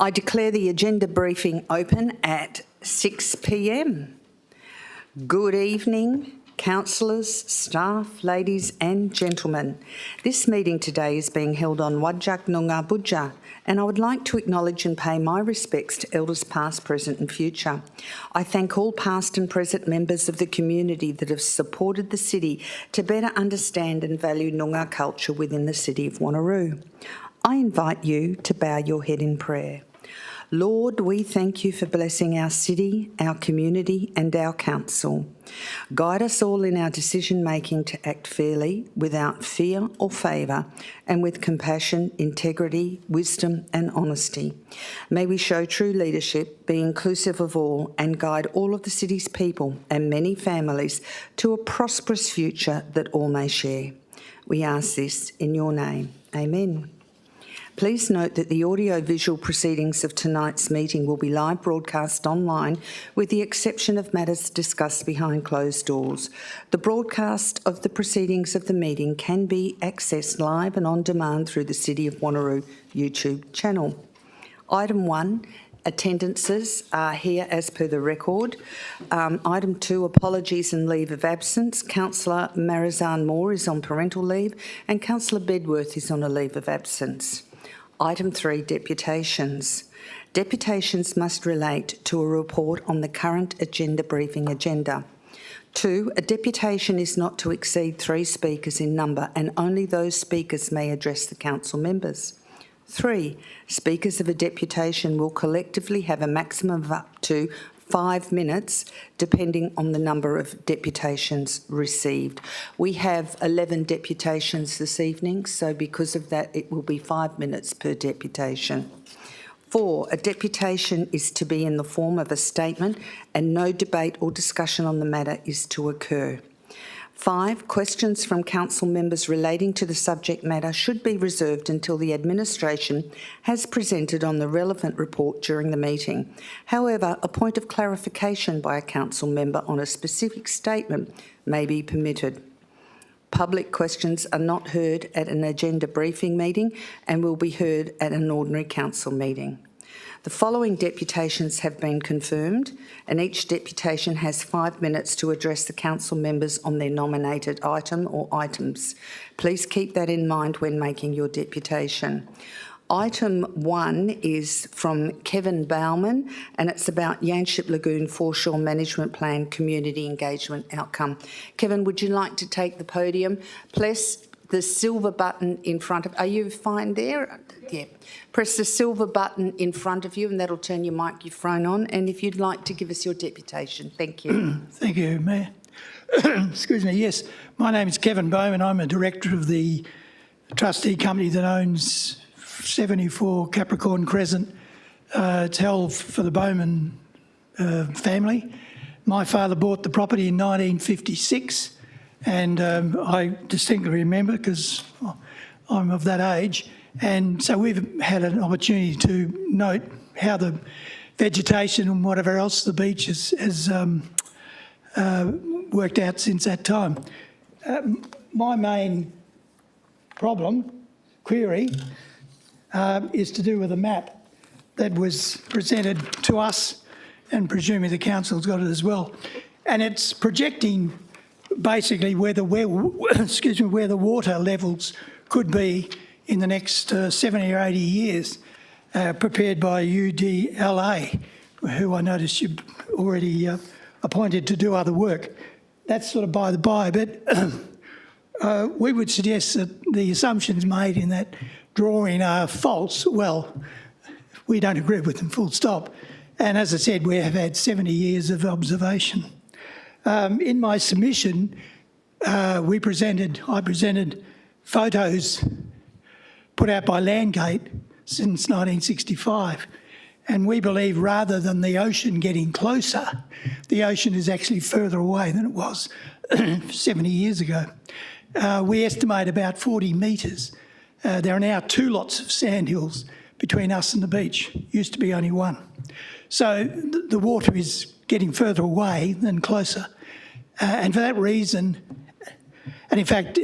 I declare the agenda briefing open at 6 p.m. Good evening, councillors, staff, ladies and gentlemen. This meeting today is being held on Whadjuk Noongar Budja, and I would like to acknowledge and pay my respects to elders past, present and future. I thank all past and present members of the community that have supported the city to better understand and value Noongar culture within the city of Wanneroo. I invite you to bow your head in prayer. Lord, we thank you for blessing our city, our community and our council. Guide us all in our decision-making to act fairly, without fear or favour, and with compassion, integrity, wisdom and honesty. May we show true leadership, be inclusive of all, and guide all of the city's people and many families to a prosperous future that all may share. We ask this in your name. Amen. Please note that the audio-visual proceedings of tonight's meeting will be live broadcast online with the exception of matters discussed behind closed doors. The broadcast of the proceedings of the meeting can be accessed live and on demand through the City of Wanneroo YouTube channel. Item 1, attendances are here as per the record. Item 2, apologies and leave of absence. Councillor Marizanne Moore is on parental leave and Councillor Bedworth is on a leave of absence. Item 3, deputations. Deputations must relate to a report on the current agenda briefing agenda. 2, a deputation is not to exceed 3 speakers in number and only those speakers may address the council members. 3, speakers of a deputation will collectively have a maximum of up to 5 minutes, depending on the number of deputations received. We have 11 deputations this evening, so because of that, it will be 5 minutes per deputation. 4, a deputation is to be in the form of a statement and no debate or discussion on the matter is to occur. 5, questions from council members relating to the subject matter should be reserved until the administration has presented on the relevant report during the meeting. However, a point of clarification by a council member on a specific statement may be permitted. Public questions are not heard at an agenda briefing meeting and will be heard at an ordinary council meeting. The following deputations have been confirmed and each deputation has 5 minutes to address the council members on their nominated item or items. Please keep that in mind when making your deputation. Item 1 is from Kevin Bauman and it's about Yanship Lagoon Foreshore Management Plan Community Engagement Outcome. Kevin, would you like to take the podium? Press the silver button in front of... Are you fine there? Yeah. Press the silver button in front of you and that'll turn your microphone on. And if you'd like to give us your deputation. Thank you. Thank you, Mayor. Excuse me. Yes, my name is Kevin Bowman. I'm a director of the trustee company that owns 74 Capricorn Crescent. It's held for the Bowman family. My father bought the property in 1956 and I distinctly remember because I'm of that age. And so we've had an opportunity to note how the vegetation and whatever else the beach has worked out since that time. My main query, is to do with a map that was presented to us and presumably the council's got it as well. And it's projecting basically where the water levels could be in the next 70 or 80 years, prepared by UDLA, who I noticed you've already appointed to do other work. That's sort of by the by, but we would suggest that the assumptions made in that drawing are false. Well, we don't agree with them, full stop. And as I said, we have had 70 years of observation. In my submission, I presented photos put out by Landgate since 1965. And we believe rather than the ocean getting closer, the ocean is actually further away than it was 70 years ago. We estimate about 40 metres. There are now 2 lots of sandhills between us and the beach. Used to be only 1. So the water is getting further away than closer. And for that reason, and in fact,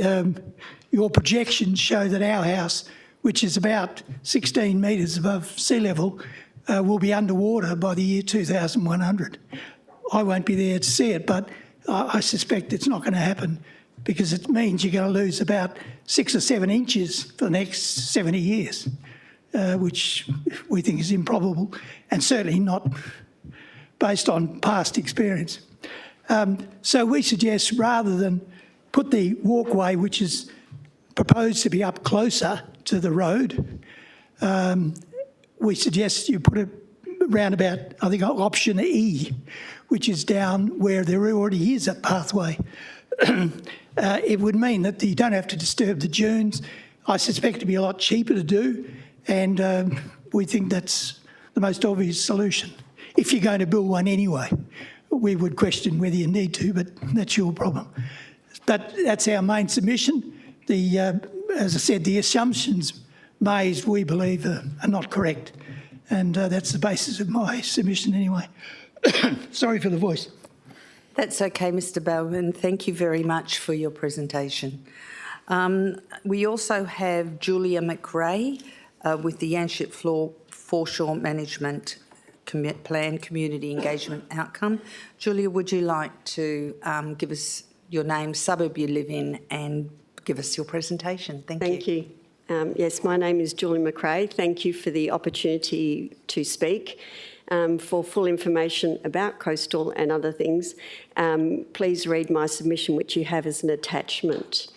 your projections show that our house, which is about 16 metres above sea level, will be underwater by the year 2100. I won't be there to see it, but I suspect it's not going to happen because it means you're going to lose about 6 or 7 inches for the next 70 years, which we think is improbable and certainly not based on past experience. So we suggest rather than put the walkway, which is proposed to be up closer to the road, we suggest you put it round about, I think, option E, which is down where there already is a pathway. It would mean that you don't have to disturb the dunes. I suspect it'd be a lot cheaper to do, and we think that's the most obvious solution. If you're going to build one anyway, we would question whether you need to, but that's your problem. But that's our main submission. As I said, the assumptions made, we believe, are not correct, and that's the basis of my submission anyway. Sorry for the voice. That's okay, Mr Bowman. Thank you very much for your presentation. We also have Julia McRae with the Yanship Foreshore Management Plan Community Engagement Outcome. Julia, would you like to give us your name, suburb you live in, and give us your presentation? Thank you. Yes, my name is Julie McRae. Thank you for the opportunity to speak. For full information about coastal and other things, please read my submission, which you have as an attachment.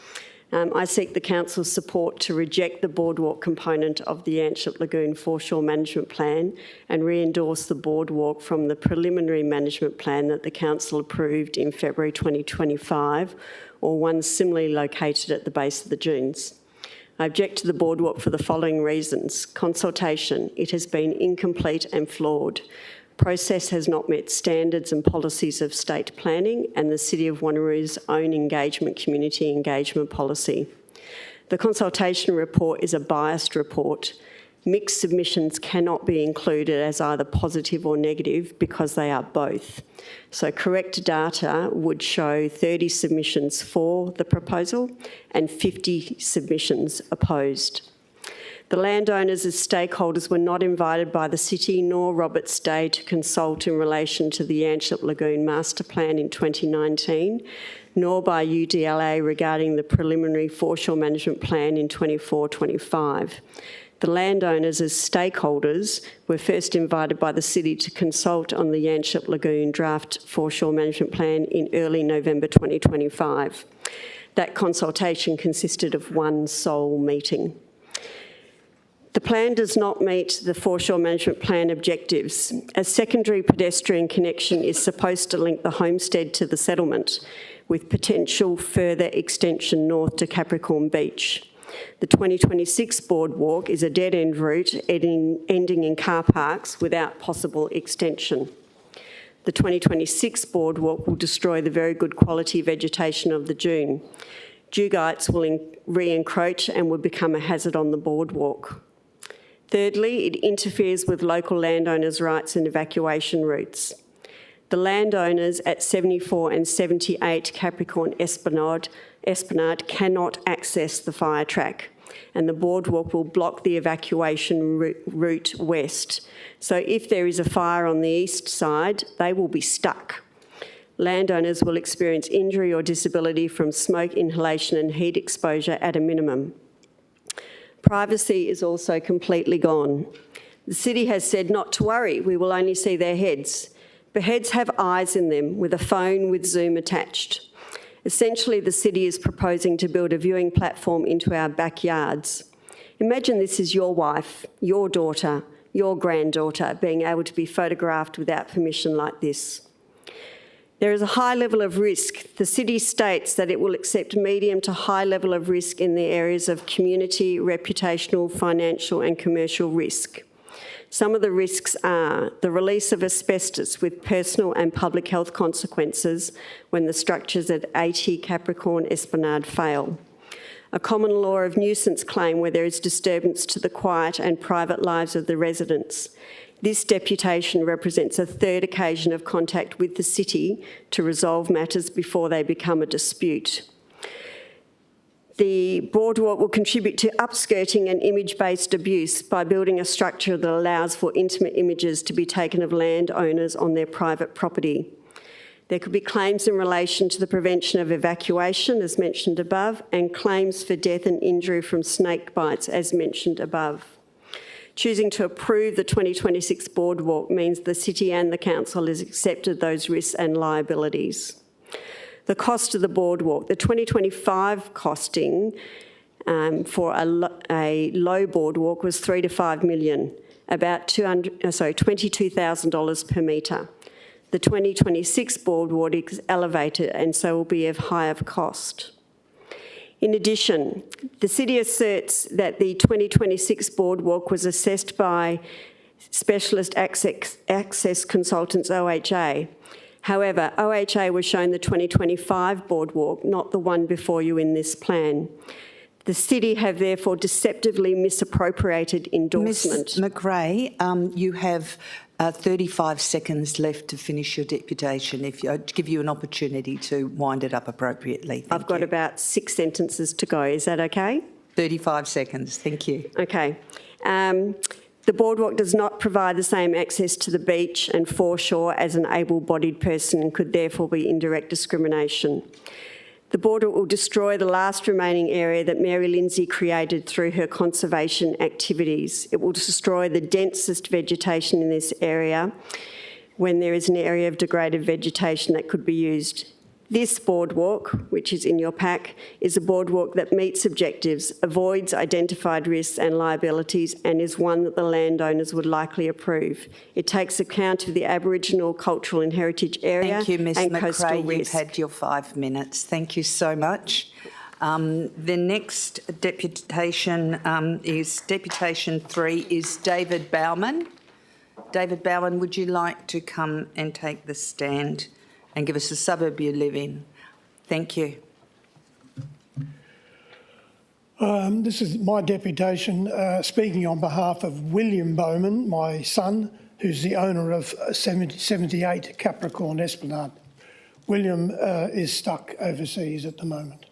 I seek the Council's support to reject the boardwalk component of the Yanship Lagoon Foreshore Management Plan and re-endorse the boardwalk from the preliminary management plan that the Council approved in February 2025, or one similarly located at the base of the dunes. I object to the boardwalk for the following reasons. Consultation. It has been incomplete and flawed. Process has not met standards and policies of state planning and the City of Wanneroo's own community engagement policy. The consultation report is a biased report. Mixed submissions cannot be included as either positive or negative because they are both. So correct data would show 30 submissions for the proposal and 50 submissions opposed. The landowners as stakeholders were not invited by the City nor Roberts Day to consult in relation to the Yanship Lagoon Master Plan in 2019, nor by UDLA regarding the preliminary foreshore management plan in 24-25. The landowners as stakeholders were first invited by the City to consult on the Yanship Lagoon draft foreshore management plan in early November 2025. That consultation consisted of one sole meeting. The plan does not meet the foreshore management plan objectives. A secondary pedestrian connection is supposed to link the homestead to the settlement, with potential further extension north to Capricorn Beach. The 2026 boardwalk is a dead-end route ending in car parks without possible extension. The 2026 boardwalk will destroy the very good quality vegetation of the dune. Dugites will re-encroach and will become a hazard on the boardwalk. Thirdly, it interferes with local landowners' rights and evacuation routes. The landowners at 74 and 78 Capricorn Esplanade cannot access the fire track, and the boardwalk will block the evacuation route west. So if there is a fire on the east side, they will be stuck. Landowners will experience injury or disability from smoke inhalation and heat exposure at a minimum. Privacy is also completely gone. The City has said not to worry, we will only see their heads. But heads have eyes in them with a phone with Zoom attached. Essentially, the City is proposing to build a viewing platform into our backyards. Imagine this is your wife, your daughter, your granddaughter being able to be photographed without permission like this. There is a high level of risk. The City states that it will accept medium to high level of risk in the areas of community, reputational, financial and commercial risk. Some of the risks are the release of asbestos with personal and public health consequences when the structures at 80 Capricorn Esplanade fail. A common law of nuisance claim where there is disturbance to the quiet and private lives of the residents. This deputation represents a third occasion of contact with the City to resolve matters before they become a dispute. The boardwalk will contribute to upskirting and image-based abuse by building a structure that allows for intimate images to be taken of landowners on their private property. There could be claims in relation to the prevention of evacuation, as mentioned above, and claims for death and injury from snake bites, as mentioned above. Choosing to approve the 2026 boardwalk means the City and the Council has accepted those risks and liabilities. The cost of the boardwalk, the 2025 costing for a low boardwalk was $3 to $5 million, about $22,000 per metre. The 2026 boardwalk is elevated and so will be of higher cost. In addition, the City asserts that the 2026 boardwalk was assessed by Specialist Access Consultants OHA. However, OHA was shown the 2025 boardwalk, not the one before you in this plan. The City have therefore deceptively misappropriated endorsement. Ms McRae, you have 35 seconds left to finish your deputation. I'd give you an opportunity to wind it up appropriately. I've got about 6 sentences to go. Is that okay? 35 seconds. Thank you. Okay. The boardwalk does not provide the same access to the beach and foreshore as an able-bodied person and could therefore be indirect discrimination. The boardwalk will destroy the last remaining area that Mary Lindsay created through her conservation activities. It will destroy the densest vegetation in this area when there is an area of degraded vegetation that could be used. This boardwalk, which is in your pack, is a boardwalk that meets objectives, avoids identified risks and liabilities, and is one that the landowners would likely approve. It takes account of the Aboriginal cultural and heritage area. Thank you, Ms and coastal McRae. You've risk. had your 5 minutes. Thank you so much. The next deputation is Deputation 3 is David Bowman. David Bowman, would you like to come and take the stand and give us the suburb you live in? Thank you. This is my deputation speaking on behalf of William Bowman, my son, who's the owner of 78 Capricorn Esplanade. William is stuck overseas at the moment.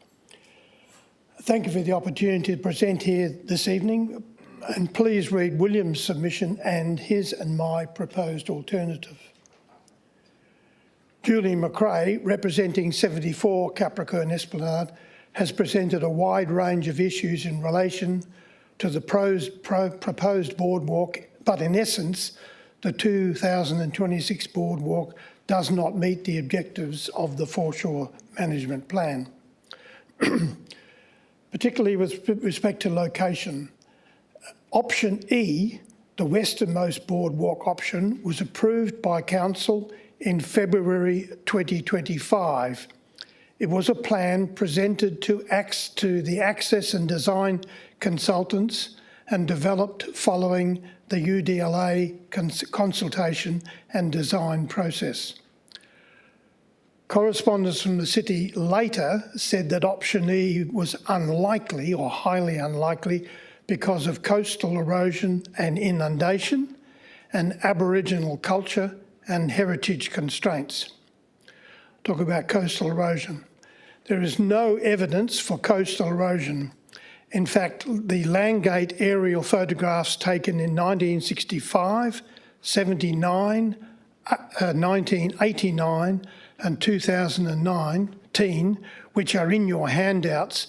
Thank you for the opportunity to present here this evening, and please read William's submission and his and my proposed alternative. Julie McRae, representing 74 Capricorn Esplanade, has presented a wide range of issues in relation to the proposed boardwalk, but in essence, the 2026 boardwalk does not meet the objectives of the foreshore management plan. Particularly with respect to location. Option E, the westernmost boardwalk option, was approved by Council in February 2025. It was a plan presented to the access and design consultants and developed following the UDLA consultation and design process. Correspondence from the City later said that option E was unlikely or highly unlikely because of coastal erosion and inundation and Aboriginal culture and heritage constraints. Talk about coastal erosion. There is no evidence for coastal erosion. In fact, the Landgate aerial photographs taken in 1965, 79, 1989 and 2019, which are in your handouts,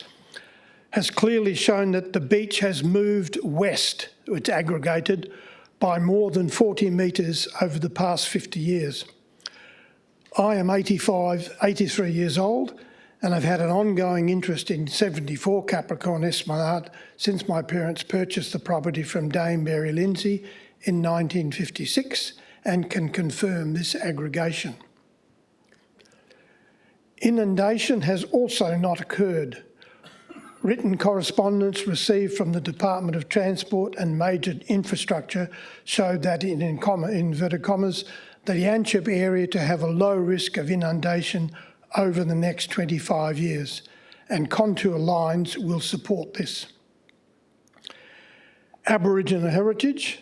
has clearly shown that the beach has moved west. It's aggregated by more than 40 metres over the past 50 years. I am 83 years old, and I've had an ongoing interest in 74 Capricorn Esplanade since my parents purchased the property from Dame Mary Lindsay in 1956 and can confirm this aggregation. Inundation has also not occurred. Written correspondence received from the Department of Transport and Major Infrastructure showed that, in inverted commas, the Yanchep area to have a low risk of inundation over the next 25 years, and contour lines will support this. Aboriginal heritage.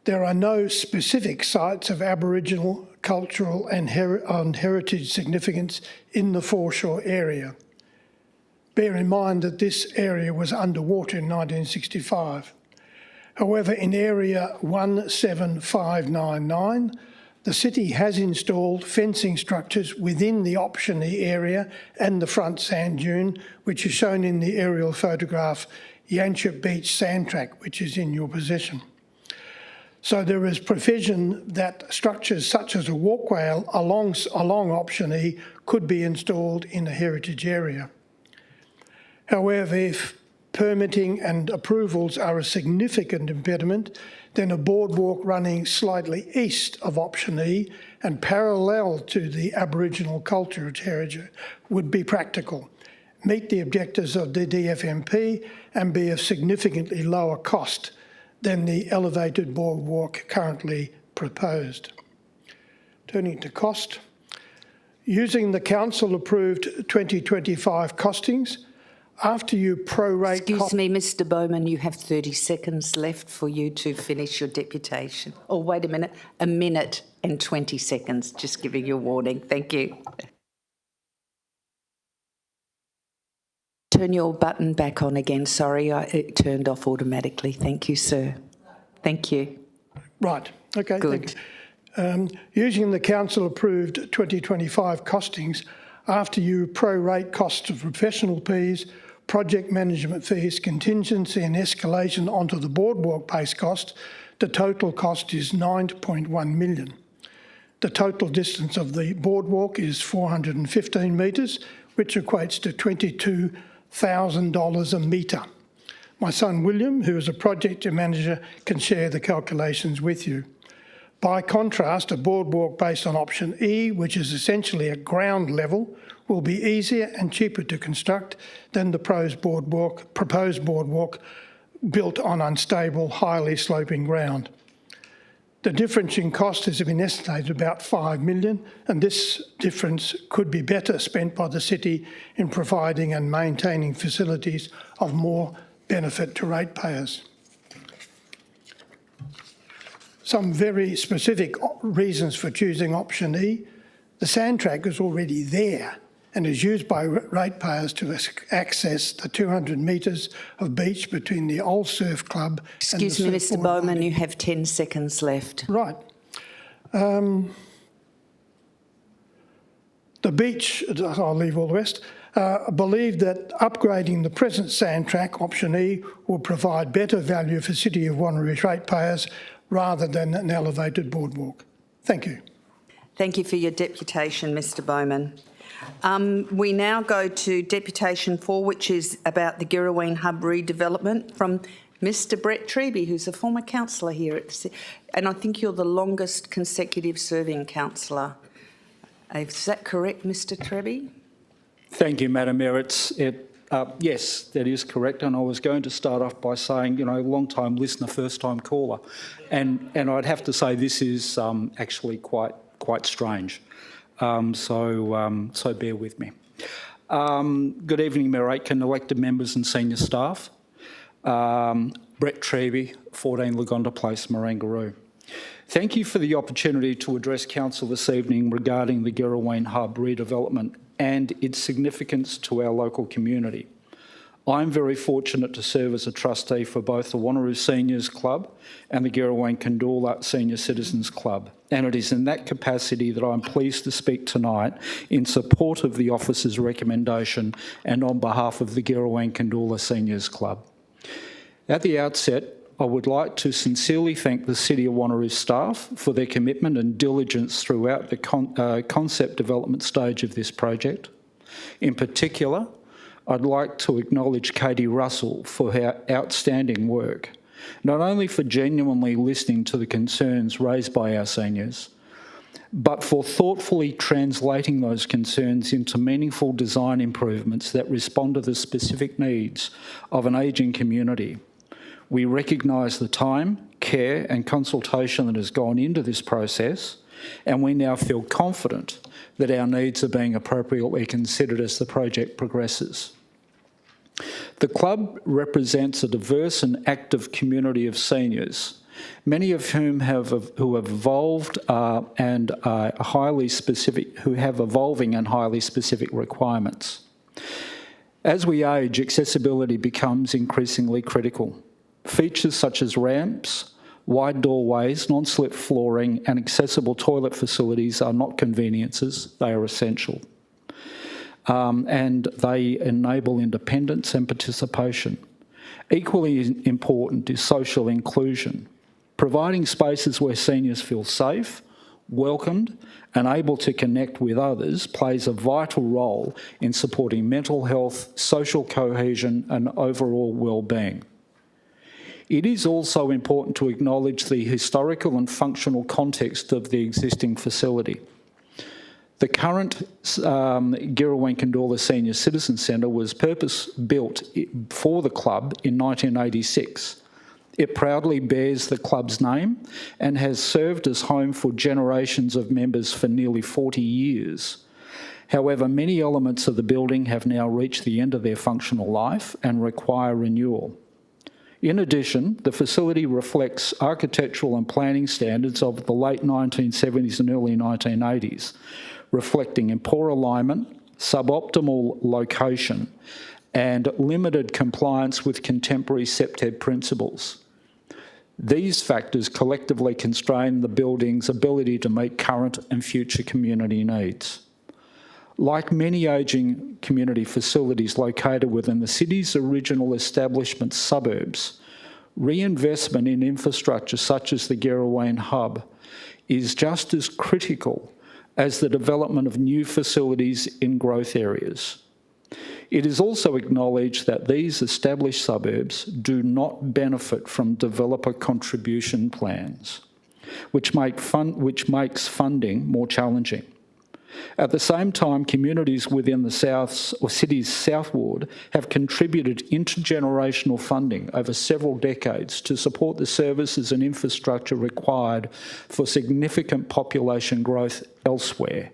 There are no specific sites of Aboriginal cultural and heritage significance in the foreshore area. Bear in mind that this area was underwater in 1965. However, in area 17599, the city has installed fencing structures within the option E area and the front sand dune, which is shown in the aerial photograph Yanchep Beach sand track, which is in your possession. So there is provision that structures such as a walkway along option E could be installed in a heritage area. However, if permitting and approvals are a significant impediment, then a boardwalk running slightly east of option E and parallel to the Aboriginal culture heritage would be practical, meet the objectives of the DFMP and be of significantly lower cost than the elevated boardwalk currently proposed. Turning to cost, using the council-approved 2025 costings, after you prorate... Excuse me, Mr Bowman, you have 30 seconds left for you to finish your deputation. Oh, wait a minute and 20 seconds, just giving you a warning. Thank you. Turn your button back on again. Sorry, it turned off automatically. Thank you, sir. Thank you. Right, okay, Good. thank you. Using the council-approved 2025 costings, after you prorate costs of professional fees, project management fees, contingency and escalation onto the boardwalk base cost, the total cost is 9.1 million. The total distance of the boardwalk is 415 metres, which equates to $22,000 a metre. My son William, who is a project manager, can share the calculations with you. By contrast, a boardwalk based on option E, which is essentially at ground level, will be easier and cheaper to construct than the proposed boardwalk built on unstable, highly sloping ground. The difference in cost has been estimated about $5 million, and this difference could be better spent by the city in providing and maintaining facilities of more benefit to ratepayers. Some very specific reasons for choosing option E. The sand track is already there and is used by ratepayers to access the 200 metres of beach between the Old Surf Club and the Excuse me, Mr surfboard Bowman, landing. you have 10 seconds left. Right. The beach, I'll leave all the rest, believe that upgrading the present sand track, option E, will provide better value for City of Wanneroo ratepayers rather than an elevated boardwalk. Thank you. Thank you for your deputation, Mr Bowman. We now go to deputation 4, which is about the Girraween Hub redevelopment from Mr Brett Treby, who's a former councillor here at the and I think you're the longest consecutive serving councillor. Is that correct, Mr Treby? Thank you, Madam Mayor. Yes, that is correct. And I was going to start off by saying, long-time listener, first-time caller. And I'd have to say this is actually quite strange. So bear with me. Good evening, Mayor Aitken, elected members and senior staff. Brett Treby, 14 Lagonda Place, Marangaroo. Thank you for the opportunity to address Council this evening regarding the Girraween Hub redevelopment and its significance to our local community. I'm very fortunate to serve as a trustee for both the Wanneroo Seniors Club and the Girraween Kandoola Senior Citizens Club, and it is in that capacity that I'm pleased to speak tonight in support of the officer's recommendation and on behalf of the Girraween Kandoola Seniors Club. At the outset, I would like to sincerely thank the City of Wanneroo staff for their commitment and diligence throughout the concept development stage of this project. In particular, I'd like to acknowledge Katie Russell for her outstanding work, not only for genuinely listening to the concerns raised by our seniors, but for thoughtfully translating those concerns into meaningful design improvements that respond to the specific needs of an ageing community. We recognise the time, care and consultation that has gone into this process, and we now feel confident that our needs are being appropriately considered as the project progresses. The club represents a diverse and active community of seniors, many of whom who have evolved and who have evolving and highly specific requirements. As we age, accessibility becomes increasingly critical. Features such as ramps, wide doorways, non-slip flooring and accessible toilet facilities are not conveniences, they are essential. And they enable independence and participation. Equally important is social inclusion, providing spaces where seniors feel safe, welcomed and able to connect with others plays a vital role in supporting mental health, social cohesion and overall well-being. It is also important to acknowledge the historical and functional context of the existing facility. The current Girraween Condola Senior Citizen Centre was purpose-built for the club in 1986. It proudly bears the club's name and has served as home for generations of members for nearly 40 years. However, many elements of the building have now reached the end of their functional life and require renewal. In addition, the facility reflects architectural and planning standards of the late 1970s and early 1980s, reflecting in poor alignment, suboptimal location, and limited compliance with contemporary SEPTED principles. These factors collectively constrain the building's ability to meet current and future community needs. Like many ageing community facilities located within the city's original establishment suburbs, reinvestment in infrastructure such as the Girraween Hub is just as critical as the development of new facilities in growth areas. It is also acknowledged that these established suburbs do not benefit from developer contribution plans, which makes funding more challenging. At the same time, communities within the city's South Ward have contributed intergenerational funding over several decades to support the services and infrastructure required for significant population growth elsewhere.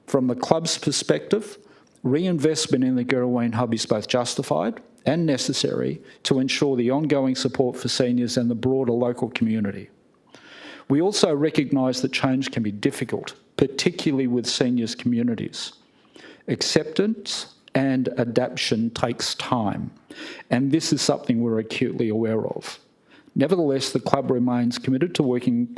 From the club's perspective, reinvestment in the Girraween Hub is both justified and necessary to ensure the ongoing support for seniors and the broader local community. We also recognise that change can be difficult, particularly with seniors' communities. Acceptance and adaptation takes time, and this is something we're acutely aware of. Nevertheless, the club remains committed to working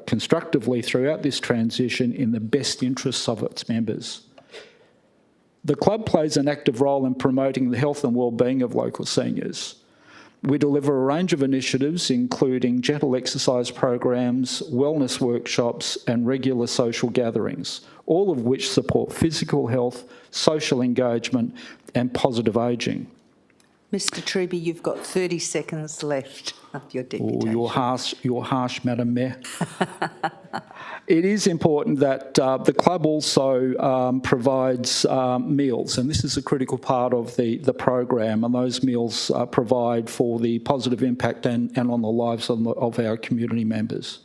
constructively throughout this transition in the best interests of its members. The club plays an active role in promoting the health and well-being of local seniors. We deliver a range of initiatives, including gentle exercise programs, wellness workshops, and regular social gatherings, all of which support physical health, social engagement, and positive ageing. Mr Truby, you've got 30 seconds left of your deputation. Oh, you're harsh, Madam Mayor. It is important that the club also provides meals, and this is a critical part of the program, and those meals provide for the positive impact and on the lives of our community members.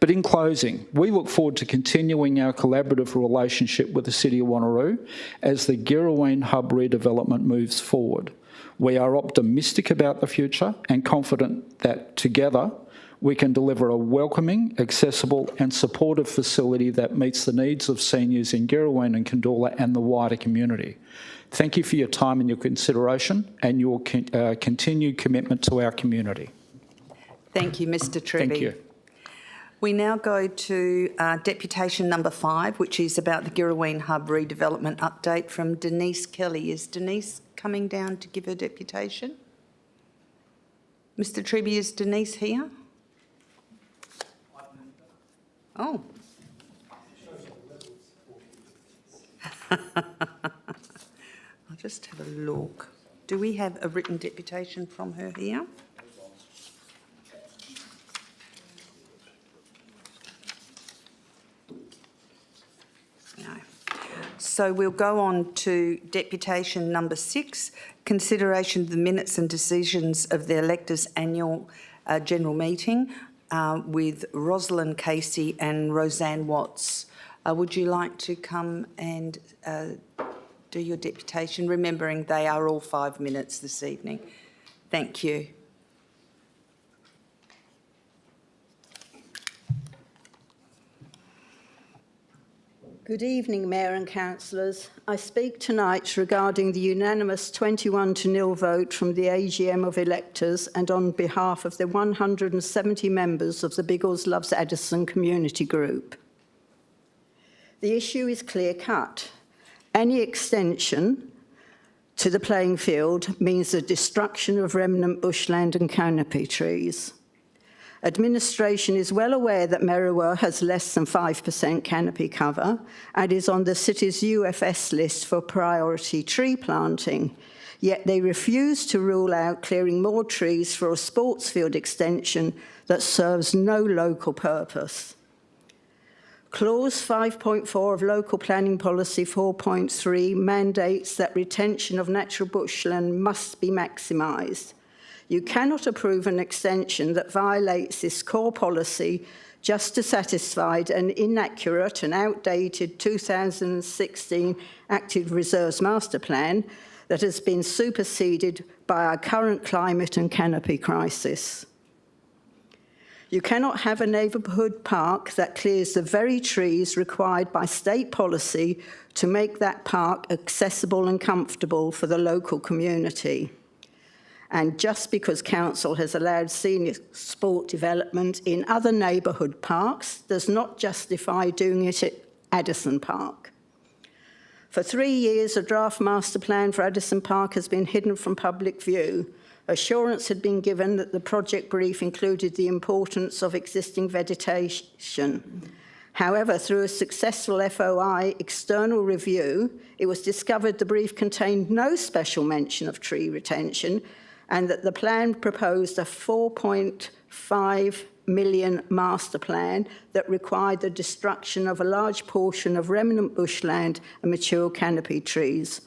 But in closing, we look forward to continuing our collaborative relationship with the City of Wanneroo as the Girraween Hub redevelopment moves forward. We are optimistic about the future and confident that together we can deliver a welcoming, accessible and supportive facility that meets the needs of seniors in Girraween and Condola and the wider community. Thank you for your time and your consideration and your continued commitment to our community. Thank you, Mr Truby. Thank you. We now go to deputation number 5, which is about the Girraween Hub redevelopment update from Denise Kelly. Is Denise coming down to give her deputation? Mr Truby, is Denise here? Oh. I'll just have a look. Do we have a written deputation from her here? No. So we'll go on to deputation number 6, consideration of the minutes and decisions of the electors' annual general meeting with Rosalind Casey and Roseanne Watts. Would you like to come and do your deputation, remembering they are all 5 minutes this evening? Thank you. Good evening, Mayor and Councillors. I speak tonight regarding the unanimous 21-0 vote from the AGM of electors and on behalf of the 170 members of the Biggles Loves Addison community group. The issue is clear-cut. Any extension to the playing field means the destruction of remnant bushland and canopy trees. Administration is well aware that Wanneroo has less than 5% canopy cover and is on the city's UFS list for priority tree planting, yet they refuse to rule out clearing more trees for a sports field extension that serves no local purpose. Clause 5.4 of Local Planning Policy 4.3 mandates that retention of natural bushland must be maximised. You cannot approve an extension that violates this core policy just to satisfy an inaccurate and outdated 2016 Active Reserves Master Plan that has been superseded by our current climate and canopy crisis. You cannot have a neighbourhood park that clears the very trees required by state policy to make that park accessible and comfortable for the local community. And just because council has allowed senior sport development in other neighbourhood parks does not justify doing it at Addison Park. For 3 years, a draft master plan for Addison Park has been hidden from public view. Assurance had been given that the project brief included the importance of existing vegetation. However, through a successful FOI external review, it was discovered the brief contained no special mention of tree retention and that the plan proposed a $4.5 million master plan that required the destruction of a large portion of remnant bushland and mature canopy trees,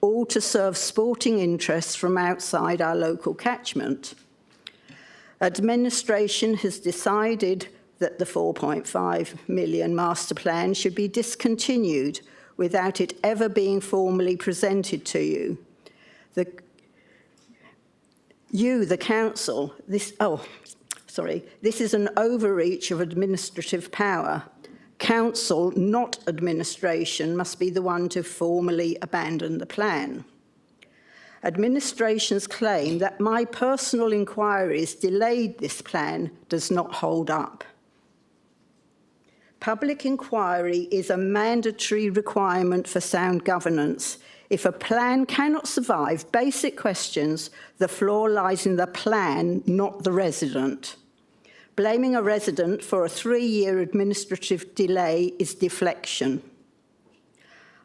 all to serve sporting interests from outside our local catchment. Administration has decided that the $4.5 million master plan should be discontinued without it ever being formally presented to you. The council, this is an overreach of administrative power. Council, not administration, must be the one to formally abandon the plan. Administration's claim that my personal inquiries delayed this plan does not hold up. Public inquiry is a mandatory requirement for sound governance. If a plan cannot survive basic questions, the flaw lies in the plan, not the resident. Blaming a resident for a 3-year administrative delay is deflection.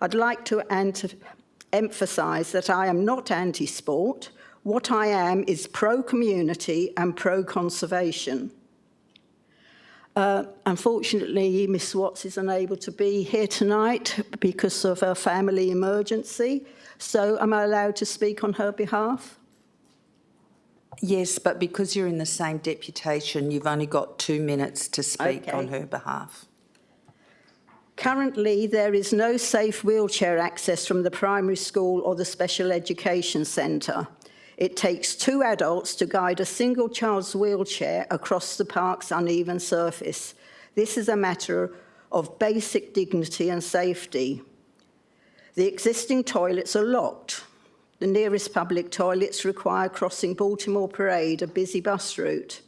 I'd like to emphasise that I am not anti-sport. What I am is pro-community and pro-conservation. Unfortunately, Miss Watts is unable to be here tonight because of a family emergency. So am I allowed to speak on her behalf? Yes, but because you're in the same deputation, you've only got 2 minutes to speak on her behalf. Currently, there is no safe wheelchair access from the primary school or the special education centre. It takes 2 adults to guide a single child's wheelchair across the park's uneven surface. This is a matter of basic dignity and safety. The existing toilets are locked. The nearest public toilets require crossing Baltimore Parade, a busy bus route.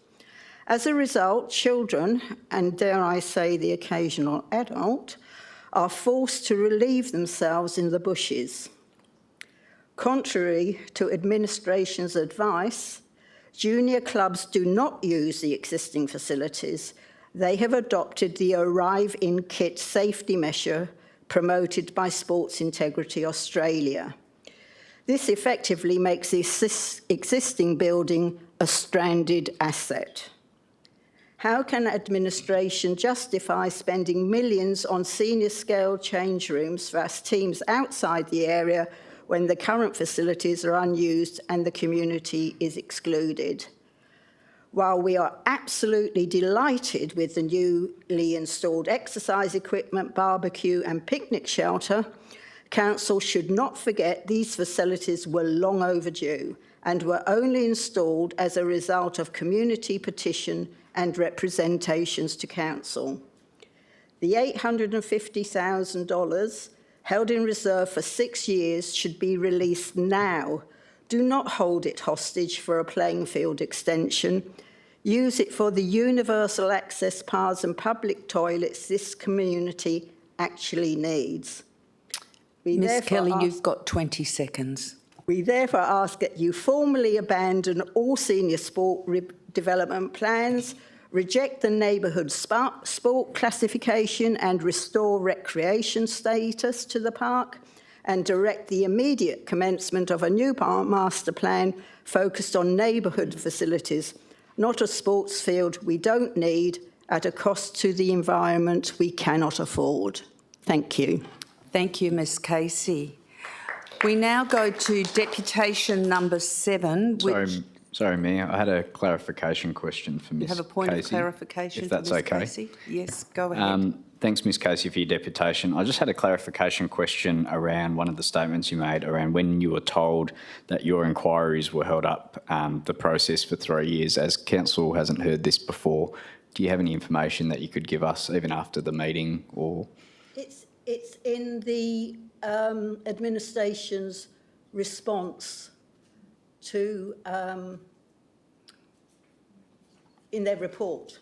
As a result, children, and dare I say the occasional adult, are forced to relieve themselves in the bushes. Contrary to administration's advice, junior clubs do not use the existing facilities. They have adopted the Arrive in Kit safety measure promoted by Sports Integrity Australia. This effectively makes the existing building a stranded asset. How can administration justify spending millions on senior scale change rooms for us teams outside the area when the current facilities are unused and the community is excluded? While we are absolutely delighted with the newly installed exercise equipment, barbecue and picnic shelter, Council should not forget these facilities were long overdue and were only installed as a result of community petition and representations to Council. The $850,000 held in reserve for 6 years should be released now. Do not hold it hostage for a playing field extension. Use it for the universal access paths and public toilets this community actually needs. Ms Kelly, you've got 20 seconds. We therefore ask that you formally abandon all senior sport development plans, reject the neighbourhood sport classification and restore recreation status to the park, and direct the immediate commencement of a new park master plan focused on neighbourhood facilities, not a sports field we don't need at a cost to the environment we cannot afford. Thank you. Thank you, Ms Casey. We now go to deputation number 7, which... Sorry, Mayor, I had a clarification question for Ms Casey. You have a point of clarification if for that's Ms okay. Casey? Yes, go ahead. Thanks, Ms Casey, for your deputation. I just had a clarification question around one of the statements you made around when you were told that your inquiries were held up the process for 3 years. As council hasn't heard this before, do you have any information that you could give us even after the meeting or...? It's in the administration's response to, in their report.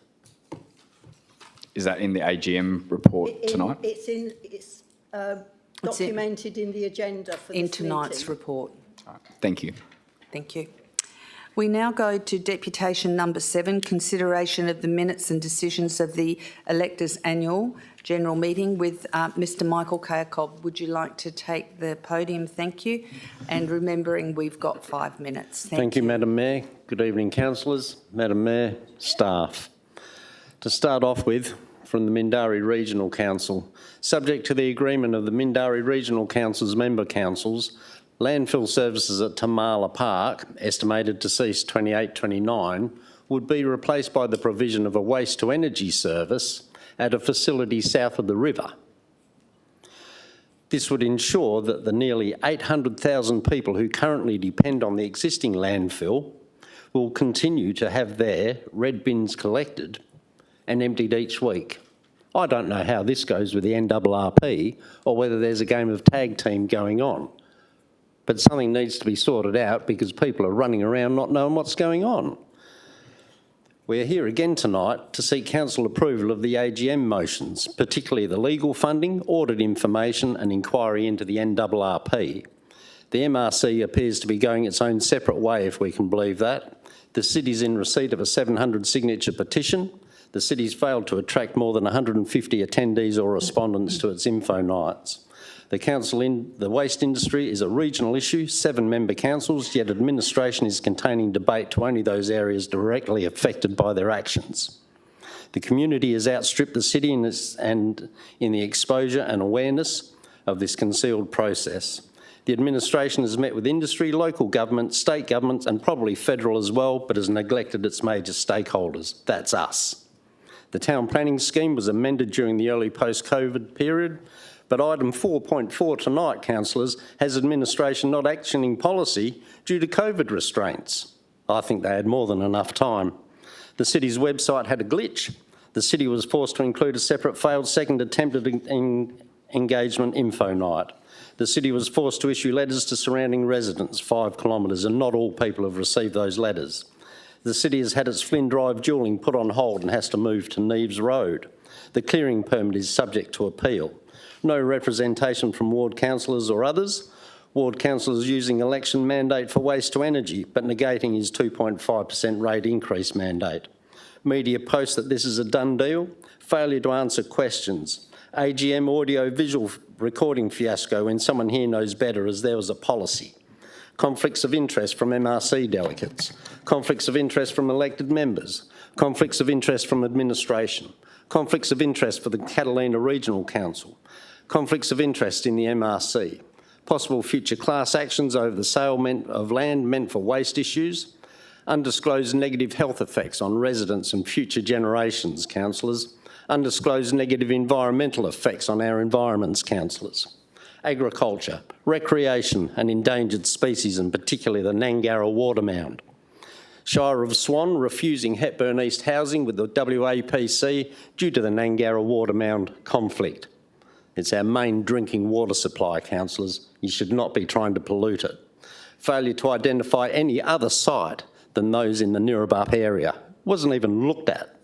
Is that in the AGM report tonight? It's documented in the agenda for in this tonight's meeting. report. Thank you. Thank you. We now go to deputation number 7, consideration of the minutes and decisions of the electors' annual general meeting with Mr Michael Kayakob. Would you like to take the podium? Thank you. And remembering we've got 5 minutes. Thank you, Madam Mayor. Good evening, councillors, Madam Mayor, staff. To start off with, from the Mindarie Regional Council, subject to the agreement of the Mindarie Regional Council's member councils, landfill services at Tamala Park, estimated to cease 28-29, would be replaced by the provision of a waste-to-energy service at a facility south of the river. This would ensure that the nearly 800,000 people who currently depend on the existing landfill will continue to have their red bins collected and emptied each week. I don't know how this goes with the NRRP or whether there's a game of tag team going on, but something needs to be sorted out because people are running around not knowing what's going on. We are here again tonight to seek council approval of the AGM motions, particularly the legal funding, audit information and inquiry into the NRRP. The MRC appears to be going its own separate way, if we can believe that. The city's in receipt of a 700 signature petition. The city's failed to attract more than 150 attendees or respondents to its info nights. The waste industry is a regional issue, 7 member councils, yet administration is containing debate to only those areas directly affected by their actions. The community has outstripped the city in the exposure and awareness of this concealed process. The administration has met with industry, local government, state governments and probably federal as well, but has neglected its major stakeholders. That's us. The town planning scheme was amended during the early post-COVID period, but item 4.4 tonight, councillors, has administration not actioning policy due to COVID restraints. I think they had more than enough time. The city's website had a glitch. The city was forced to include a separate failed second attempt at engagement info night. The city was forced to issue letters to surrounding residents 5 kilometres, and not all people have received those letters. The city has had its Flynn Drive dualling put on hold and has to move to Neves Road. The clearing permit is subject to appeal. No representation from ward councillors or others. Ward councillors using election mandate for waste to energy, but negating his 2.5% rate increase mandate. Media posts that this is a done deal. Failure to answer questions. AGM audio-visual recording fiasco when someone here knows better as there was a policy. Conflicts of interest from MRC delegates. Conflicts of interest from elected members. Conflicts of interest from administration. Conflicts of interest for the Catalina Regional Council. Conflicts of interest in the MRC. Possible future class actions over the sale of land meant for waste issues. Undisclosed negative health effects on residents and future generations, councillors. Undisclosed negative environmental effects on our environments, councillors. Agriculture, recreation and endangered species, and particularly the Nangara water mound. Shire of Swan refusing Hepburn East housing with the WAPC due to the Nangara Watermound conflict. It's our main drinking water supply, councillors. You should not be trying to pollute it. Failure to identify any other site than those in the Nirrubup area. Wasn't even looked at.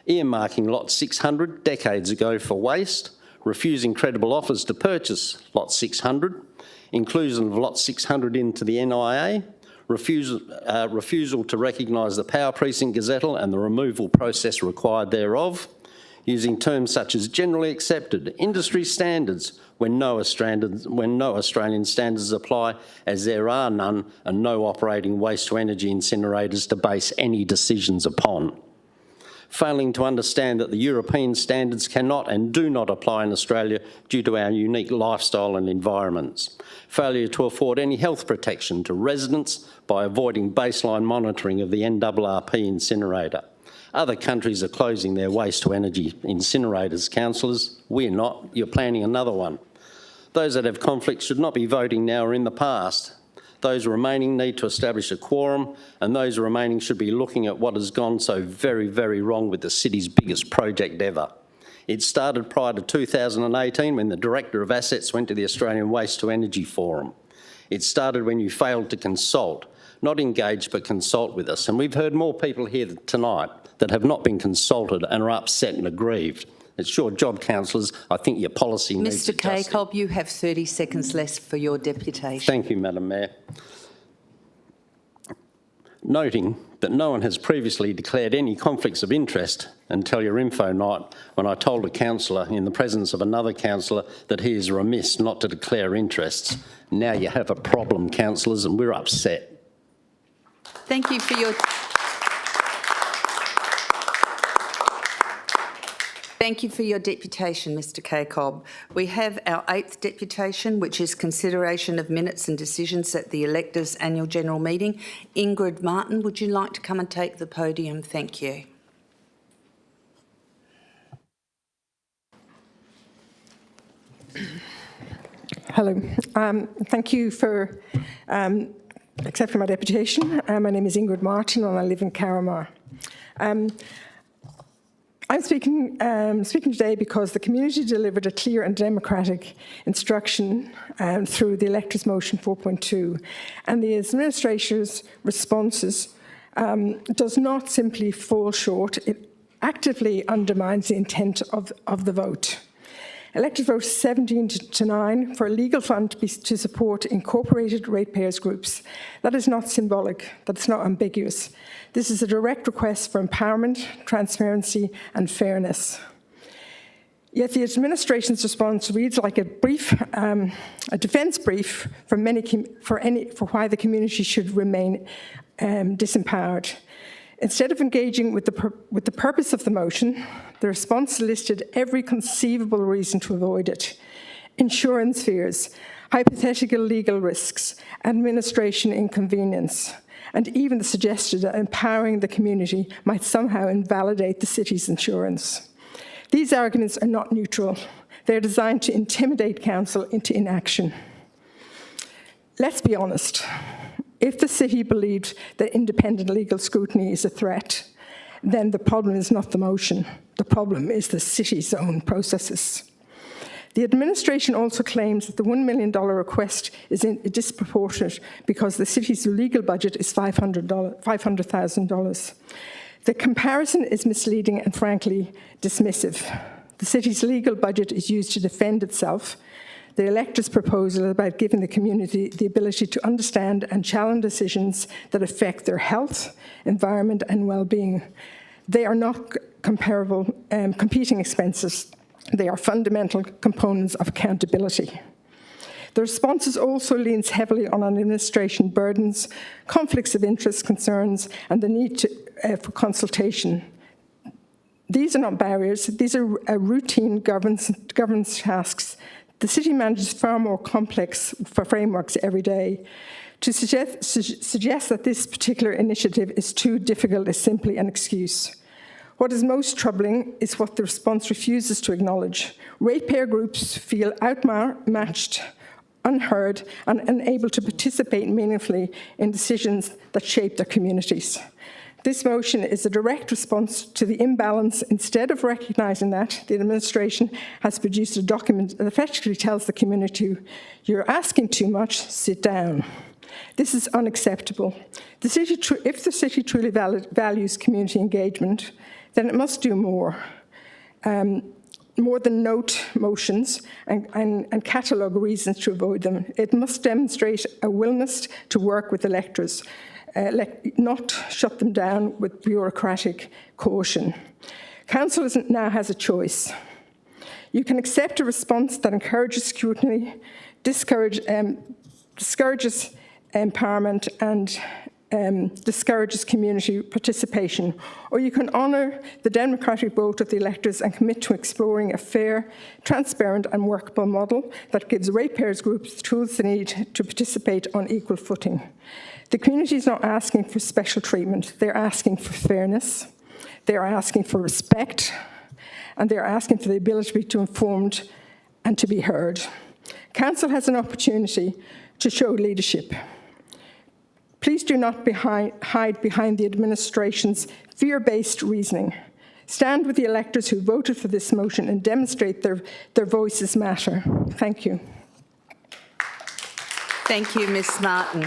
Earmarking Lot 600 decades ago for waste, refusing credible offers to purchase Lot 600, inclusion of Lot 600 into the NIA, refusal to recognise the Power Precinct Gazettal and the removal process required thereof, using terms such as generally accepted, industry standards, when no Australian standards apply, as there are none, and no operating waste-to-energy incinerators to base any decisions upon. Failing to understand that the European standards cannot and do not apply in Australia due to our unique lifestyle and environments. Failure to afford any health protection to residents by avoiding baseline monitoring of the NRRP incinerator. Other countries are closing their waste-to-energy incinerators, councillors. We're not. You're planning another one. Those that have conflicts should not be voting now or in the past. Those remaining need to establish a quorum, and those remaining should be looking at what has gone so very, very wrong with the city's biggest project ever. It started prior to 2018 when the Director of Assets went to the Australian Waste-to-Energy Forum. It started when you failed to consult, not engage but consult with us. And we've heard more people here tonight that have not been consulted and are upset and aggrieved. It's your job, councillors. I think your policy needs Mr. adjusting. Cacob, you have 30 seconds left for your deputation. Thank you, Madam Mayor. Noting that no one has previously declared any conflicts of interest until your info night when I told a councillor in the presence of another councillor that he is remiss not to declare interests. Now you have a problem, councillors, and we're upset. Thank you for your... Thank you for your deputation, Mr. Cacob. We have our 8th deputation, which is consideration of minutes and decisions at the electors' annual general meeting. Ingrid Martin, would you like to come and take the podium? Thank you. Hello. Thank you for accepting my deputation. My name is Ingrid Martin and I live in Carramar. I'm speaking today because the community delivered a clear and democratic instruction through the electors' motion 4.2, and the administrator's responses does not simply fall short, it actively undermines the intent of the vote. Electors voted 17-9 for a legal fund to support incorporated ratepayers groups. That is not symbolic, that's not ambiguous. This is a direct request for empowerment, transparency and fairness. Yet the administration's response reads like a brief, a defence brief for why the community should remain disempowered. Instead of engaging with the purpose of the motion, the response listed every conceivable reason to avoid it. Insurance fears, hypothetical legal risks, administration inconvenience, and even the suggestion that empowering the community might somehow invalidate the city's insurance. These arguments are not neutral. They're designed to intimidate council into inaction. Let's be honest. If the city believed that independent legal scrutiny is a threat, then the problem is not the motion. The problem is the city's own processes. The administration also claims that the $1 million request is disproportionate because the city's legal budget is $500,000. The comparison is misleading and frankly dismissive. The city's legal budget is used to defend itself. The electors' proposal about giving the community the ability to understand and challenge decisions that affect their health, environment and well-being. They are not comparable competing expenses. They are fundamental components of accountability. The responses also leans heavily on administration burdens, conflicts of interest concerns, and the need for consultation. These are not barriers. These are routine governance tasks. The city manages far more complex frameworks every day. To suggest that this particular initiative is too difficult is simply an excuse. What is most troubling is what the response refuses to acknowledge. Ratepayer groups feel outmatched unheard, and unable to participate meaningfully in decisions that shape their communities. This motion is a direct response to the imbalance. Instead of recognising that, the administration has produced a document that effectively tells the community, you're asking too much, sit down. This is unacceptable. If the city truly values community engagement, then it must do more than note motions and catalogue reasons to avoid them. It must demonstrate a willingness to work with electors, not shut them down with bureaucratic caution. Council now has a choice. You can accept a response that encourages scrutiny, discourages empowerment, and discourages community participation, or you can honour the democratic vote of the electors and commit to exploring a fair, transparent and workable model that gives ratepayers groups the tools they need to participate on equal footing. The community is not asking for special treatment, they're asking for fairness, they're asking for respect, and they're asking for the ability to be informed and to be heard. Council has an opportunity to show leadership. Please do not hide behind the administration's fear-based reasoning. Stand with the electors who voted for this motion and demonstrate their voices matter. Thank you. Thank you, Ms Martin.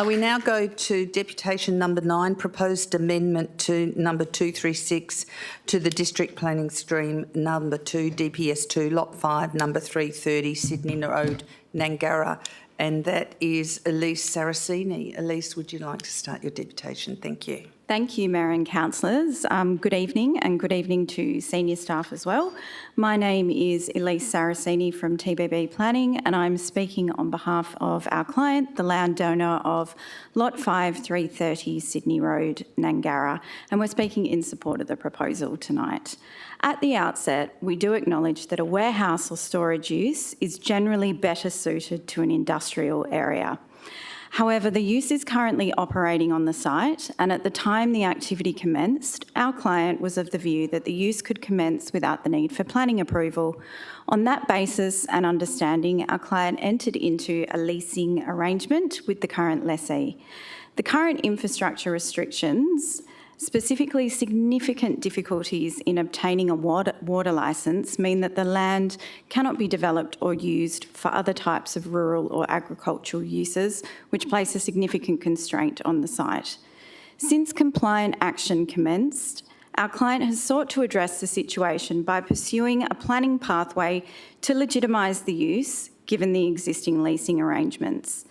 We now go to Deputation number 9, proposed amendment to number 236 to the District Planning Stream number 2, DPS 2, Lot 5, number 330, Sydney Road, Nangara, and that is Elise Saraceni. Elise, would you like to start your deputation? Thank you. Thank you, Mayor and councillors. Good evening, and good evening to senior staff as well. My name is Elise Saraceni from TBB Planning, and I'm speaking on behalf of our client, the landowner of Lot 5, 330 Sydney Road, Nangara, and we're speaking in support of the proposal tonight. At the outset, we do acknowledge that a warehouse or storage use is generally better suited to an industrial area. However, the use is currently operating on the site, and at the time the activity commenced, our client was of the view that the use could commence without the need for planning approval. On that basis and understanding, our client entered into a leasing arrangement with the current lessee. The current infrastructure restrictions, specifically significant difficulties in obtaining a water licence, mean that the land cannot be developed or used for other types of rural or agricultural uses, which place a significant constraint on the site. Since compliant action commenced, our client has sought to address the situation by pursuing a planning pathway to legitimise the use, given the existing leasing arrangements.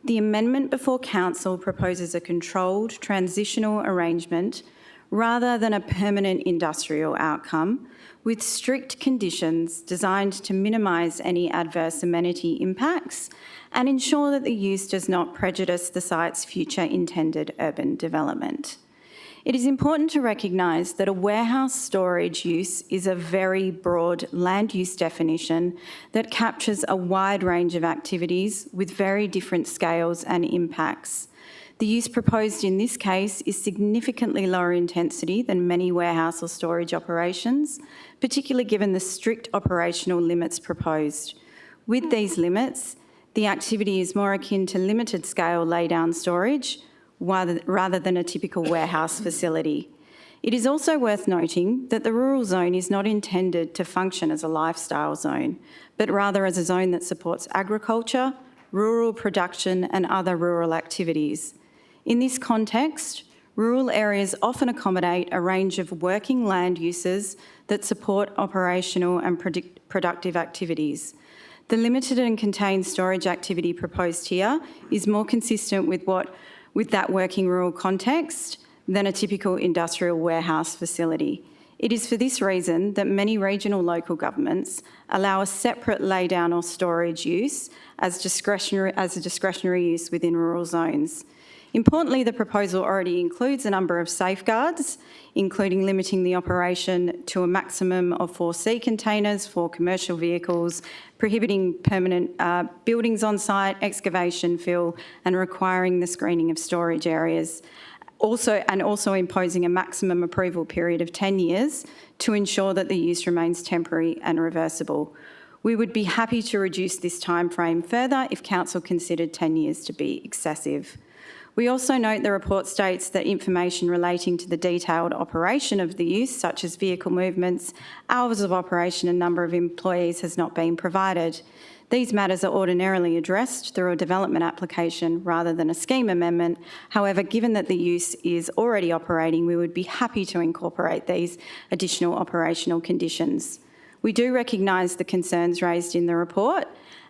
The amendment before Council proposes a controlled transitional arrangement rather than a permanent industrial outcome, with strict conditions designed to minimise any adverse amenity impacts and ensure that the use does not prejudice the site's future intended urban development. It is important to recognise that a warehouse storage use is a very broad land use definition that captures a wide range of activities with very different scales and impacts. The use proposed in this case is significantly lower intensity than many warehouse or storage operations, particularly given the strict operational limits proposed. With these limits, the activity is more akin to limited scale laydown storage, rather than a typical warehouse facility. It is also worth noting that the rural zone is not intended to function as a lifestyle zone, but rather as a zone that supports agriculture, rural production and other rural activities. In this context, rural areas often accommodate a range of working land uses that support operational and productive activities. The limited and contained storage activity proposed here is more consistent with that working rural context than a typical industrial warehouse facility. It is for this reason that many regional local governments allow a separate laydown or storage use as a discretionary use within rural zones. Importantly, the proposal already includes a number of safeguards, including limiting the operation to a maximum of 4 sea containers for commercial vehicles, prohibiting permanent buildings on site, excavation, fill, and requiring the screening of storage areas. Also imposing a maximum approval period of 10 years to ensure that the use remains temporary and reversible. We would be happy to reduce this timeframe further if Council considered 10 years to be excessive. We also note the report states that information relating to the detailed operation of the use, such as vehicle movements, hours of operation and number of employees, has not been provided. These matters are ordinarily addressed through a development application rather than a scheme amendment. However, given that the use is already operating, we would be happy to incorporate these additional operational conditions. We do recognise the concerns raised in the report,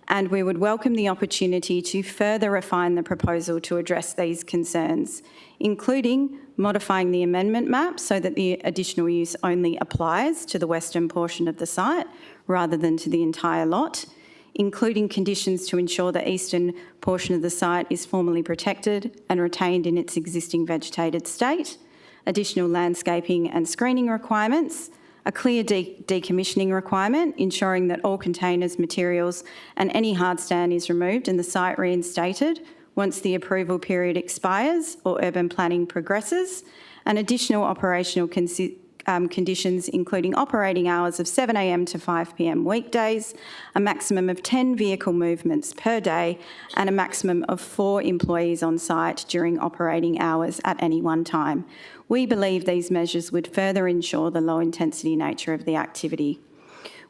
and we would welcome the opportunity to further refine the proposal to address these concerns, including modifying the amendment map so that the additional use only applies to the western portion of the site rather than to the entire lot, including conditions to ensure the eastern portion of the site is formally protected and retained in its existing vegetated state, additional landscaping and screening requirements, a clear decommissioning requirement, ensuring that all containers, materials and any hard stand is removed and the site reinstated once the approval period expires or urban planning progresses, and additional operational conditions including operating hours of 7 a.m. to 5 p.m. weekdays, a maximum of 10 vehicle movements per day and a maximum of 4 employees on site during operating hours at any one time. We believe these measures would further ensure the low intensity nature of the activity.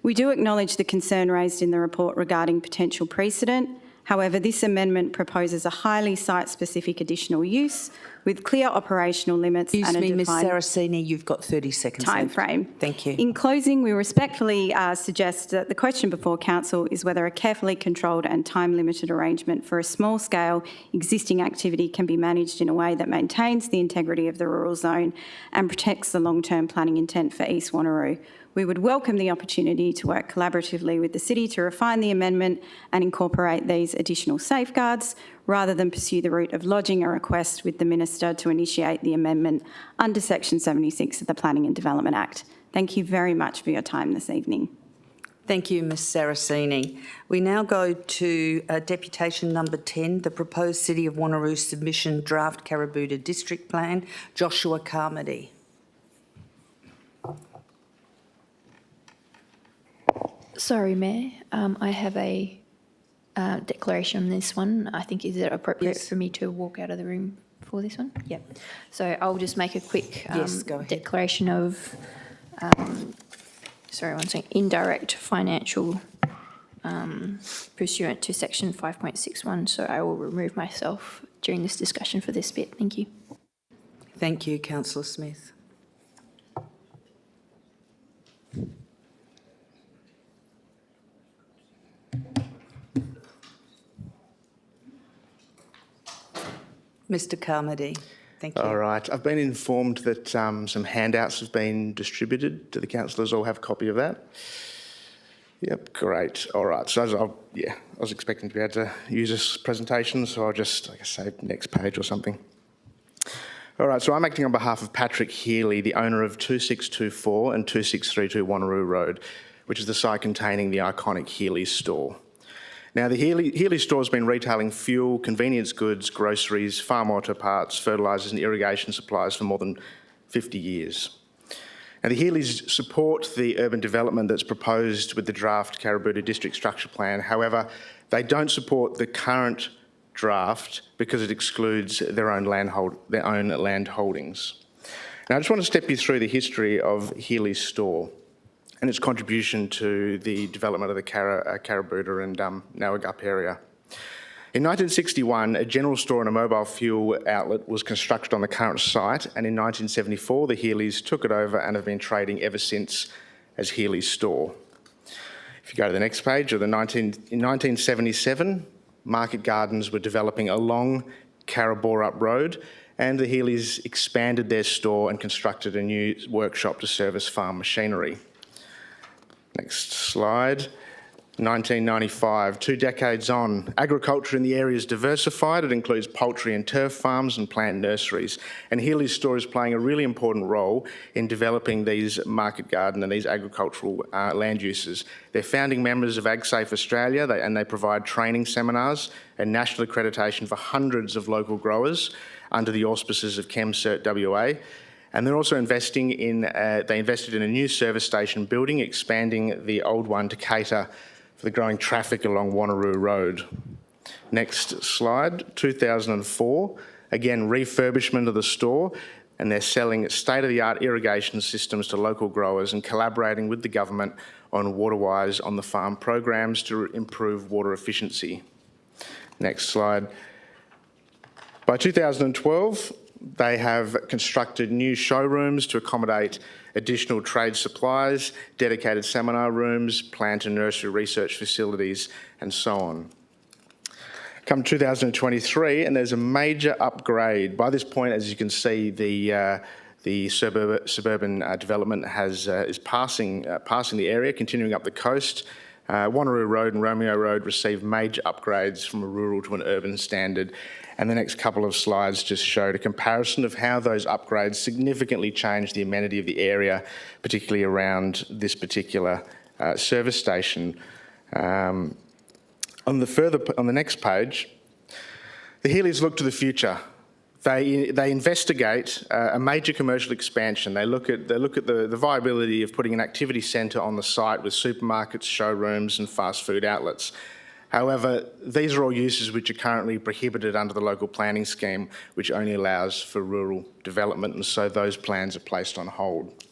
We do acknowledge the concern raised in the report regarding potential precedent. However, this amendment proposes a highly site-specific additional use with clear operational limits and a Ms defined Saraceni, you've got 30 seconds time left. frame. Thank you. In closing, we respectfully suggest that the question before Council is whether a carefully controlled and time-limited arrangement for a small-scale existing activity can be managed in a way that maintains the integrity of the rural zone and protects the long-term planning intent for East Wanneroo. We would welcome the opportunity to work collaboratively with the City to refine the amendment and incorporate these additional safeguards, rather than pursue the route of lodging a request with the Minister to initiate the amendment under Section 76 of the Planning and Development Act. Thank you very much for your time this evening. Thank you, Ms Saraceni. We now go to deputation number 10, the proposed City of Wanneroo submission draft Carabooda District Plan. Joshua Carmody. Sorry, Mayor. I have a declaration on this one. I think, is it appropriate for me to walk out of the room for this one? Yep. So I'll just make a quick go ahead. declaration of, sorry, one second, indirect financial pursuant to section 5.61. So I will remove myself during this discussion for this bit. Thank you. Thank you, Councillor Smith. Mr Carmody, thank you. All right. I've been informed that some handouts have been distributed. Do the councillors all have a copy of that? Yep, great. All right. So I was expecting to be able to use this presentation, so I'll just, like I say, next page or something. All right, so I'm acting on behalf of Patrick Healy, the owner of 2624 and 2632 Wanneroo Road, which is the site containing the iconic Healy store. Now, the Healy store has been retailing fuel, convenience goods, groceries, farm auto parts, fertilisers and irrigation supplies for more than 50 years. Now, the Healys support the urban development that's proposed with the draft Carabooda District Structure Plan. However, they don't support the current draft because it excludes their own land holdings. Now, I just want to step you through the history of Healy's store and its contribution to the development of the Carabooda and Nowagup area. In 1961, a general store and a mobile fuel outlet was constructed on the current site, and in 1974, the Healys took it over and have been trading ever since as Healy's store. If you go to the next page, in 1977, Market Gardens were developing along Caraboorup Road, and the Healys expanded their store and constructed a new workshop to service farm machinery. Next slide. 1995, 2 decades on, agriculture in the area is diversified. It includes poultry and turf farms and plant nurseries. And Healy's store is playing a really important role in developing these market garden and these agricultural land uses. They're founding members of AgSafe Australia, and they provide training seminars and national accreditation for hundreds of local growers under the auspices of ChemCert WA. And they're also investing in, they invested in a new service station building, expanding the old one to cater for the growing traffic along Wanneroo Road. Next slide, 2004, again refurbishment of the store, and they're selling state-of-the-art irrigation systems to local growers and collaborating with the government on Waterwise on the farm programs to improve water efficiency. Next slide. By 2012, they have constructed new showrooms to accommodate additional trade supplies, dedicated seminar rooms, plant and nursery research facilities, and so on. Come 2023, and there's a major upgrade. By this point, as you can see, the suburban development is passing the area, continuing up the coast. Wanneroo Road and Romeo Road received major upgrades from a rural to an urban standard. And the next couple of slides just showed a comparison of how those upgrades significantly changed the amenity of the area, particularly around this particular service station. On the next page, the Healeys look to the future. They investigate a major commercial expansion. They look at the viability of putting an activity centre on the site with supermarkets, showrooms and fast food outlets. However, these are all uses which are currently prohibited under the local planning scheme, which only allows for rural development, and so those plans are placed on hold.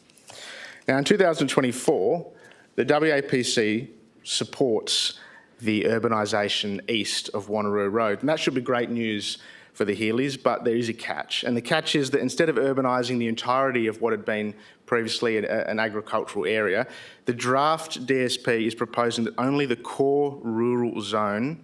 Now, in 2024, the WAPC supports the urbanisation east of Wanneroo Road, and that should be great news for the Healeys, but there is a catch. And the catch is that instead of urbanising the entirety of what had been previously an agricultural area, the draft DSP is proposing that only the core rural zone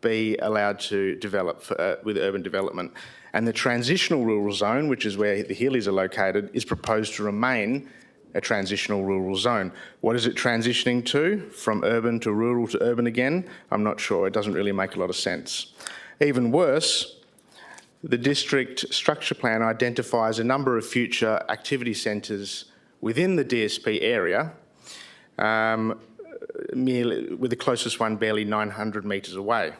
be allowed to develop with urban development. And the transitional rural zone, which is where the Healeys are located, is proposed to remain a transitional rural zone. What is it transitioning to? From urban to rural to urban again? I'm not sure. It doesn't really make a lot of sense. Even worse, the district structure plan identifies a number of future activity centres within the DSP area, with the closest one barely 900 metres away.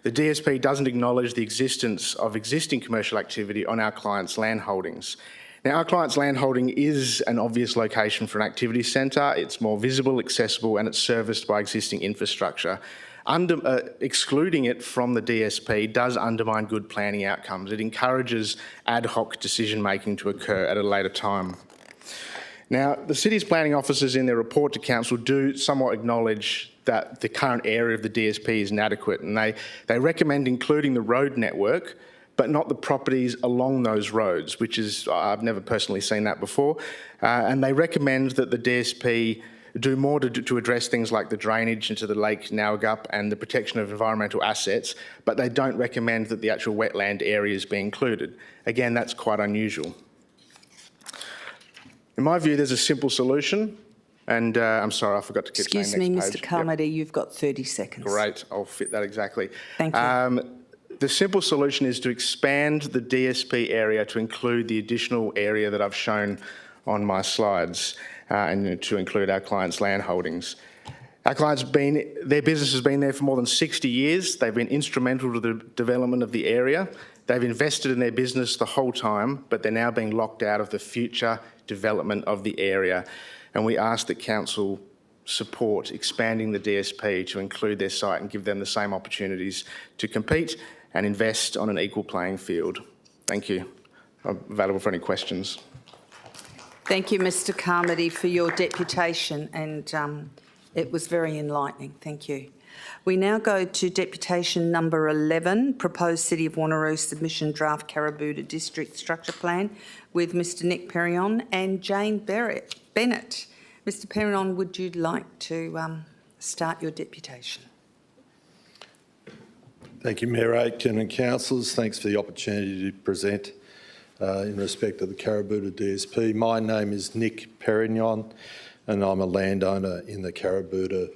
The DSP doesn't acknowledge the existence of existing commercial activity on our clients' land holdings. Now, our client's land holding is an obvious location for an activity centre. It's more visible, accessible, and it's serviced by existing infrastructure. Excluding it from the DSP does undermine good planning outcomes. It encourages ad hoc decision-making to occur at a later time. Now, the city's planning officers in their report to council do somewhat acknowledge that the current area of the DSP is inadequate, and they recommend including the road network, but not the properties along those roads, which is, I've never personally seen that before. And they recommend that the DSP do more to address things like the drainage into the Lake Nowgup and the protection of environmental assets, but they don't recommend that the actual wetland areas be included. Again, that's quite unusual. In my view, there's a simple solution, and I'm sorry, I forgot to keep saying next page. Excuse me, Mr Carmody, you've got 30 seconds. Great, I'll fit that exactly. Thank you. The simple solution is to expand the DSP area to include the additional area that I've shown on my slides, and to include our clients' land holdings. Our clients their business has been there for more than 60 years. They've been instrumental to the development of the area. They've invested in their business the whole time, but they're now being locked out of the future development of the area. And we ask that council support expanding the DSP to include their site and give them the same opportunities to compete and invest on an equal playing field. Thank you. I'm available for any questions. Thank you, Mr Carmody, for your deputation, and it was very enlightening. Thank you. We now go to deputation number 11, proposed City of Wanneroo submission draft Carabooda District Structure Plan, with Mr Nick Perrion and Jane Bennett. Mr Perrion, would you like to start your deputation? Thank you, Mayor Aitken and councillors. Thanks for the opportunity to present in respect of the Carabooda DSP. My name is Nick Perrignon and I'm a landowner in the Carabooda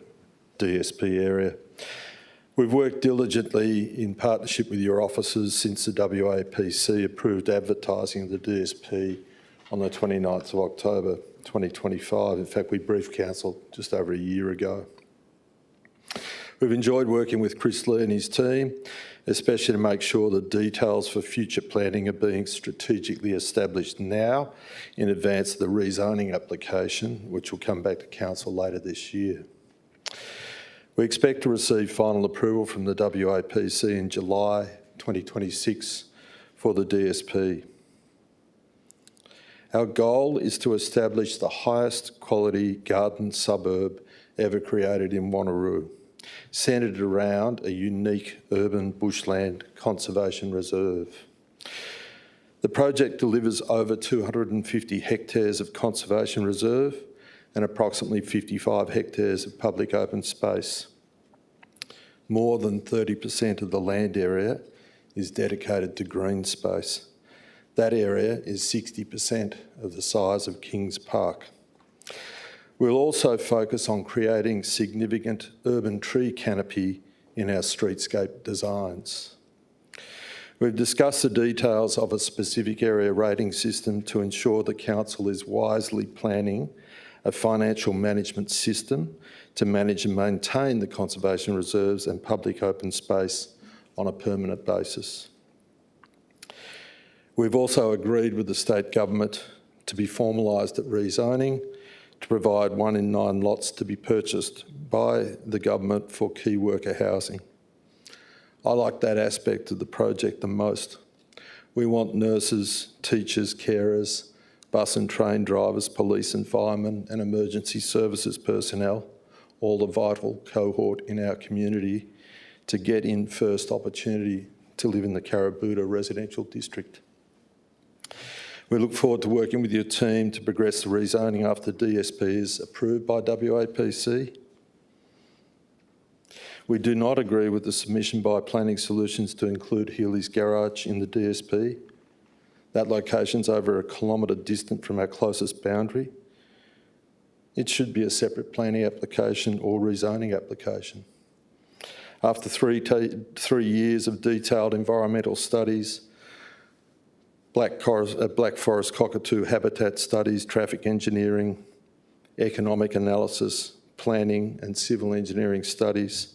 DSP area. We've worked diligently in partnership with your officers since the WAPC approved advertising of the DSP on the 29th of October 2025. In fact, we briefed council just over a year ago. We've enjoyed working with Chris Lee and his team, especially to make sure the details for future planning are being strategically established now in advance of the rezoning application, which will come back to council later this year. We expect to receive final approval from the WAPC in July 2026 for the DSP. Our goal is to establish the highest quality garden suburb ever created in Wanneroo, centred around a unique urban bushland conservation reserve. The project delivers over 250 hectares of conservation reserve and approximately 55 hectares of public open space. More than 30% of the land area is dedicated to green space. That area is 60% of the size of Kings Park. We'll also focus on creating significant urban tree canopy in our streetscape designs. We've discussed the details of a specific area rating system to ensure the Council is wisely planning a financial management system to manage and maintain the conservation reserves and public open space on a permanent basis. We've also agreed with the state government to be formalised at rezoning to provide 1 in 9 lots to be purchased by the government for key worker housing. I like that aspect of the project the most. We want nurses, teachers, carers, bus and train drivers, police and firemen and emergency services personnel, all the vital cohort in our community, to get in first opportunity to live in the Carabooda residential district. We look forward to working with your team to progress the rezoning after DSP is approved by WAPC. We do not agree with the submission by Planning Solutions to include Healy's Garage in the DSP. That location's over 1 kilometre distant from our closest boundary. It should be a separate planning application or rezoning application. After three years of detailed environmental studies, Black Forest cockatoo habitat studies, traffic engineering, economic analysis, planning and civil engineering studies,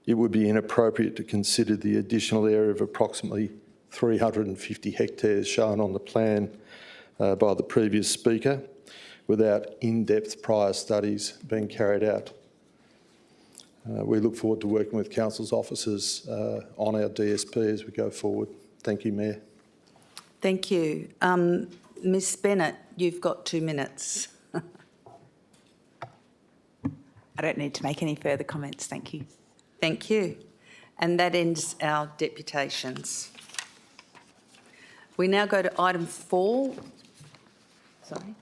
it would be inappropriate to consider the additional area of approximately 350 hectares shown on the plan by the previous speaker without in-depth prior studies being carried out. We look forward to working with Council's officers on our DSP as we go forward. Thank you, Mayor. Thank you. Ms Bennett, you've got 2 minutes. I don't need to make any further comments, thank you. Thank you. And that ends our deputations. We now go to item 4. Sorry.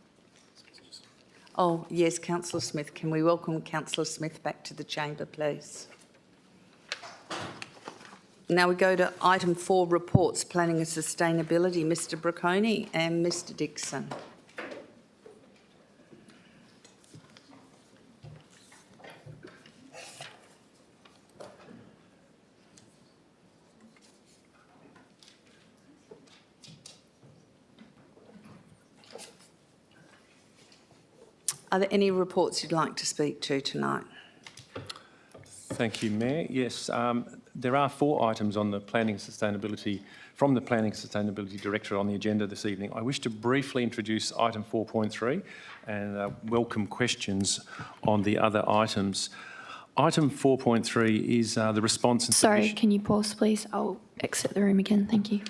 Oh, yes, Councillor Smith. Can we welcome Councillor Smith back to the chamber, please? Now we go to item 4, reports, planning and sustainability. Mr Brocconi and Mr Dixon. Are there any reports you'd like to speak to tonight? Thank you, Mayor. Yes, there are 4 items on the Planning Sustainability from the Planning Sustainability Director on the agenda this evening. I wish to briefly introduce item 4.3 and welcome questions on the other items. Item 4.3 is the response and Sorry, submission. can you pause, please? I'll exit the room again. Thank you.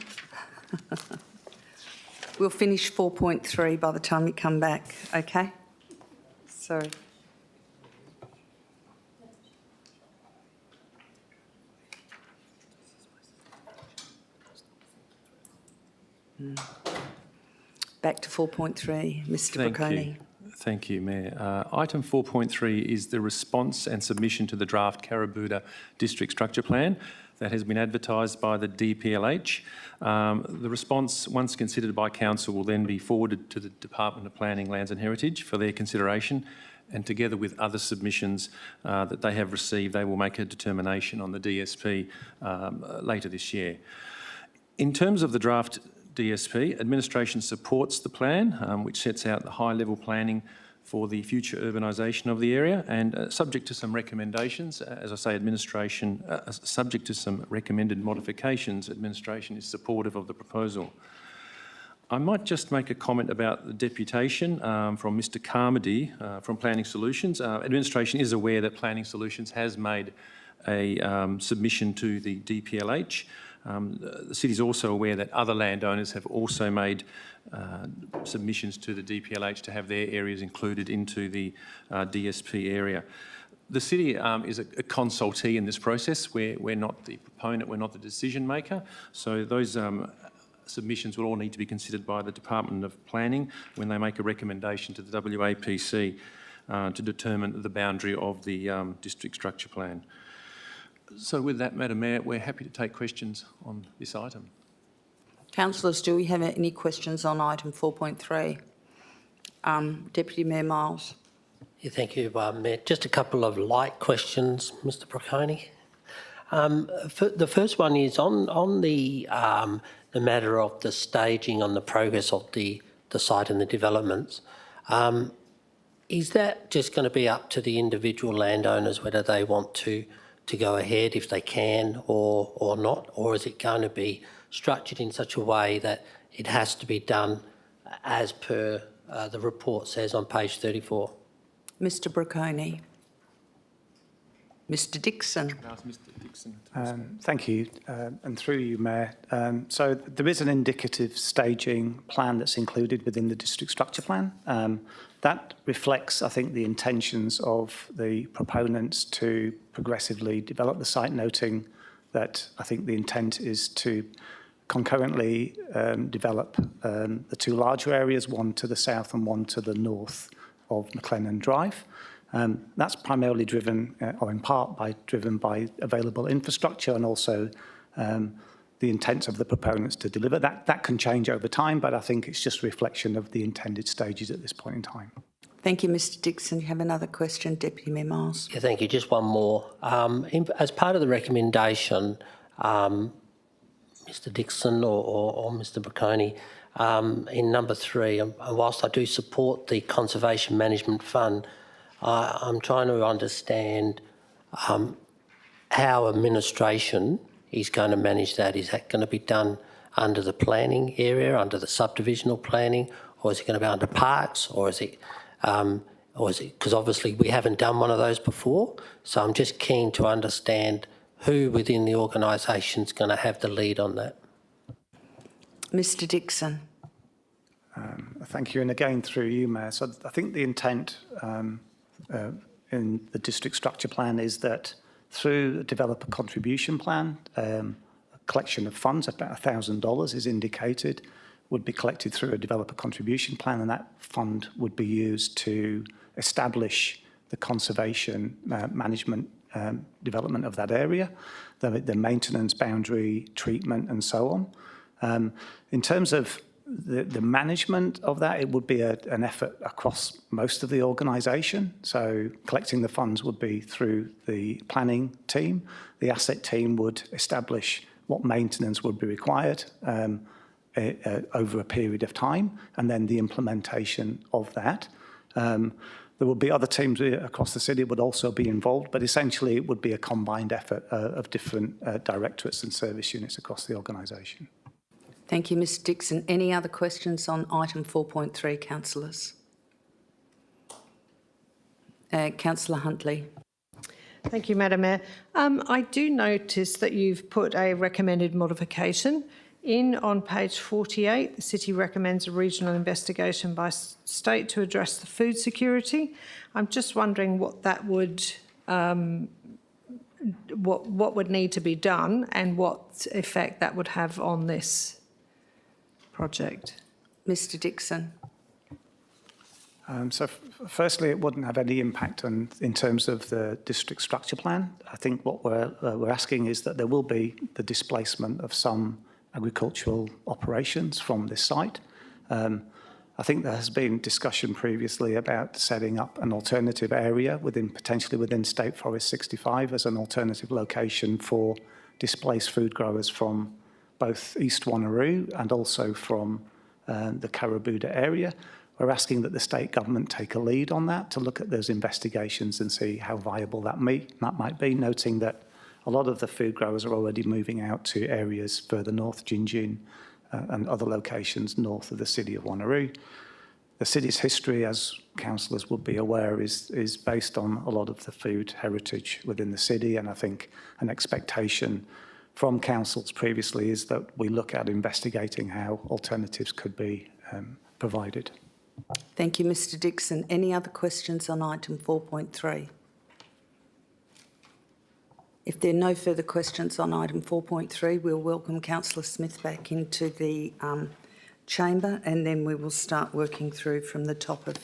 We'll finish 4.3 by the time you come back, okay? Sorry. Back to 4.3, Mr Brocconi. Thank you, Mayor. Item 4.3 is the response and submission to the draft Carabooda District Structure Plan that has been advertised by the DPLH. The response, once considered by Council, will then be forwarded to the Department of Planning, Lands and Heritage for their consideration, and together with other submissions that they have received, they will make a determination on the DSP later this year. In terms of the draft DSP, administration supports the plan, which sets out the high-level planning for the future urbanisation of the area, and subject to some recommendations, as I say, administration, subject to some recommended modifications, administration is supportive of the proposal. I might just make a comment about the deputation from Mr Carmody from Planning Solutions. Administration is aware that Planning Solutions has made a submission to the DPLH. The City is also aware that other landowners have also made submissions to the DPLH to have their areas included into the DSP area. The City is a consultee in this process. We're not the proponent, we're not the decision maker. So those submissions will all need to be considered by the Department of Planning when they make a recommendation to the WAPC to determine the boundary of the district structure plan. So with that, Madam Mayor, we're happy to take questions on this item. Councillors, do we have any questions on item 4.3? Deputy Mayor Miles. Yeah, thank you, Mayor. Just a couple of light questions, Mr Brocconi. The first one is on the matter of the staging on the progress of the site and the developments. Is that just going to be up to the individual landowners whether they want to go ahead if they can or not, or is it going to be structured in such a way that it has to be done as per the report says on page 34? Mr Brocconi. Mr Dixon. Thank you, and through you, Mayor. So there is an indicative staging plan that's included within the district structure plan. That reflects, I think, the intentions of the proponents to progressively develop the site, noting that I think the intent is to concurrently develop the two larger areas, one to the south and one to the north of McLennan Drive. That's primarily driven, or in part driven by available infrastructure and also the intent of the proponents to deliver. That can change over time, but I think it's just a reflection of the intended stages at this point in time. Thank you, Mr Dixon. You have another question, Deputy Mayor Miles. Yeah, thank you. Just one more. As part of the recommendation, Mr Dixon or Mr Brocconi, in number 3, and whilst I do support the Conservation Management Fund, I'm trying to understand how administration is going to manage that. Is that going to be done under the planning area, under the subdivisional planning, or is it going to be under parks, or is it because obviously we haven't done one of those before, so I'm just keen to understand who within the organisation is going to have the lead on that. Mr Dixon. Thank you, and again through you, Mayor. So I think the intent in the district structure plan is that through a developer contribution plan, a collection of funds, about $1,000 is indicated, would be collected through a developer contribution plan, and that fund would be used to establish the conservation management development of that area, the maintenance, boundary, treatment and so on. In terms of the management of that, it would be an effort across most of the organisation. So collecting the funds would be through the planning team. The asset team would establish what maintenance would be required over a period of time, and then the implementation of that. There would be other teams across the city would also be involved, but essentially it would be a combined effort of different directorates and service units across the organisation. Thank you, Mr Dixon. Any other questions on item 4.3, councillors? Councillor Huntley. Thank you, Madam Mayor. I do notice that you've put a recommended modification in on page 48. The City recommends a regional investigation by state to address the food security. I'm just wondering what that would, what would need to be done and what effect that would have on this project. Mr Dixon. So firstly, it wouldn't have any impact in terms of the district structure plan. I think what we're asking is that there will be the displacement of some agricultural operations from this site. I think there has been discussion previously about setting up an alternative area potentially within State Forest 65 as an alternative location for displaced food growers from both East Wanneroo and also from the Carabooda area. We're asking that the state government take a lead on that to look at those investigations and see how viable that might be, noting that a lot of the food growers are already moving out to areas further north, Jinjin, and other locations north of the city of Wanneroo. The city's history, as councillors would be aware, is based on a lot of the food heritage within the city, and I think an expectation from councils previously is that we look at investigating how alternatives could be provided. Thank you, Mr Dixon. Any other questions on item 4.3? If there are no further questions on item 4.3, we'll welcome Councillor Smith back into the chamber, and then we will start working through from the top of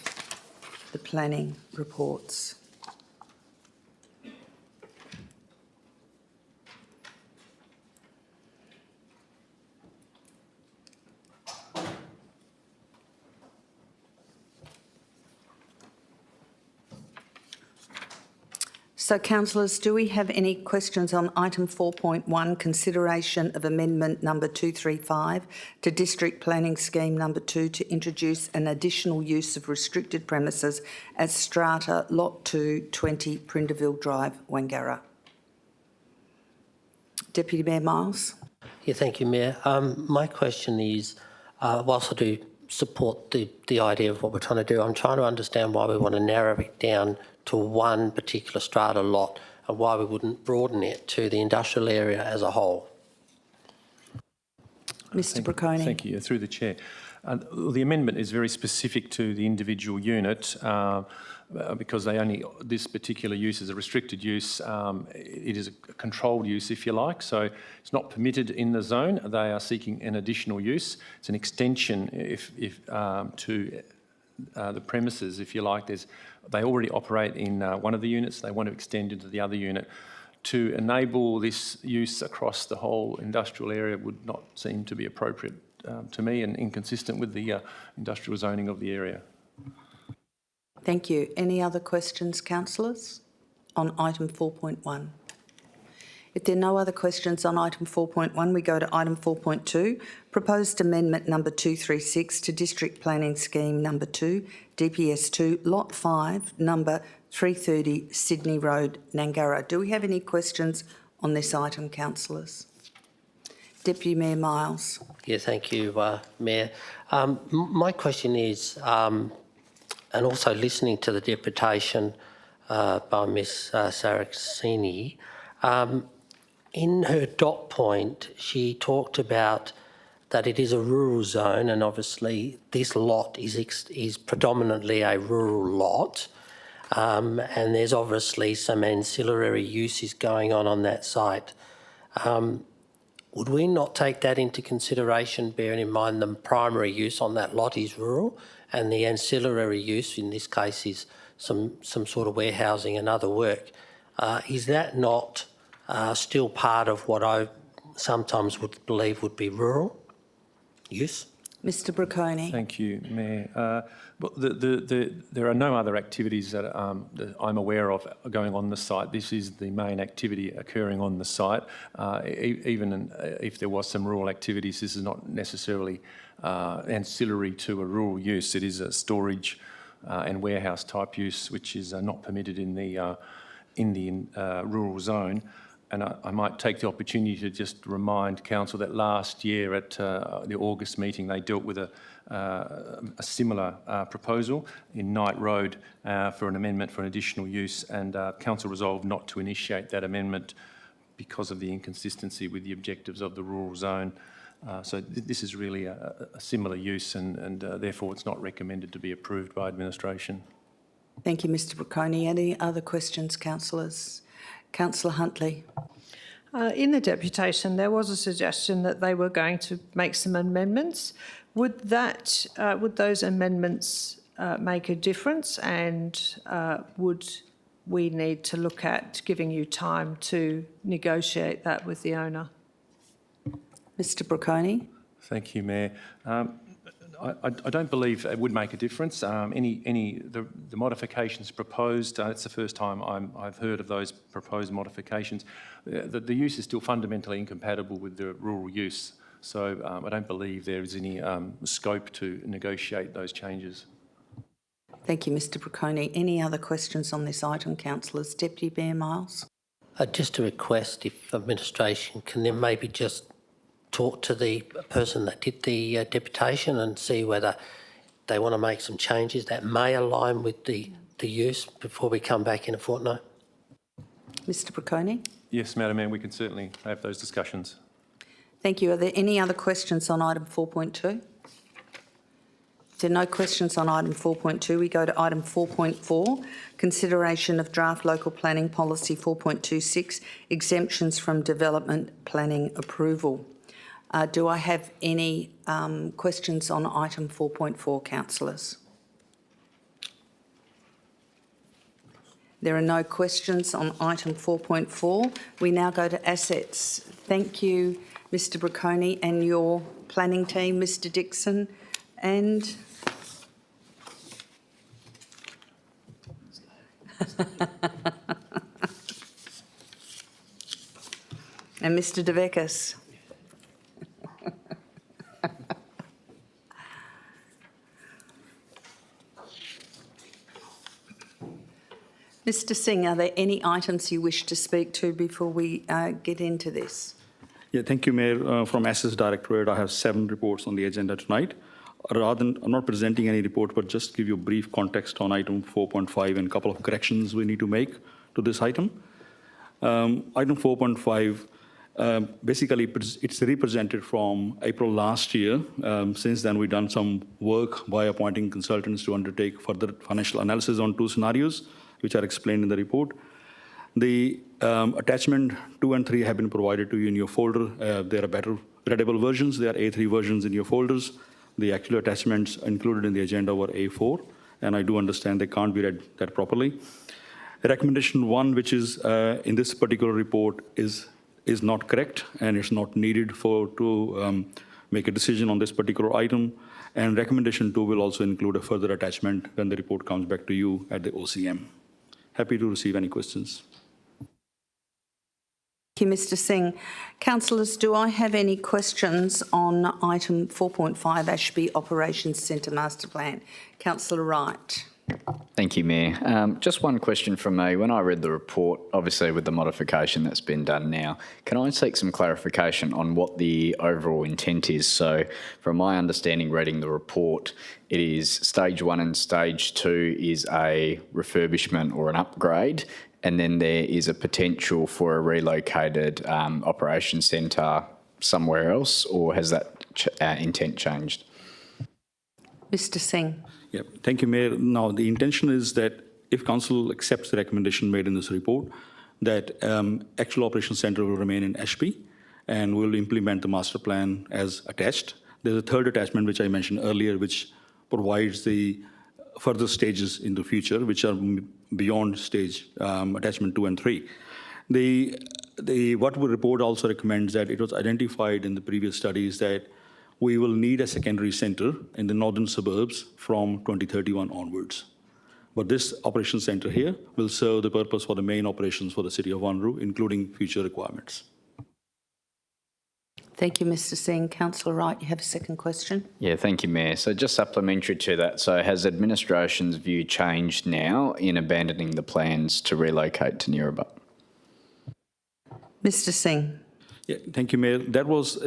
the planning reports. So, councillors, do we have any questions on item 4.1, consideration of amendment number 235 to District Planning Scheme number 2 to introduce an additional use of restricted premises at Strata Lot 2, 20 Prindiville Drive, Wangara? Deputy Mayor Miles. Yeah, thank you, Mayor. My question is, whilst I do support the idea of what we're trying to do, I'm trying to understand why we want to narrow it down to one particular strata lot and why we wouldn't broaden it to the industrial area as a whole. Mr Brocconi. Thank you. Through the chair. The amendment is very specific to the individual unit because this particular use is a restricted use. It is a controlled use, if you like, so it's not permitted in the zone. They are seeking an additional use. It's an extension to the premises, if you like. They already operate in one of the units. They want to extend into the other unit. To enable this use across the whole industrial area would not seem to be appropriate to me and inconsistent with the industrial zoning of the area. Thank you. Any other questions, councillors, on item 4.1? If there are no other questions on item 4.1, we go to item 4.2, proposed amendment number 236 to District Planning Scheme number 2, DPS 2, Lot 5, number 330 Sydney Road, Nangara. Do we have any questions on this item, councillors? Deputy Mayor Miles. Yeah, thank you, Mayor. My question is, and also listening to the deputation by Ms Saraceni, in her dot point, she talked about that it is a rural zone, and obviously this lot is predominantly a rural lot, and there's obviously some ancillary uses going on that site. Would we not take that into consideration, bearing in mind the primary use on that lot is rural, and the ancillary use in this case is some sort of warehousing and other work? Is that not still part of what I sometimes would believe would be rural use? Mr Brocconi. Thank you, Mayor. Well, there are no other activities that I'm aware of going on the site. This is the main activity occurring on the site. Even if there was some rural activities, this is not necessarily ancillary to a rural use. It is a storage and warehouse type use, which is not permitted in the rural zone. And I might take the opportunity to just remind Council that last year at the August meeting, they dealt with a similar proposal in Knight Road for an amendment for an additional use, and Council resolved not to initiate that amendment because of the inconsistency with the objectives of the rural zone. So this is really a similar use, and therefore it's not recommended to be approved by administration. Thank you, Mr Brocconi. Any other questions, councillors? Councillor Huntley. In the deputation, there was a suggestion that they were going to make some amendments. Would those amendments make a difference, and would we need to look at giving you time to negotiate that with the owner? Mr Brocconi. Thank you, Mayor. I don't believe it would make a difference. The modifications proposed, it's the first time I've heard of those proposed modifications. The use is still fundamentally incompatible with the rural use, so I don't believe there is any scope to negotiate those changes. Thank you, Mr Brocconi. Any other questions on this item, councillors? Deputy Mayor Miles. Just a request, if administration can then maybe just talk to the person that did the deputation and see whether they want to make some changes that may align with the use before we come back in a fortnight? Mr Bricconi? Yes, Madam Mayor, we can certainly have those discussions. Thank you. Are there any other questions on item 4.2? If there are no questions on item 4.2, we go to item 4.4, consideration of draft local planning policy 4.26, exemptions from development planning approval. Do I have any questions on item 4.4, councillors? There are no questions on item 4.4. We now go to assets. Thank you, Mr Bricconi, and your planning team, Mr Dixon, and and Mr De Vecchis. Mr Singh, are there any items you wish to speak to before we get into this? Yeah, thank you, Mayor. From Assets Directorate, I have 7 reports on the agenda tonight. Rather than, I'm not presenting any report, but just give you a brief context on item 4.5 and a couple of corrections we need to make to this item. Item 4.5, basically it's represented from April last year. Since then, we've done some work by appointing consultants to undertake further financial analysis on 2 scenarios, which are explained in the report. The attachment 2 and 3 have been provided to you in your folder. There are better readable versions. There are A3 versions in your folders. The actual attachments included in the agenda were A4, and I do understand they can't be read that properly. Recommendation 1, which is in this particular report, is not correct, and it's not needed to make a decision on this particular item. And recommendation 2 will also include a further attachment when the report comes back to you at the OCM. Happy to receive any questions. Thank you, Mr Singh. Councillors, do I have any questions on item 4.5, Ashby Operations Centre Master Plan? Councillor Wright. Thank you, Mayor. Just one question from me. When I read the report, obviously with the modification that's been done now, can I seek some clarification on what the overall intent is? So from my understanding reading the report, it is stage 1 and stage 2 is a refurbishment or an upgrade, and then there is a potential for a relocated operations centre somewhere else, or has that intent changed? Mr Singh. Yeah, thank you, Mayor. Now, the intention is that if Council accepts the recommendation made in this report, that actual operations centre will remain in Ashby and will implement the master plan as attached. There's a third attachment, which I mentioned earlier, which provides the further stages in the future, which are beyond stage attachment 2 and 3. What the report also recommends that it was identified in the previous studies that we will need a secondary centre in the northern suburbs from 2031 onwards. But this operations centre here will serve the purpose for the main operations for the city of Wanneroo, including future requirements. Thank you, Mr Singh. Councillor Wright, you have a second question? Yeah, thank you, Mayor. So just supplementary to that, so has administration's view changed now in abandoning the plans to relocate to Neerabup? Mr Singh. Yeah, thank you, Mayor. That was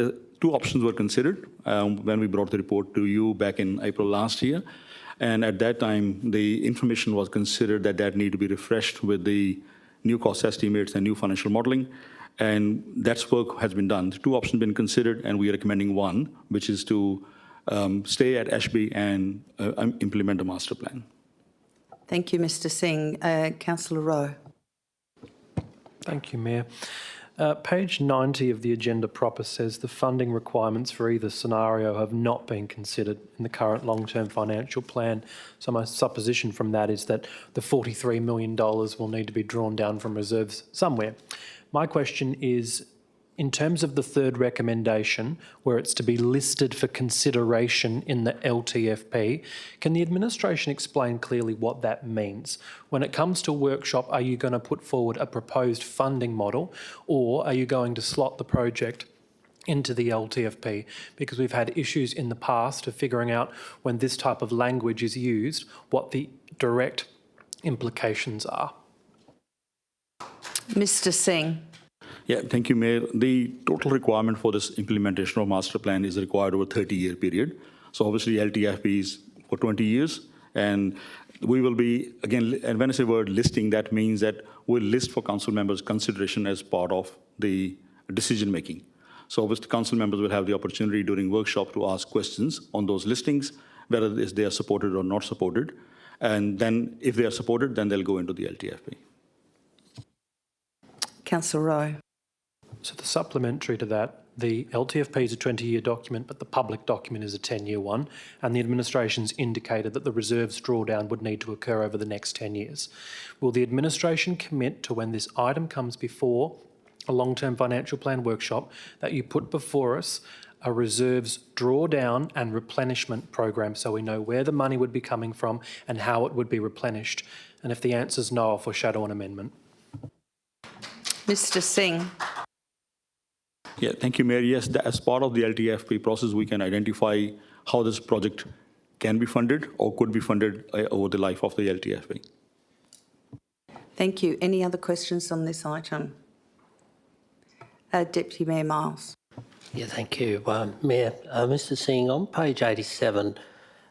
2 options were considered when we brought the report to you back in April last year. And at that time, the information was considered that need to be refreshed with the new cost estimates and new financial modelling. And that work has been done. The 2 options have been considered, and we are recommending 1, which is to stay at Ashby and implement a master plan. Thank you, Mr Singh. Councillor Rowe. Thank you, Mayor. Page 90 of the agenda proper says the funding requirements for either scenario have not been considered in the current long-term financial plan. So my supposition from that is that the $43 million will need to be drawn down from reserves somewhere. My question is, in terms of the third recommendation, where it's to be listed for consideration in the LTFP, can the administration explain clearly what that means? When it comes to workshop, are you going to put forward a proposed funding model, or are you going to slot the project into the LTFP? Because we've had issues in the past of figuring out when this type of language is used, what the direct implications are. Mr Singh. Yeah, thank you, Mayor. The total requirement for this implementation of master plan is required over a 30-year period. So obviously LTFP is for 20 years. And we will be, again, and when I say word listing, that means that we'll list for council members' consideration as part of the decision making. So obviously council members will have the opportunity during workshop to ask questions on those listings, whether they are supported or not supported. And then if they are supported, then they'll go into the LTFP. Councillor Rowe. So the supplementary to that, the LTFP is a 20-year document, but the public document is a 10-year one, and the administration's indicated that the reserves drawdown would need to occur over the next 10 years. Will the administration commit to, when this item comes before a long-term financial plan workshop, that you put before us a reserves drawdown and replenishment program so we know where the money would be coming from and how it would be replenished? And if the answer is no, I'll foreshadow an amendment. Mr Singh. Yeah, thank you, Mayor. Yes, as part of the LTFP process, we can identify how this project can be funded or could be funded over the life of the LTFP. Thank you. Any other questions on this item? Deputy Mayor Miles. Yeah, thank you. Mayor, Mr Singh, on page 87,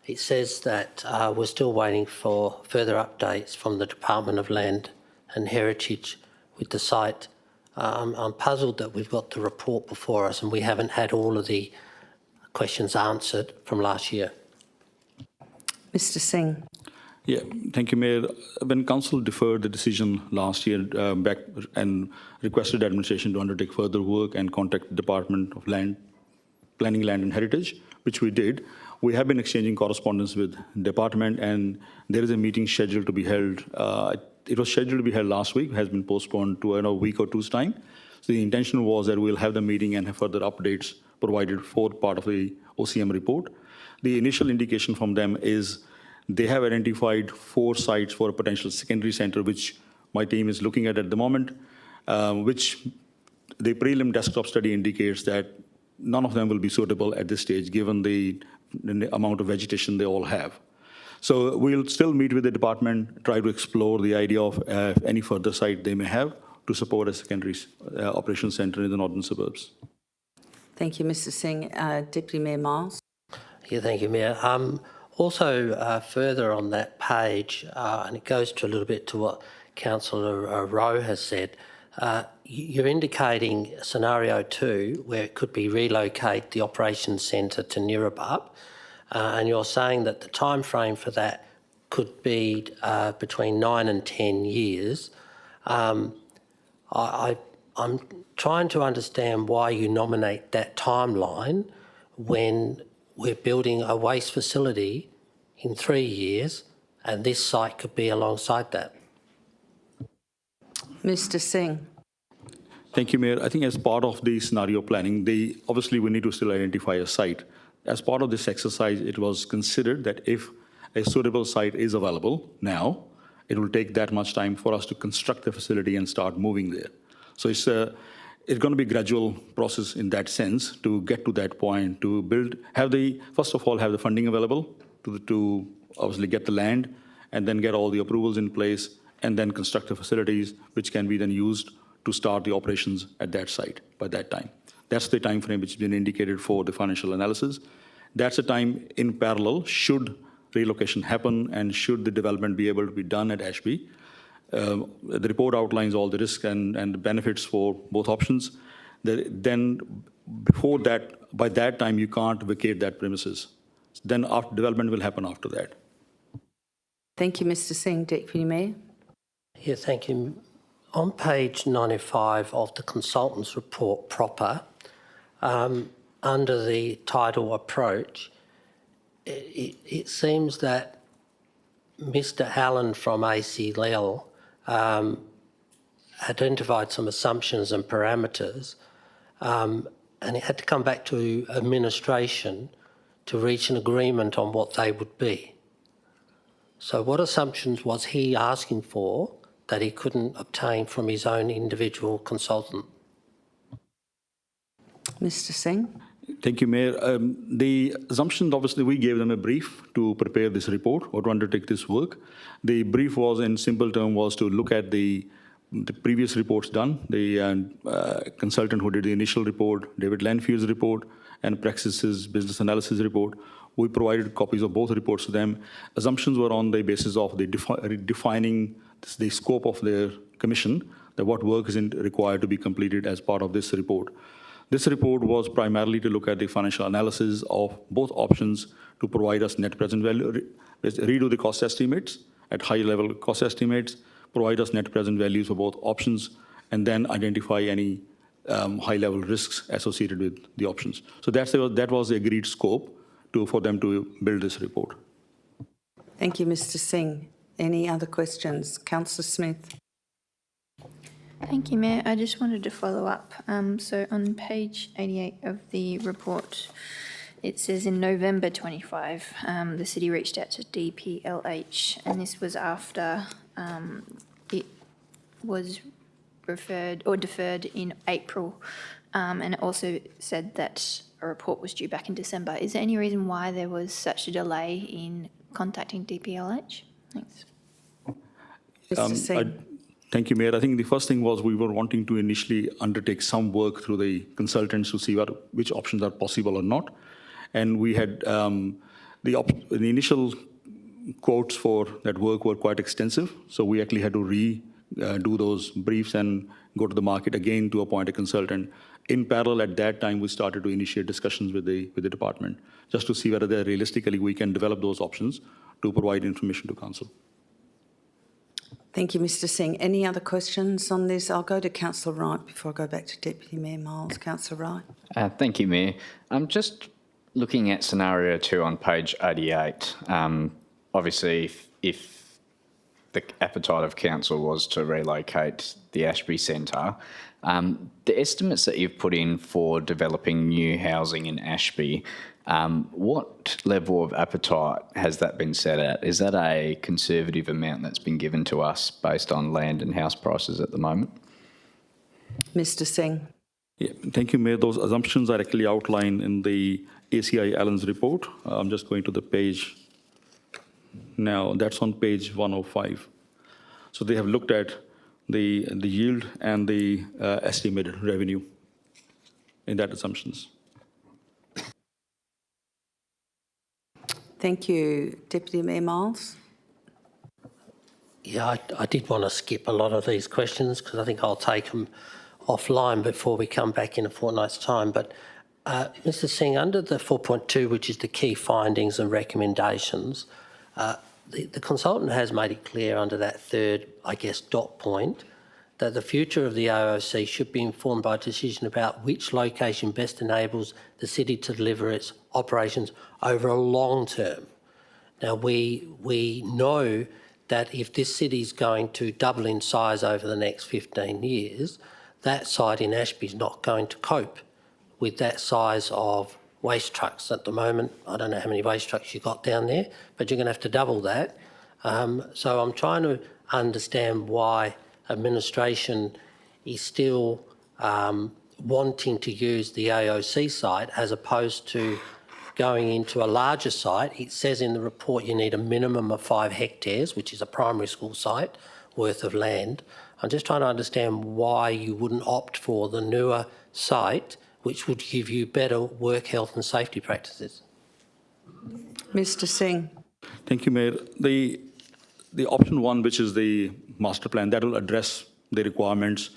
it says that we're still waiting for further updates from the Department of Land and Heritage with the site. I'm puzzled that we've got the report before us and we haven't had all of the questions answered from last year. Mr Singh. Yeah, thank you, Mayor. When Council deferred the decision last year back and requested administration to undertake further work and contact the Department of Land, Planning, Land and Heritage, which we did, we have been exchanging correspondence with the department, and there is a meeting scheduled to be held. It was scheduled to be held last week, has been postponed to a week or two's time. So the intention was that we'll have the meeting and have further updates provided for part of the OCM report. The initial indication from them is they have identified 4 sites for a potential secondary center, which my team is looking at the moment, which the prelim desktop study indicates that none of them will be suitable at this stage, given the amount of vegetation they all have. So we'll still meet with the department, try to explore the idea of any further site they may have to support a secondary operations centre in the northern suburbs. Thank you, Mr Singh. Deputy Mayor Miles. Yeah, thank you, Mayor. Also, further on that page, and it goes to a little bit to what Councillor Rowe has said, you're indicating scenario 2, where it could be relocate the operations centre to Nirrabub, and you're saying that the time frame for that could be between 9 and 10 years. I'm trying to understand why you nominate that timeline when we're building a waste facility in 3 years, and this site could be alongside that. Mr Singh. Thank you, Mayor. I think as part of the scenario planning, obviously we need to still identify a site. As part of this exercise, it was considered that if a suitable site is available now, it will take that much time for us to construct the facility and start moving there. So it's going to be a gradual process in that sense to get to that point, to build, first of all, have the funding available to obviously get the land and then get all the approvals in place and then construct the facilities, which can be then used to start the operations at that site by that time. That's the time frame which has been indicated for the financial analysis. That's the time in parallel, should relocation happen and should the development be able to be done at Ashby. The report outlines all the risks and the benefits for both options. Then before that, by that time, you can't vacate that premises. Then development will happen after that. Thank you, Mr Singh. Deputy Mayor. Yeah, thank you. On page 95 of the consultant's report proper, under the title approach, it seems that Mr Allen from ACL identified some assumptions and parameters, and it had to come back to administration to reach an agreement on what they would be. So what assumptions was he asking for that he couldn't obtain from his own individual consultant? Mr Singh. Thank you, Mayor. The assumption, obviously, we gave them a brief to prepare this report or to undertake this work. The brief was, in simple terms, was to look at the the previous reports done. The consultant who did the initial report, David Lanfield's report, and Praxis's business analysis report, we provided copies of both reports to them. Assumptions were on the basis of the defining the scope of their commission, that what work is required to be completed as part of this report. This report was primarily to look at the financial analysis of both options to provide us net present value, redo the cost estimates at high-level cost estimates, provide us net present values for both options, and then identify any high-level risks associated with the options. So that was the agreed scope for them to build this report. Thank you, Mr. Singh. Any other questions? Councillor Smith. Thank you, Mayor. I just wanted to follow up. So on page 88 of the report, it says in November 25, the city reached out to DPLH, and this was after it was referred or deferred in April, and it also said that a report was due back in December. Is there any reason why there was such a delay in contacting DPLH? Thanks. Mr. Singh. Thank you, Mayor. I think the first thing was we were wanting to initially undertake some work through the consultants to see which options are possible or not. And we had the initial quotes for that work were quite extensive. So we actually had to do those briefs and go to the market again to appoint a consultant. In parallel, at that time, we started to initiate discussions with the department, just to see whether realistically we can develop those options to provide information to council. Thank you, Mr. Singh. Any other questions on this? I'll go to Councillor Wright before I go back to Deputy Mayor Miles. Councillor Wright. Thank you, Mayor. I'm just looking at scenario 2 on page 88. Obviously, if the appetite of council was to relocate the Ashby Centre, the estimates that you've put in for developing new housing in Ashby, what level of appetite has that been set at? Is that a conservative amount that's been given to us based on land and house prices at the moment? Mr. Singh. Yeah, thank you, Mayor. Those assumptions are actually outlined in the ACI Allen's report. I'm just going to the page now. That's on page 105. So they have looked at the yield and the estimated revenue in that assumptions. Thank you. Deputy Mayor Miles. Yeah, I did want to skip a lot of these questions because I think I'll take them offline before we come back in a fortnight's time. But Mr. Singh, under the 4.2, which is the key findings and recommendations, the consultant has made it clear under that third, I guess, dot point, that the future of the AOC should be informed by a decision about which location best enables the city to deliver its operations over a long term. Now, we know that if this city is going to double in size over the next 15 years, that site in Ashby is not going to cope with that size of waste trucks at the moment. I don't know how many waste trucks you've got down there, but you're going to have to double that. So I'm trying to understand why administration is still wanting to use the AOC site as opposed to going into a larger site. It says in the report you need a minimum of 5 hectares, which is a primary school site worth of land. I'm just trying to understand why you wouldn't opt for the newer site, which would give you better work health and safety practices. Mr. Singh. Thank you, Mayor. The option 1, which is the master plan, that will address the requirements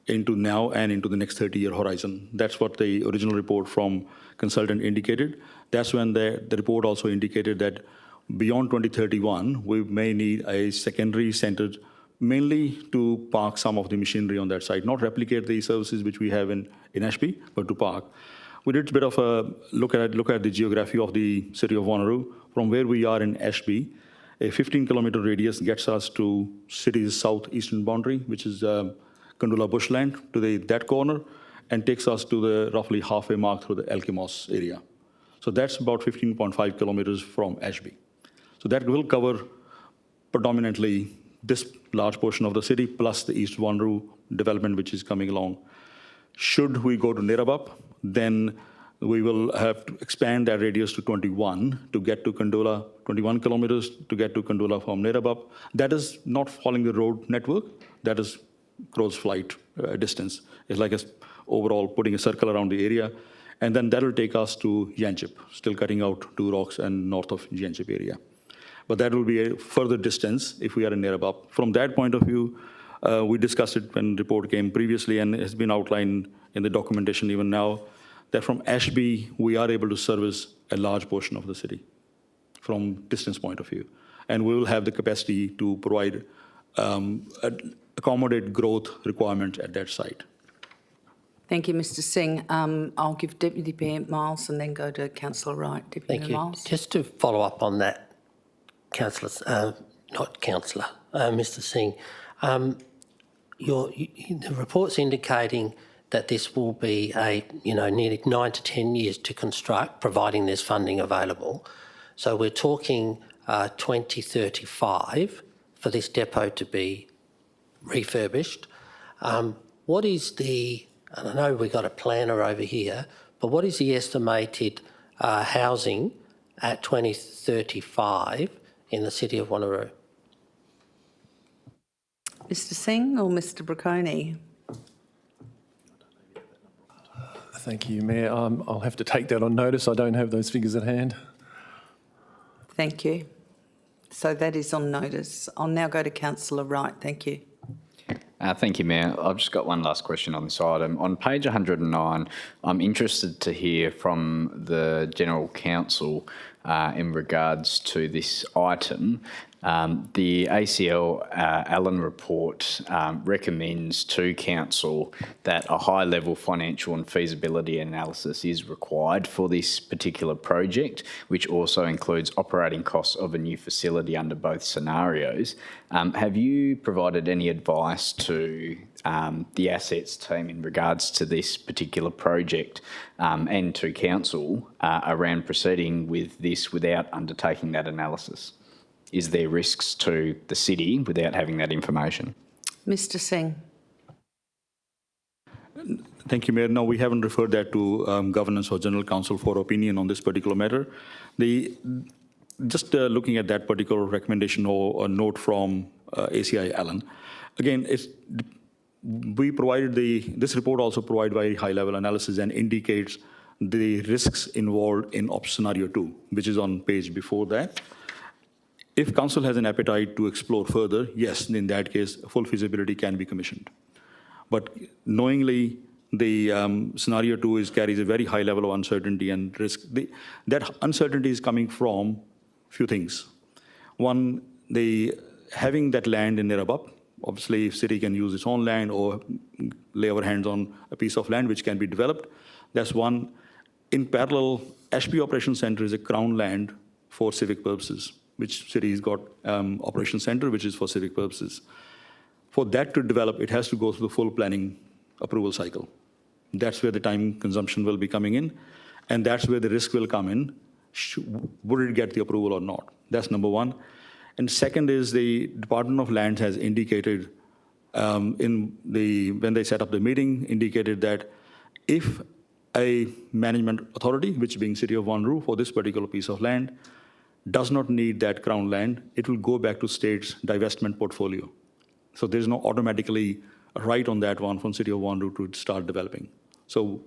into now and into the next 30-year horizon. That's what the original report from consultant indicated. That's when the report also indicated that beyond 2031, we may need a secondary centre mainly to park some of the machinery on that site, not replicate the services which we have in Ashby, but to park. We did a bit of a look at the geography of the city of Wanneroo. From where we are in Ashby, a 15-kilometre radius gets us to city's southeastern boundary, which is Kundula bushland, to that corner, and takes us to the roughly halfway mark through the Elkimos area. So that's about 15.5 kilometres from Ashby. So that will cover predominantly this large portion of the city, plus the East Wanneroo development, which is coming along. Should we go to Nirabap, then we will have to expand that radius to 21 to get to Kundula, 21 kilometres to get to Kundula from Nirabap. That is not following the road network. That is crow's flight distance. It's like overall putting a circle around the area. And then that'll take us to Yanchep, still cutting out 2 rocks and north of Yanchep area. But that will be a further distance if we are in Nerabab. From that point of view, we discussed it when the report came previously, and it has been outlined in the documentation even now, that from Ashby, we are able to service a large portion of the city from distance point of view. And we will have the capacity to provide, accommodate growth requirements at that site. Thank you, Mr Singh. I'll give Deputy Mayor Miles and then go to Councillor Wright. Deputy Thank Mayor you. Miles. Just to follow up on that, Mr Singh, the report's indicating that this will be nearly 9 to 10 years to construct, providing there's funding available. So we're talking 2035 for this depot to be refurbished. What is and I know we've got a planner over here, but what is the estimated housing at 2035 in the city of Wanneroo? Mr Singh or Mr Bricconi? Thank you, Mayor. I'll have to take that on notice. I don't have those figures at hand. Thank you. So that is on notice. I'll now go to Councillor Wright. Thank you. Thank you, Mayor. I've just got one last question on this item. On page 109, I'm interested to hear from the General Counsel in regards to this item. The ACL Allen report recommends to Council that a high-level financial and feasibility analysis is required for this particular project, which also includes operating costs of a new facility under both scenarios. Have you provided any advice to the assets team in regards to this particular project and to Council around proceeding with this without undertaking that analysis? Is there risks to the city without having that information? Mr Singh. Thank you, Mayor. No, we haven't referred that to Governance or General Counsel for opinion on this particular matter. Just looking at that particular recommendation or note from ACI Allen, again, we provided this report also provides very high-level analysis and indicates the risks involved in scenario 2, which is on page before that. If Council has an appetite to explore further, yes, in that case, full feasibility can be commissioned. But knowingly, the scenario 2 carries a very high level of uncertainty and risk. That uncertainty is coming from a few things. One, having that land in Nerabab, obviously, if city can use its own land or lay our hands on a piece of land which can be developed, that's one. In parallel, Ashby Operations Centre is a crown land for civic purposes, which city's got operations center, which is for civic purposes. For that to develop, it has to go through the full planning approval cycle. That's where the time consumption will be coming in, and that's where the risk will come in. Would it get the approval or not? That's number one. And second is the Department of Lands has indicated when they set up the meeting, indicated that if a management authority, which being City of Wanneroo for this particular piece of land, does not need that crown land, it will go back to state's divestment portfolio. So there's no automatically a right on that one from City of Wanneroo to start developing. So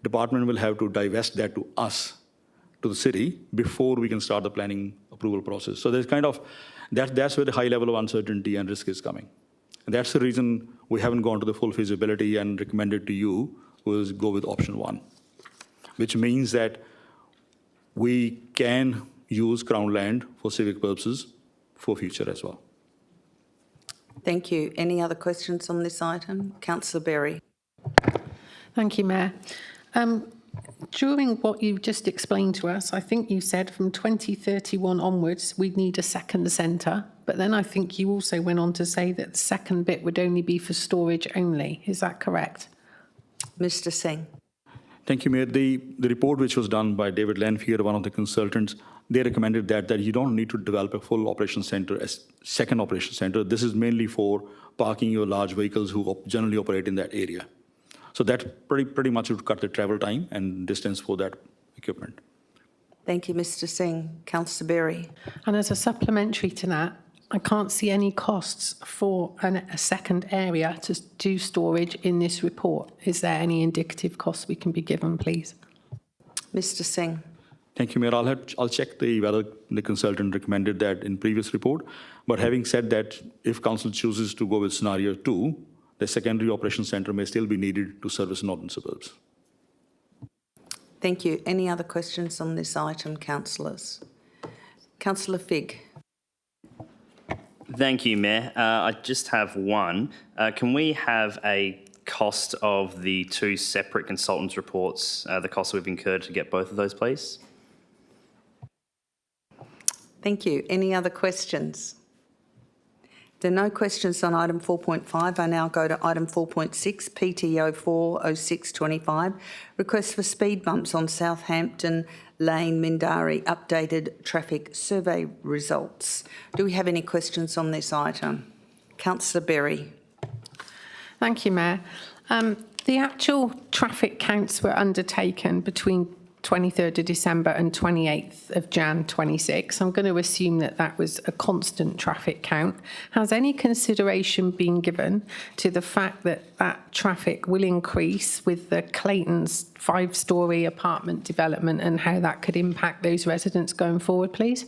department will have to divest that to us, to the city, before we can start the planning approval process. So there's that's where the high level of uncertainty and risk is coming. And that's the reason we haven't gone to the full feasibility and recommended to you was go with option 1, which means that we can use crown land for civic purposes for future as well. Thank you. Any other questions on this item? Councillor Berry. Thank you, Mayor. During what you've just explained to us, I think you said from 2031 onwards, we'd need a second centre. But then I think you also went on to say that the second bit would only be for storage only. Is that correct? Mr Singh. Thank you, Mayor. The report which was done by David Lanphier, one of the consultants, they recommended that you don't need to develop a full operation center as second operation center. This is mainly for parking your large vehicles who generally operate in that area. So that pretty much would cut the travel time and distance for that equipment. Thank you, Mr Singh. Councillor Berry. And as a supplementary to that, I can't see any costs for a second area to do storage in this report. Is there any indicative costs we can be given, please? Mr Singh. Thank you, Mayor. I'll check whether the consultant recommended that in previous report. But having said that, if council chooses to go with scenario 2, the secondary operations centre may still be needed to service northern suburbs. Thank you. Any other questions on this item, councillors? Councillor Figg. Thank you, Mayor. I just have one. Can we have a cost of the 2 separate consultants' reports, the costs we've incurred to get both of those, please? Thank you. Any other questions? There are no questions on item 4.5. I now go to item 4.6, PTO 40625, request for speed bumps on Southampton Lane, Mindari, updated traffic survey results. Do we have any questions on this item? Councillor Berry. Thank you, Mayor. The actual traffic counts were undertaken between 23rd of December and 28th of Jan 26. I'm going to assume that that was a constant traffic count. Has any consideration been given to the fact that that traffic will increase with the Clayton's 5-storey apartment development and how that could impact those residents going forward, please?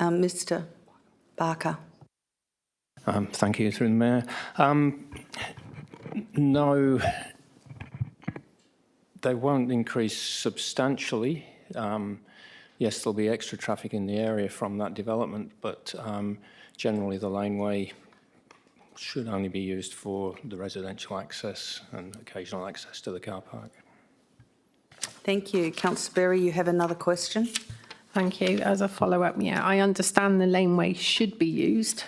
Mr Barker. Thank you, through the Mayor. No, they won't increase substantially. Yes, there'll be extra traffic in the area from that development, but generally the laneway should only be used for the residential access and occasional access to the car park. Thank you. Councillor Berry, you have another question? Thank you. As a follow-up, yeah, I understand the laneway should be used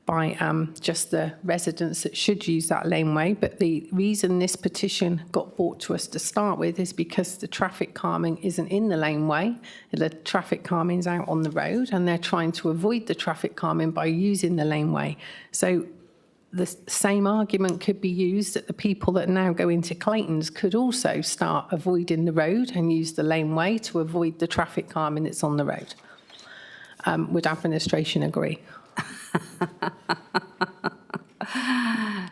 by just the residents that should use that laneway. But the reason this petition got brought to us to start with is because the traffic calming isn't in the laneway. The traffic calming's out on the road, and they're trying to avoid the traffic calming by using the laneway. So the same argument could be used that the people that now go into Clayton's could also start avoiding the road and use the laneway to avoid the traffic calming that's on the road. Would administration agree?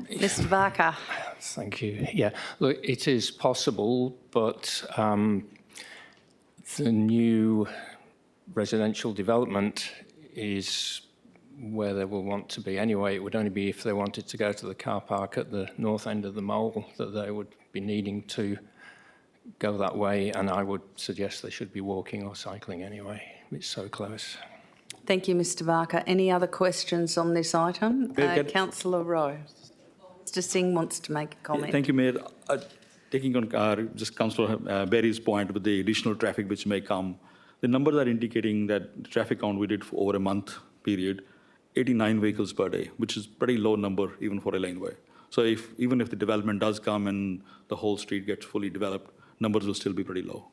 Mr Barker. Thank you. Yeah, look, it is possible, but the new residential development is where they will want to be anyway. It would only be if they wanted to go to the car park at the north end of the mole that they would be needing to go that way, and I would suggest they should be walking or cycling anyway. It's so close. Thank you, Mr Barker. Any other questions on this item? Councillor Rowe. Mr Singh wants to make a comment. Thank you, Mayor. Taking on just Councillor Berry's point with the additional traffic which may come, the numbers are indicating that the traffic count we did for over a month period, 89 vehicles per day, which is pretty low number even for a laneway. So even if the development does come and the whole street gets fully developed, numbers will still be pretty low.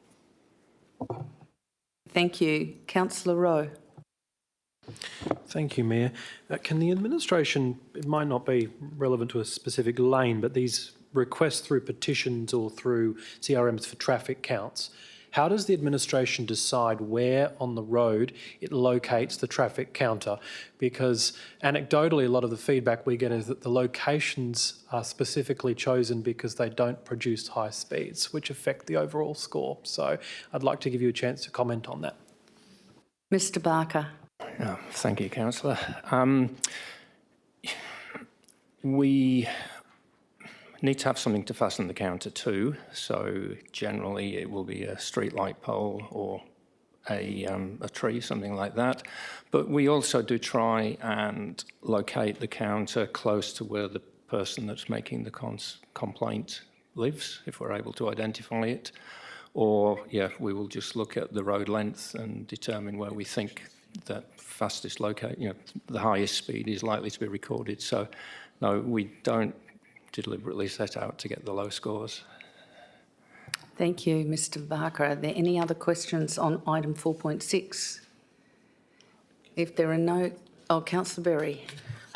Thank you. Councillor Rowe. Thank you, Mayor. Can the administration, it might not be relevant to a specific lane, but these requests through petitions or through CRMs for traffic counts, how does the administration decide where on the road it locates the traffic counter? Because anecdotally, a lot of the feedback we get is that the locations are specifically chosen because they don't produce high speeds, which affect the overall score. So I'd like to give you a chance to comment on that. Mr Barker. Oh, thank you, Councillor. We need to have something to fasten the counter to, so generally it will be a street light pole or a tree, something like that. But we also do try and locate the counter close to where the person that's making the complaint lives, if we're able to identify it. Or, yeah, we will just look at the road length and determine where we think that fastest the highest speed is likely to be recorded. So, no, we don't deliberately set out to get the low scores. Thank you, Mr Barker. Are there any other questions on item 4.6? If there are no... Oh, Councillor Berry.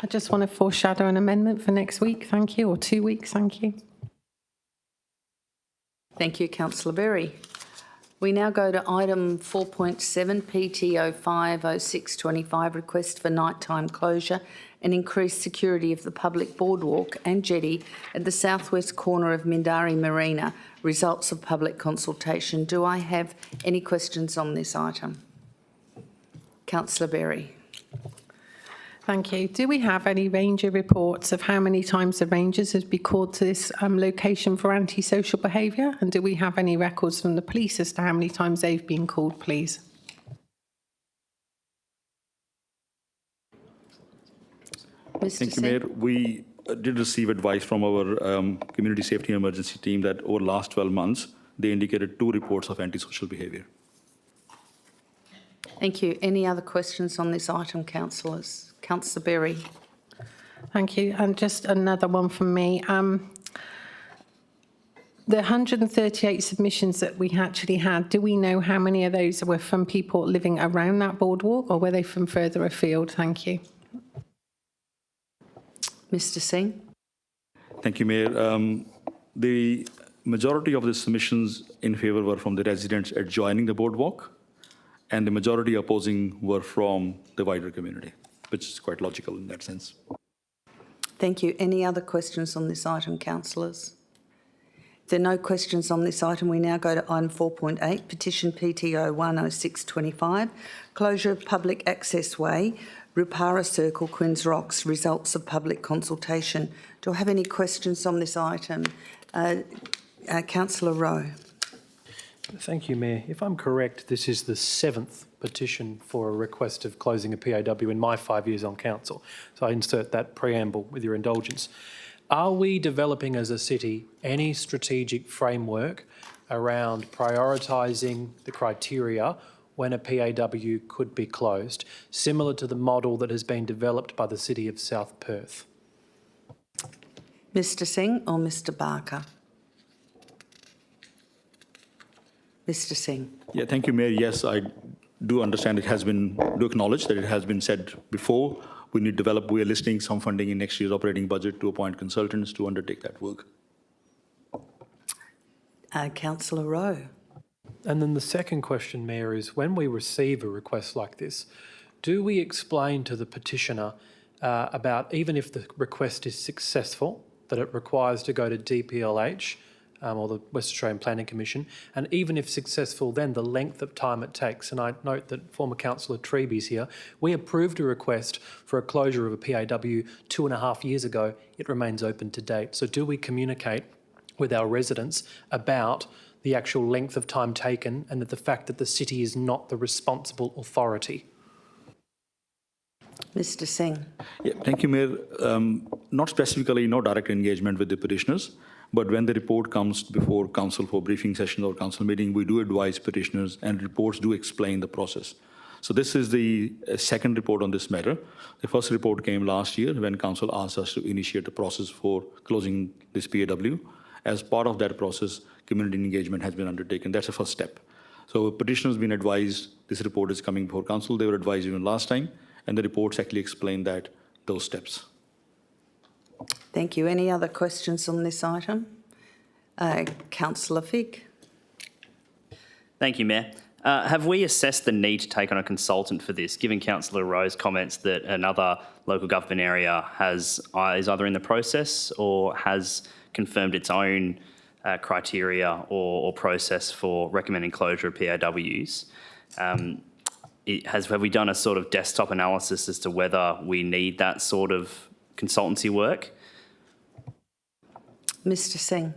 I just want to foreshadow an amendment for next week, thank you, or 2 weeks, thank you. Thank you, Councillor Berry. We now go to item 4.7, PTO 50625, request for nighttime closure and increased security of the public boardwalk and jetty at the southwest corner of Mindari Marina. Results of public consultation. Do I have any questions on this item? Councillor Berry. Thank you. Do we have any ranger reports of how many times the rangers have been called to this location for antisocial behaviour? And do we have any records from the police as to how many times they've been called, please? Thank you, Mayor. We did receive advice from our Community Safety and Emergency team that over the last 12 months, they indicated 2 reports of antisocial behaviour. Thank you. Any other questions on this item, councillors? Councillor Berry. Thank you. And just another one from me. The 138 submissions that we actually had, do we know how many of those were from people living around that boardwalk, or were they from further afield? Thank you. Mr. Singh. Thank you, Mayor. The majority of the submissions in favour were from the residents adjoining the boardwalk, and the majority opposing were from the wider community, which is quite logical in that sense. Thank you. Any other questions on this item, councillors? If there are no questions on this item, we now go to item 4.8, petition PTO 10625, closure of public access way, Rupara Circle, Quinns Rocks, results of public consultation. Do I have any questions on this item? Councillor Rowe. Thank you, Mayor. If I'm correct, this is the 7th petition for a request of closing a PAW in my 5 years on council. So I insert that preamble with your indulgence. Are we developing as a city any strategic framework around prioritising the criteria when a PAW could be closed, similar to the model that has been developed by the City of South Perth? Mr. Singh or Mr. Barker? Mr. Singh. Yeah, thank you, Mayor. Yes, I do understand do acknowledge that it has been said before. We need to develop, we are listing some funding in next year's operating budget to appoint consultants to undertake that work. Councillor Rowe. And then the second question, Mayor, is when we receive a request like this, do we explain to the petitioner about, even if the request is successful, that it requires to go to DPLH or the West Australian Planning Commission, and even if successful, then the length of time it takes? And I note that former Councillor Treby's here. We approved a request for a closure of a PAW 2.5 years ago. It remains open to date. So do we communicate with our residents about the actual length of time taken and that the fact that the city is not the responsible authority? Mr. Singh. Yeah, thank you, Mayor. Not specifically, no direct engagement with the petitioners, but when the report comes before council for briefing sessions or council meeting, we do advise petitioners, and reports do explain the process. So this is the second report on this matter. The first report came last year when council asked us to initiate the process for closing this PAW. As part of that process, community engagement has been undertaken. That's the first step. So petitioners have been advised this report is coming before council. They were advised even last time, and the reports actually explain those steps. Thank you. Any other questions on this item? Councillor Figg. Thank you, Mayor. Have we assessed the need to take on a consultant for this, given Councillor Rowe's comments that another local government area is either in the process or has confirmed its own criteria or process for recommending closure of PAWs? Have we done a sort of desktop analysis as to whether we need that sort of consultancy work? Mr. Singh.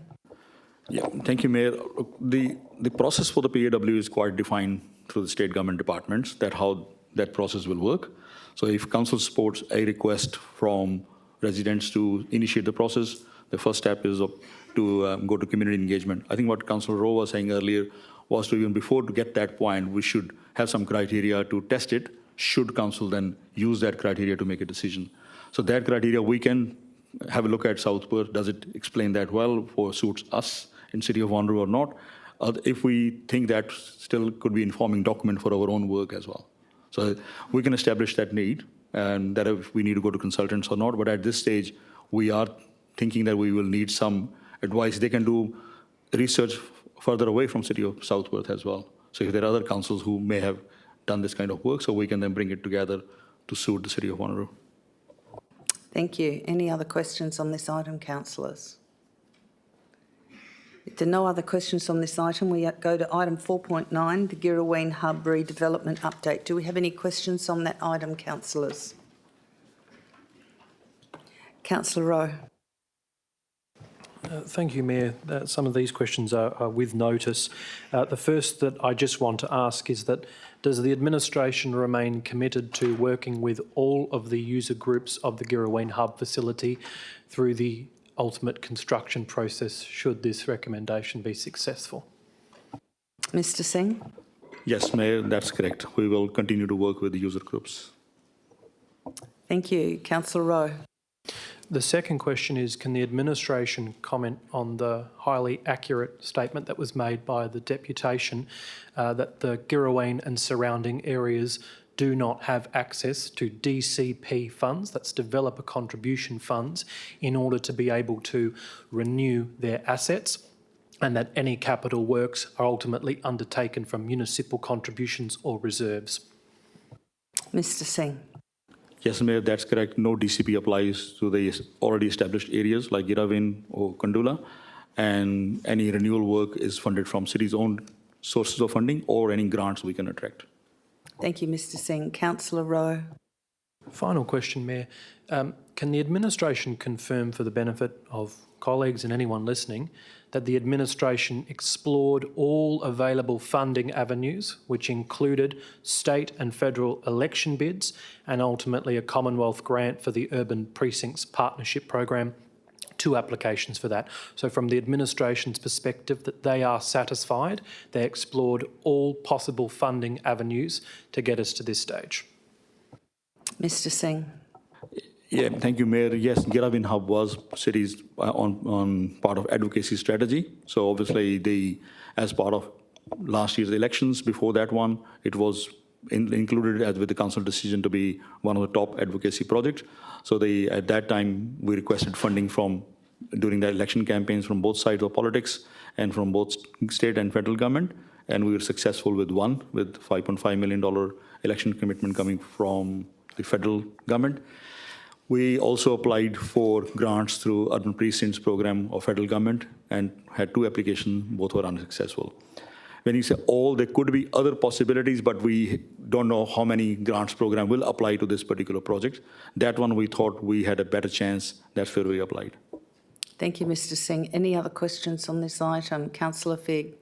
Yeah, thank you, Mayor. The process for the PAW is quite defined through the state government departments, how that process will work. So if council supports a request from residents to initiate the process, the first step is to go to community engagement. I think what Councillor Rowe was saying earlier was to even before to get that point, we should have some criteria to test it. Should council then use that criteria to make a decision? So that criteria, we can have a look at South Perth. Does it explain that well for suits us in City of Wanneroo or not? If we think that still could be informing document for our own work as well. So we can establish that need and that if we need to go to consultants or not. But at this stage, we are thinking that we will need some advice. They can do research further away from City of Southworth as well. So if there are other councils who may have done this kind of work, so we can then bring it together to suit the City of Wanneroo. Thank you. Any other questions on this item, councillors? If there are no other questions on this item, we go to item 4.9, the Girraween Hub redevelopment update. Do we have any questions on that item, councillors? Councillor Rowe. Thank you, Mayor. Some of these questions are with notice. The first that I just want to ask is that does the administration remain committed to working with all of the user groups of the Girraween Hub facility through the ultimate construction process should this recommendation be successful? Mr Singh. Yes, Mayor, that's correct. We will continue to work with the user groups. Thank you. Councillor Rowe. The second question is, can the administration comment on the highly accurate statement that was made by the deputation that the Girraween and surrounding areas do not have access to DCP funds, that's developer contribution funds, in order to be able to renew their assets, and that any capital works are ultimately undertaken from municipal contributions or reserves? Mr Singh. Yes, Mayor, that's correct. No DCP applies to the already established areas like Girraween or Kandula, and any renewal work is funded from city's own sources of funding or any grants we can attract. Thank you, Mr Singh. Councillor Rowe. Final question, Mayor. Can the administration confirm, for the benefit of colleagues and anyone listening, that the administration explored all available funding avenues, which included state and federal election bids and ultimately a Commonwealth grant for the Urban Precincts Partnership Program, 2 applications for that. So from the administration's perspective, that they are satisfied, they explored all possible funding avenues to get us to this stage? Mr Singh. Yeah, thank you, Mayor. Yes, Girraween Hub was city's on part of advocacy strategy. So obviously, as part of last year's elections, before that one, it was included as with the council decision to be one of the top advocacy projects. So at that time, we requested funding during the election campaigns from both sides of politics and from both state and federal government. And we were successful with one, with $5.5 million election commitment coming from the federal government. We also applied for grants through Urban Precincts program of federal government and had 2 applications, both were unsuccessful. When you say all, there could be other possibilities, but we don't know how many grants program will apply to this particular project. That one we thought we had a better chance, that's where we applied. Thank you, Mr Singh. Any other questions on this item? Councillor Figg.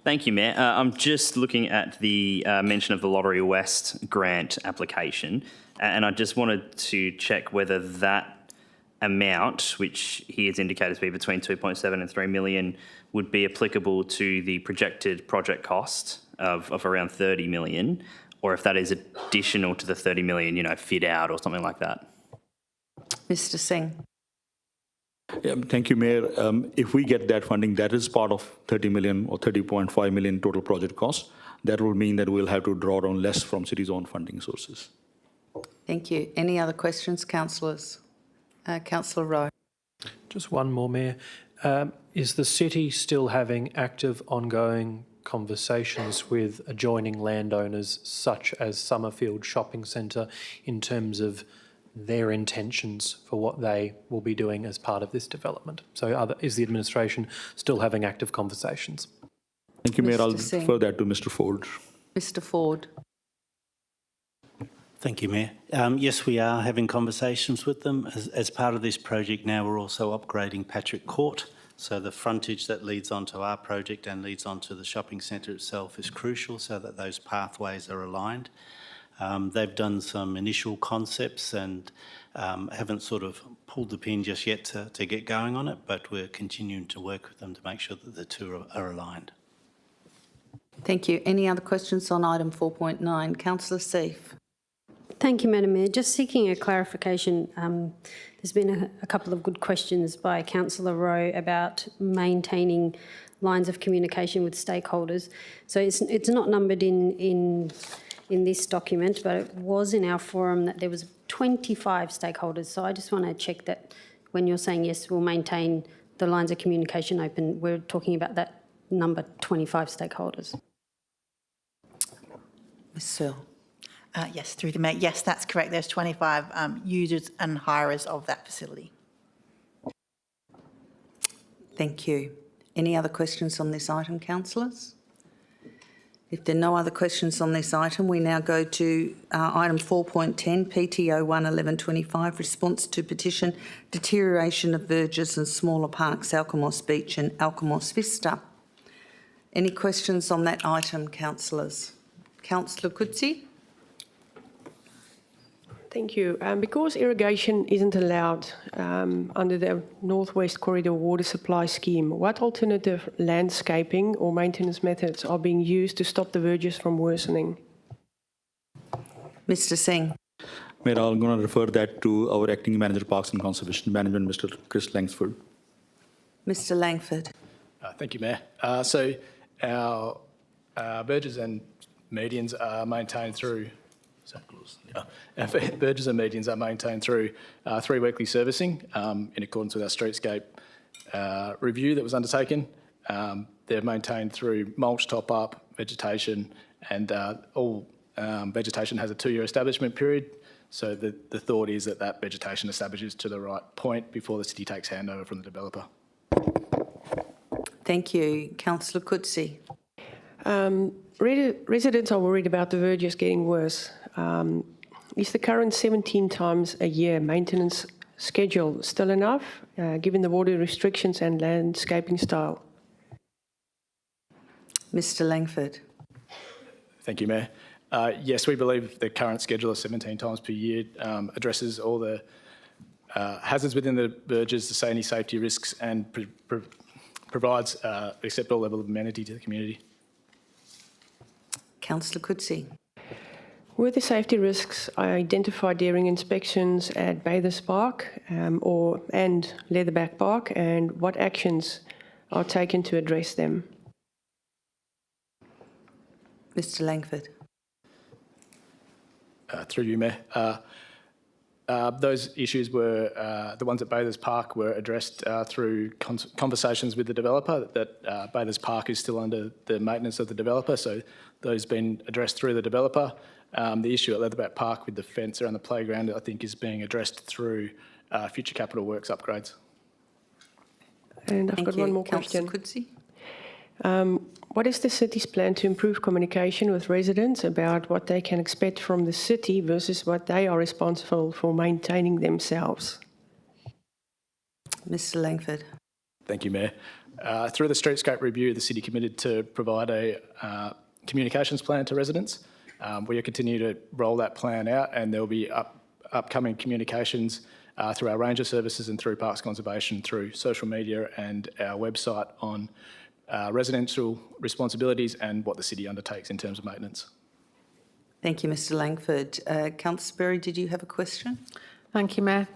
Thank you, Mayor. I'm just looking at the mention of the Lottery West grant application, and I just wanted to check whether that amount, which he has indicated to be between 2.7 and 3 million, would be applicable to the projected project cost of around 30 million, or if that is additional to the 30 million, fit out or something like that. Mr Singh. Yeah, thank you, Mayor. If we get that funding, that is part of 30 million or 30.5 million total project cost. That will mean that we'll have to draw down less from city's own funding sources. Thank you. Any other questions, councillors? Councillor Rowe. Just one more, Mayor. Is the city still having active ongoing conversations with adjoining landowners such as Summerfield Shopping Centre in terms of their intentions for what they will be doing as part of this development? So is the administration still having active conversations? Thank you, Mayor. I'll Singh. defer that to Mr. Ford. Mr Ford. Thank you, Mayor. Yes, we are having conversations with them. As part of this project now, we're also upgrading Patrick Court. So the frontage that leads onto our project and leads onto the shopping centre itself is crucial so that those pathways are aligned. They've done some initial concepts and haven't sort of pulled the pin just yet to get going on it, but we're continuing to work with them to make sure that the two are aligned. Thank you. Any other questions on item 4.9? Councillor Seif. Thank you, Madam Mayor. Just seeking a clarification. There's been a couple of good questions by Councillor Rowe about maintaining lines of communication with stakeholders. So it's not numbered in this document, but it was in our forum that there was 25 stakeholders. So I just want to check that when you're saying yes, we'll maintain the lines of communication open, we're talking about that number 25 stakeholders. Ms Searle. Yes, through the Mayor. Yes, that's correct. There's 25 users and hirers of that facility. Thank you. Any other questions on this item, councillors? If there are no other questions on this item, we now go to item 4.10, PTO 11125, response to petition deterioration of verges and smaller parks, Alkimos Beach and Alkimos Vista. Any questions on that item, councillors? Councillor Coetzee. Thank you. Because irrigation isn't allowed under the Northwest Corridor Water Supply Scheme, what alternative landscaping or maintenance methods are being used to stop the verges from worsening? Mr Singh. Mayor, I'm going to refer that to our Acting Manager, Parks and Conservation Management, Mr. Chris Langsford. Mr Langford. Thank you, Mayor. So our verges and medians are maintained through our verges and medians are maintained through 3 weekly servicing in accordance with our streetscape review that was undertaken. They're maintained through mulch top-up, vegetation, and all vegetation has a 2-year establishment period. So the thought is that that vegetation establishes to the right point before the city takes handover from the developer. Thank you. Councillor Coetzee. Residents are worried about the verges getting worse. Is the current 17 times a year maintenance schedule still enough, given the water restrictions and landscaping style? Mr Langford. Thank you, Mayor. Yes, we believe the current schedule of 17 times per year addresses all the hazards within the verges, the safety risks, and provides acceptable level of amenity to the community. Councillor Coetzee. Were the safety risks identified during inspections at Bathurst Park and Leatherback Park, and what actions are taken to address them? Mr Langford. Through you, Mayor. Those issues were, the ones at Bathurst Park were addressed through conversations with the developer, that Bathurst Park is still under the maintenance of the developer, so those have been addressed through the developer. The issue at Leatherback Park with the fence around the playground, I think, is being addressed through future capital works upgrades. And I've got one more question. What is the city's plan to improve communication with residents about what they can expect from the city versus what they are responsible for maintaining themselves? Mr Langford. Thank you, Mayor. Through the streetscape review, the city committed to provide a communications plan to residents. We will continue to roll that plan out, and there will be upcoming communications through our range of services and through Parks Conservation, through social media and our website on residential responsibilities and what the city undertakes in terms of maintenance. Thank you, Mr Langford. Councillor Berry, did you have a question? Thank you, Mayor.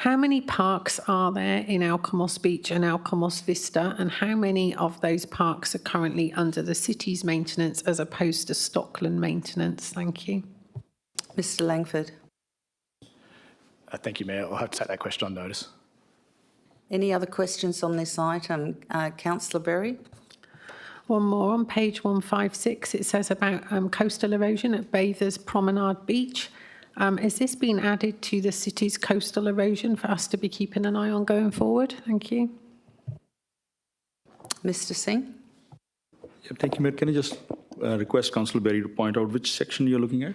How many parks are there in Alkimos Beach and Alkimos Vista, and how many of those parks are currently under the city's maintenance as opposed to Stockland maintenance? Thank you. Mr Langford. Thank you, Mayor. I'll have to take that question on notice. Any other questions on this item? Councillor Berry? One more. On page 156, it says about coastal erosion at Bathurst Promenade Beach. Has this been added to the city's coastal erosion for us to be keeping an eye on going forward? Thank you. Mr Singh? Yeah, thank you, Mayor. Can I just request Councillor Berry to point out which section you're looking at?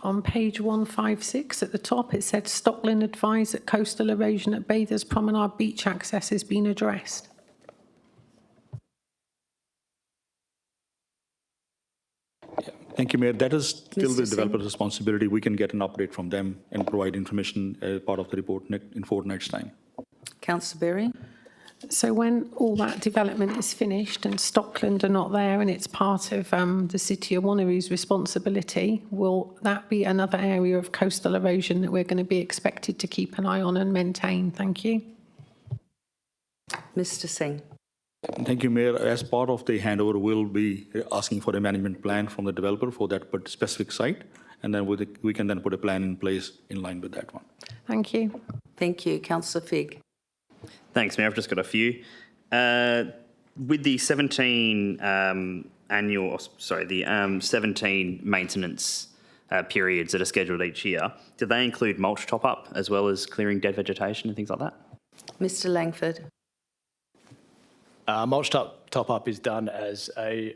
On page 156 at the top, it said Stockland advised that coastal erosion at Bathurst Promenade Beach access has been addressed. Thank you, Mayor. That is still the developer's responsibility. We can get an update from them and provide information as part of the report in fortnight's time. Councillor Berry? So when all that development is finished and Stockland are not there and it's part of the City of Wanneroo's responsibility, will that be another area of coastal erosion that we're going to be expected to keep an eye on and maintain? Thank you. Mr Singh. Thank you, Mayor. As part of the handover, we'll be asking for a management plan from the developer for that specific site, and then we can then put a plan in place in line with that one. Thank you. Thank you. Councillor Figg. Thanks, Mayor. I've just got a few. with the 17 17 maintenance periods that are scheduled each year, do they include mulch top-up as well as clearing dead vegetation and things like that? Mr Langford. Mulch top-up is done as a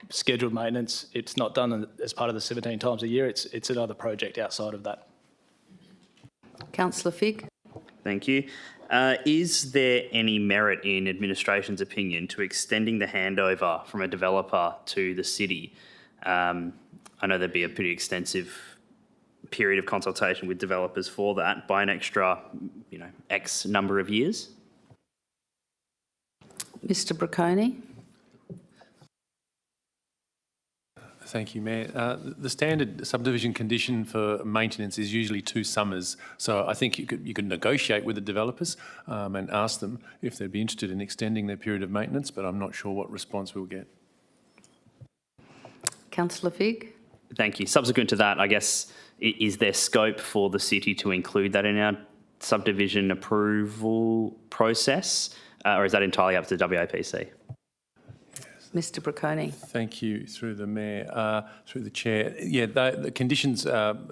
scheduled maintenance. It's not done as part of the 17 times a year. It's another project outside of that. Councillor Figg. Thank you. Is there any merit in administration's opinion to extending the handover from a developer to the city? I know there'd be a pretty extensive period of consultation with developers for that by an extra, X number of years. Mr Brocconi. Thank you, Mayor. The standard subdivision condition for maintenance is usually 2 summers. So I think you could negotiate with the developers and ask them if they'd be interested in extending their period of maintenance, but I'm not sure what response we'll get. Councillor Figg. Thank you. Subsequent to that, I guess, is there scope for the city to include that in our subdivision approval process, or is that entirely up to the WAPC? Mr Brocconi. Thank you, through the Mayor, through the Chair. Yeah, the conditions,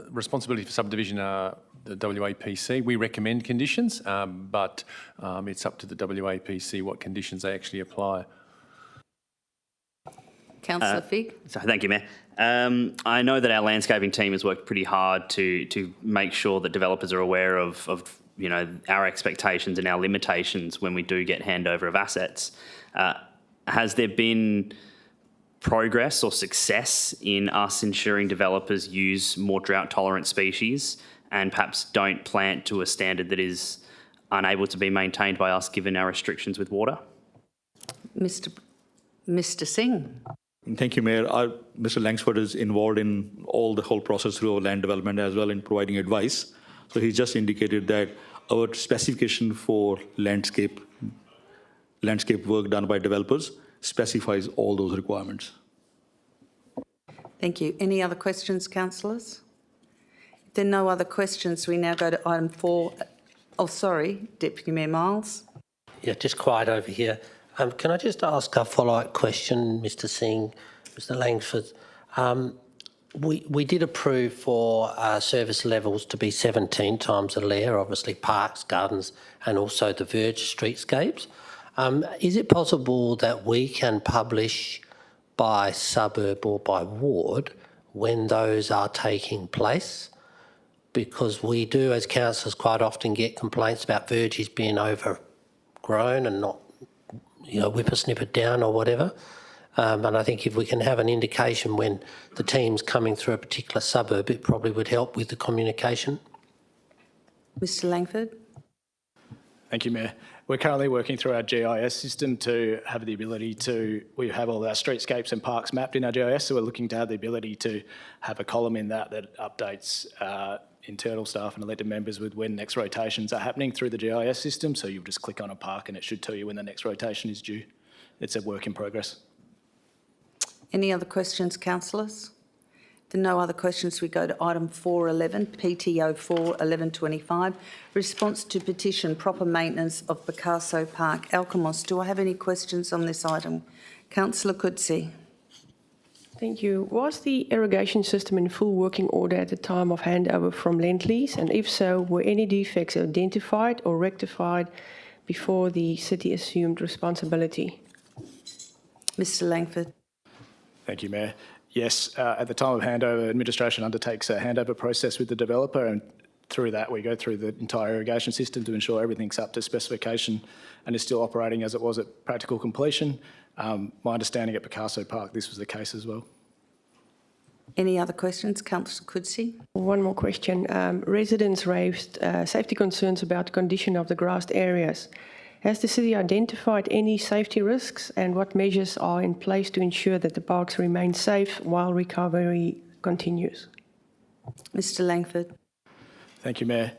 responsibility for subdivision are the WAPC. We recommend conditions, but it's up to the WAPC what conditions they actually apply. Councillor Figg. So thank you, Mayor. I know that our landscaping team has worked pretty hard to make sure that developers are aware of our expectations and our limitations when we do get handover of assets. Has there been progress or success in us ensuring developers use more drought-tolerant species and perhaps don't plant to a standard that is unable to be maintained by us given our restrictions with water? Mr Singh. Thank you, Mayor. Mr. Langsford is involved in the whole process through our land development as well in providing advice. So he just indicated that our specification for landscape work done by developers specifies all those requirements. Thank you. Any other questions, councillors? If there are no other questions, we now go to item 4. Oh, sorry, Deputy Mayor Miles. Yeah, just quiet over here. Can I just ask a follow-up question, Mr Singh, Mr Langsford? We did approve for service levels to be 17 times a layer, obviously parks, gardens and also the verge streetscapes. Is it possible that we can publish by suburb or by ward when those are taking place? Because we do, as councillors, quite often get complaints about verges being overgrown and not whippersnippered down or whatever. And I think if we can have an indication when the team's coming through a particular suburb, it probably would help with the communication. Mr Langford. Thank you, Mayor. We're currently working through our GIS system to have the ability we have all our streetscapes and parks mapped in our GIS, so we're looking to have the ability to have a column in that updates internal staff and elected members with when next rotations are happening through the GIS system. So you'll just click on a park and it should tell you when the next rotation is due. It's a work in progress. Any other questions, councillors? If there are no other questions, we go to item 411, PTO 41125, response to petition proper maintenance of Picasso Park, Alkimos. Do I have any questions on this item? Councillor Coetzee. Thank you. Was the irrigation system in full working order at the time of handover from Lend-Lease? And if so, were any defects identified or rectified before the city assumed responsibility? Mr Langford. Thank you, Mayor. Yes, at the time of handover, administration undertakes a handover process with the developer, and through that we go through the entire irrigation system to ensure everything's up to specification and is still operating as it was at practical completion. My understanding at Picasso Park, this was the case as well. Any other questions? Councillor Coetzee. One more question. Residents raised safety concerns about the condition of the grassed areas. Has the city identified any safety risks, and what measures are in place to ensure that the parks remain safe while recovery continues? Mr Langford. Thank you, Mayor.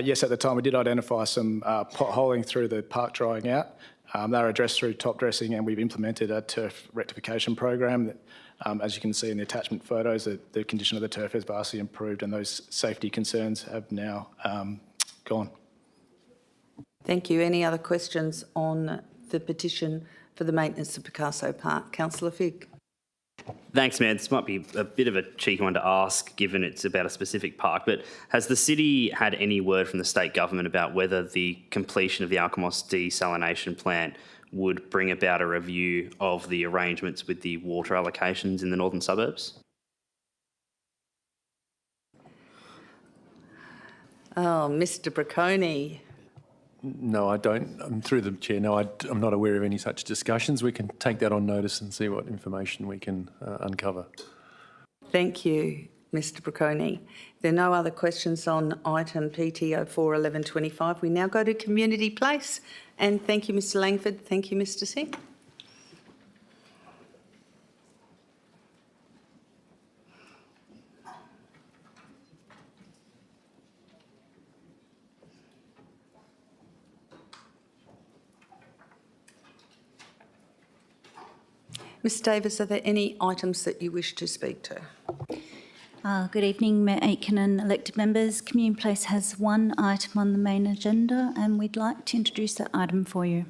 Yes, at the time we did identify some potholing through the park drying out. They were addressed through top dressing, and we've implemented a turf rectification program that, as you can see in the attachment photos, the condition of the turf has vastly improved and those safety concerns have now gone. Thank you. Any other questions on the petition for the maintenance of Picasso Park. Councillor Figg. Thanks, Mayor. This might be a bit of a cheeky one to ask, given it's about a specific park, but has the city had any word from the state government about whether the completion of the Alkimos desalination plant would bring about a review of the arrangements with the water allocations in the northern suburbs? Oh, Mr Bricconi. No, I don't. Through the chair, no, I'm not aware of any such discussions. We can take that on notice and see what information we can uncover. Thank you, Mr Bricconi. There are no other questions on item PT 041125. We now go to Community Place. And thank you, Mr Langford. Thank you, Mr Singh. Ms Davis, are there any items that you wish to speak to? Good evening, Mayor Aitken and elected members. Community Place has one item on the main agenda and we'd like to introduce that item for you.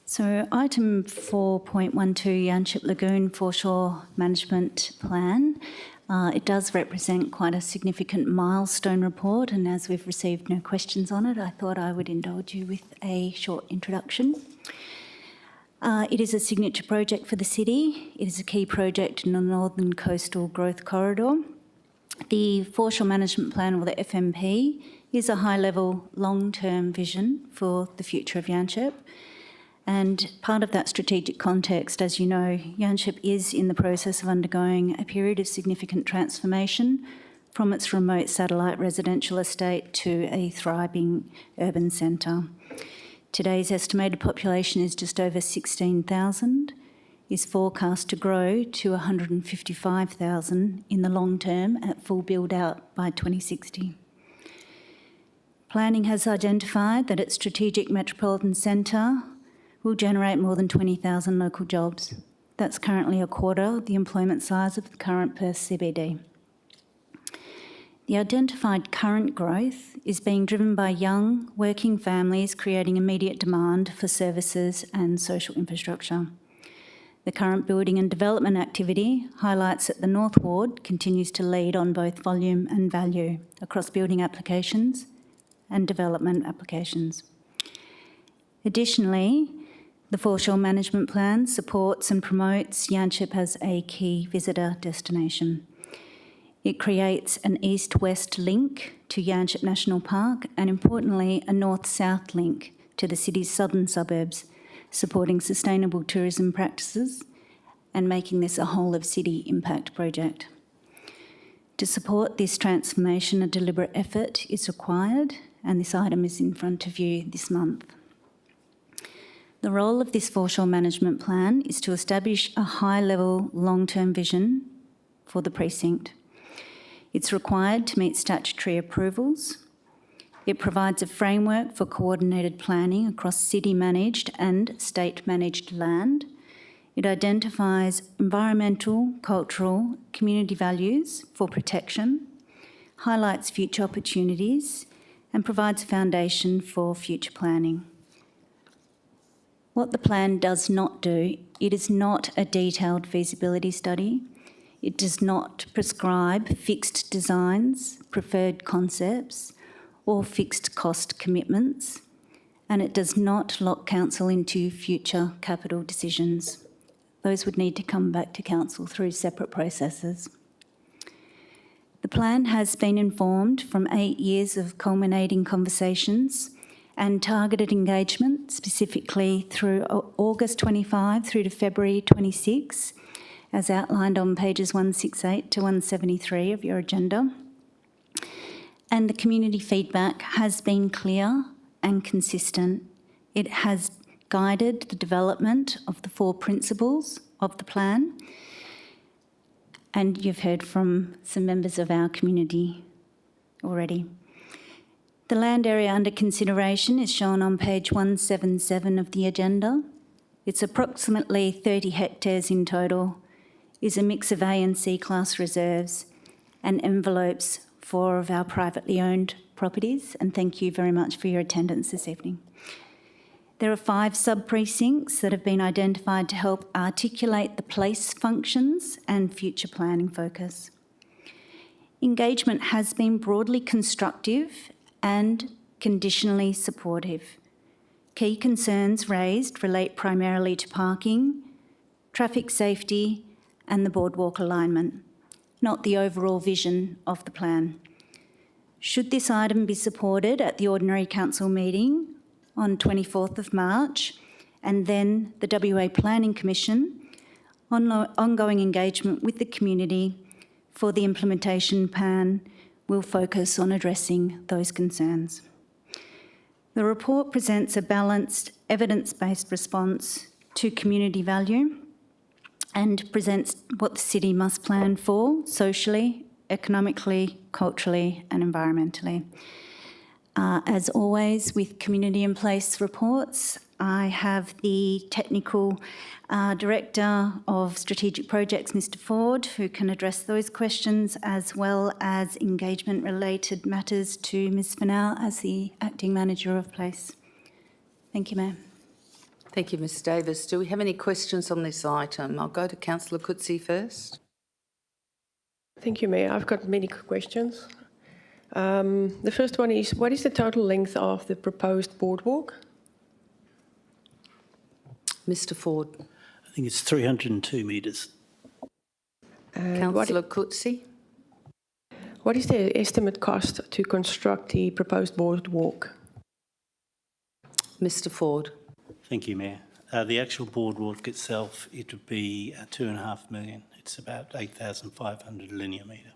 So item 4.12, Yanchep Lagoon Foreshore Management Plan. It does represent quite a significant milestone report, and as we've received no questions on it, I thought I would indulge you with a short introduction. It is a signature project for the city. It is a key project in the Northern Coastal Growth Corridor. The Foreshore Management Plan, or the FMP, is a high-level, long-term vision for the future of Yanchep. And part of that strategic context, as you know, Yanchep is in the process of undergoing a period of significant transformation from its remote satellite residential estate to a thriving urban centre. Today's estimated population is just over 16,000, is forecast to grow to 155,000 in the long term at full build-out by 2060. Planning has identified that its strategic metropolitan centre will generate more than 20,000 local jobs. That's currently a quarter of the employment size of the current Perth CBD. The identified current growth is being driven by young, working families creating immediate demand for services and social infrastructure. The current building and development activity highlights that the North Ward continues to lead on both volume and value across building applications and development applications. Additionally, the Foreshore Management Plan supports and promotes Yanchep as a key visitor destination. It creates an east-west link to Yanchep National Park and, importantly, a north-south link to the city's southern suburbs, supporting sustainable tourism practices and making this a whole-of-city impact project. To support this transformation, a deliberate effort is required, and this item is in front of you this month. The role of this Foreshore Management Plan is to establish a high-level, long-term vision for the precinct. It's required to meet statutory approvals. It provides a framework for coordinated planning across city-managed and state-managed land. It identifies environmental, cultural, community values for protection, highlights future opportunities, and provides a foundation for future planning. What the plan does not do, it is not a detailed feasibility study. It does not prescribe fixed designs, preferred concepts, or fixed cost commitments, and it does not lock council into future capital decisions. Those would need to come back to council through separate processes. The plan has been informed from 8 years of culminating conversations and targeted engagement, specifically through August 25 through to February 26, as outlined on pages 168 to 173 of your agenda. And the community feedback has been clear and consistent. It has guided the development of the 4 principles of the plan. And you've heard from some members of our community already. The land area under consideration is shown on page 177 of the agenda. It's approximately 30 hectares in total, is a mix of A and C class reserves and envelopes 4 of our privately owned properties, and thank you very much for your attendance this evening. There are 5 sub-precincts that have been identified to help articulate the place functions and future planning focus. Engagement has been broadly constructive and conditionally supportive. Key concerns raised relate primarily to parking, traffic safety, and the boardwalk alignment, not the overall vision of the plan. Should this item be supported at the ordinary council meeting on 24th of March, and then the WA Planning Commission, ongoing engagement with the community for the implementation plan will focus on addressing those concerns. The report presents a balanced, evidence-based response to community value and presents what the city must plan for socially, economically, culturally and environmentally. As always, with Community in Place reports, I have the Technical Director of Strategic Projects, Mr Ford, who can address those questions, as well as engagement-related matters to Ms Fennell as the Acting Manager of Place. Thank you, Mayor. Thank you, Ms Davis. Do we have any questions on this item? I'll go to Councillor Coetzee first. Thank you, Mayor. I've got many questions. The first one is, what is the total length of the proposed boardwalk? Mr Ford. I think it's 302 metres. Councillor Coetzee. What is the estimate cost to construct the proposed boardwalk? Mr Ford. Thank you, Mayor. The actual boardwalk itself, it would be $2.5 million. It's about 8,500 linear metre.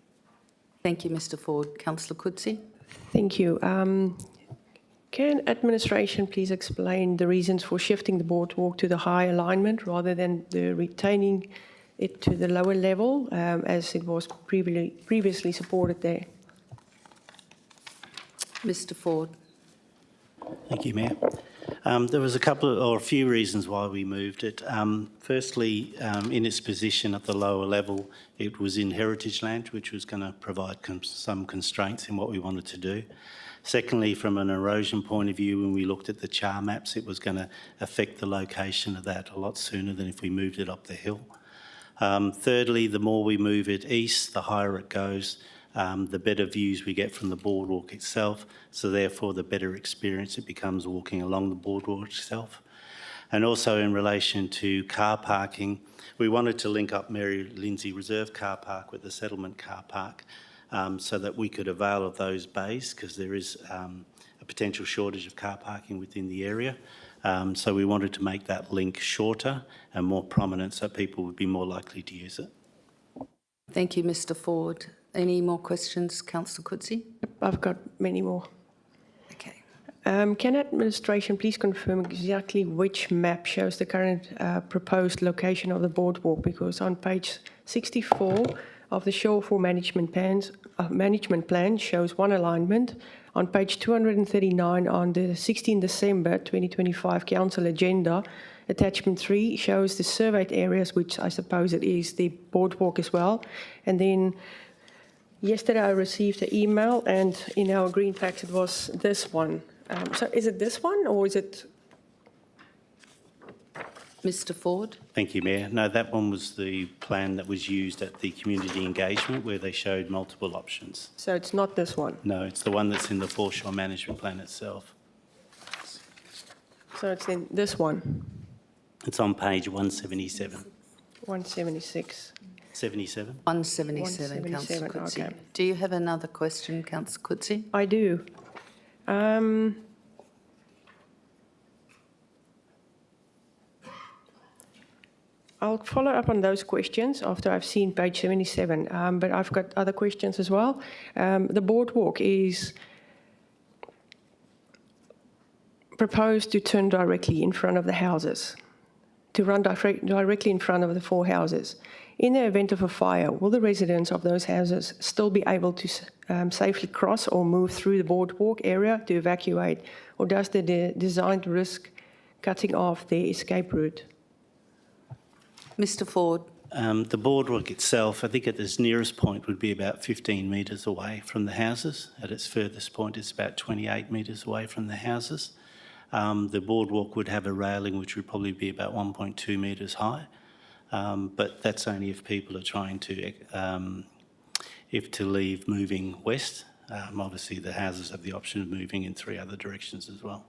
Thank you, Mr Ford. Councillor Coetzee. Thank you. Can administration please explain the reasons for shifting the boardwalk to the high alignment rather than retaining it to the lower level as it was previously supported there? Mr Ford. Thank you, Mayor. There was a few reasons why we moved it. Firstly, in its position at the lower level, it was in heritage land, which was going to provide some constraints in what we wanted to do. Secondly, from an erosion point of view, when we looked at the char maps, it was going to affect the location of that a lot sooner than if we moved it up the hill. Thirdly, the more we move it east, the higher it goes, the better views we get from the boardwalk itself, so therefore the better experience it becomes walking along the boardwalk itself. And also in relation to car parking, we wanted to link up Mary Lindsay Reserve Car Park with the settlement car park so that we could avail of those bays, because there is a potential shortage of car parking within the area. So we wanted to make that link shorter and more prominent so people would be more likely to use it. Thank you, Mr Ford. Any more questions, Councillor Coetzee? I've got many more. Okay. Can administration please confirm exactly which map shows the current proposed location of the boardwalk? Because on page 64 of the Shore for Management Plan shows one alignment. On page 239 on the 16 December 2025 Council Agenda, attachment 3 shows the surveyed areas, which I suppose it is the boardwalk as well. And then yesterday I received an email, and in our green packs it was this one. So is it this one or is it? Mr Ford. Thank you, Mayor. No, that one was the plan that was used at the community engagement where they showed multiple options. So it's not this one? No, it's the one that's in the Foreshore Management Plan itself. So it's in this one? It's on page 177. 176. 77? 177, Councillor Coetzee. Okay. Do you have another question, Councillor Coetzee? I do. I'll follow up on those questions after I've seen page 77, but I've got other questions as well. The boardwalk is proposed to turn directly in front of the houses, to run directly in front of the 4 houses. In the event of a fire, will the residents of those houses still be able to safely cross or move through the boardwalk area to evacuate, or does the design risk cutting off their escape route? Mr Ford. The boardwalk itself, I think at its nearest point would be about 15 metres away from the houses. At its furthest point, it's about 28 metres away from the houses. The boardwalk would have a railing which would probably be about 1.2 metres high, but that's only if people are trying to, if to leave moving west. Obviously, the houses have the option of moving in 3 other directions as well.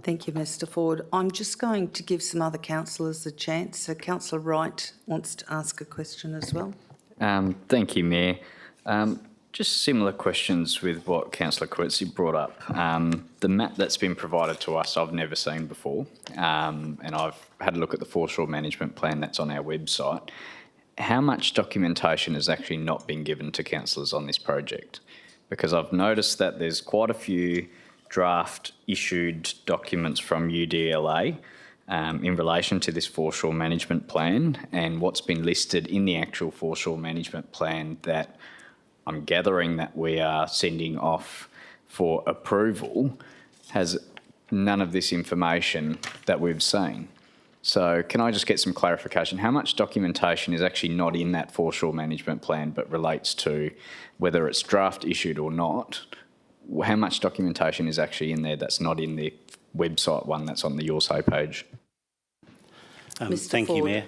Thank you, Mr Ford. I'm just going to give some other councillors a chance. So Councillor Wright wants to ask a question as well. Thank you, Mayor. Just similar questions with what Councillor Coetzee brought up. The map that's been provided to us I've never seen before, and I've had a look at the foreshore management plan that's on our website. How much documentation has actually not been given to councillors on this project? Because I've noticed that there's quite a few draft issued documents from UDLA in relation to this foreshore management plan, and what's been listed in the actual foreshore management plan that I'm gathering that we are sending off for approval has none of this information that we've seen. So can I just get some clarification? How much documentation is actually not in that foreshore management plan but relates to whether it's draft issued or not? How much documentation is actually in there that's not in the website one that's on the Your Say page? Thank you, Mayor.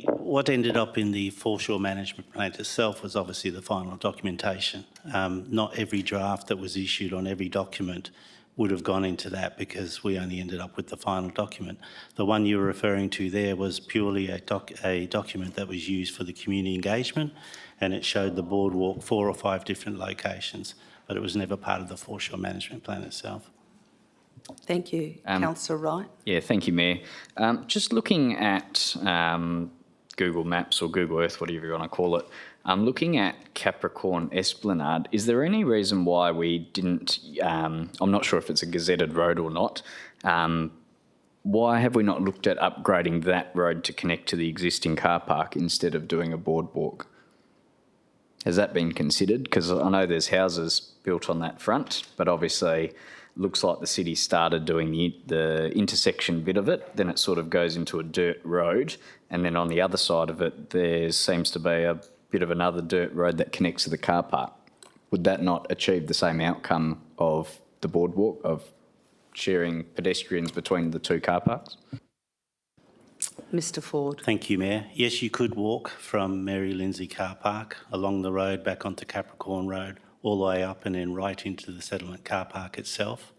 What ended up in the foreshore management plan itself was obviously the final documentation. Not every draft that was issued on every document would have gone into that because we only ended up with the final document. The one you were referring to there was purely a document that was used for the community engagement, and it showed the boardwalk 4 or 5 different locations, but it was never part of the foreshore management plan itself. Thank you. Councillor Wright. Yeah, thank you, Mayor. Just looking at Google Maps or Google Earth, whatever you want to call it, looking at Capricorn Esplanade, is there any reason why we didn't, I'm not sure if it's a gazetted road or not, why have we not looked at upgrading that road to connect to the existing car park instead of doing a boardwalk? Has that been considered? Because I know there's houses built on that front, but obviously looks like the city started doing the intersection bit of it, then it sort of goes into a dirt road, and then on the other side of it there seems to be a bit of another dirt road that connects to the car park. Would that not achieve the same outcome of the boardwalk, of sharing pedestrians between the 2 car parks? Mr Ford. Thank you, Mayor. Yes, you could walk from Mary Lindsay car park along the road back onto Capricorn Road, all the way up and then right into the settlement car park itself.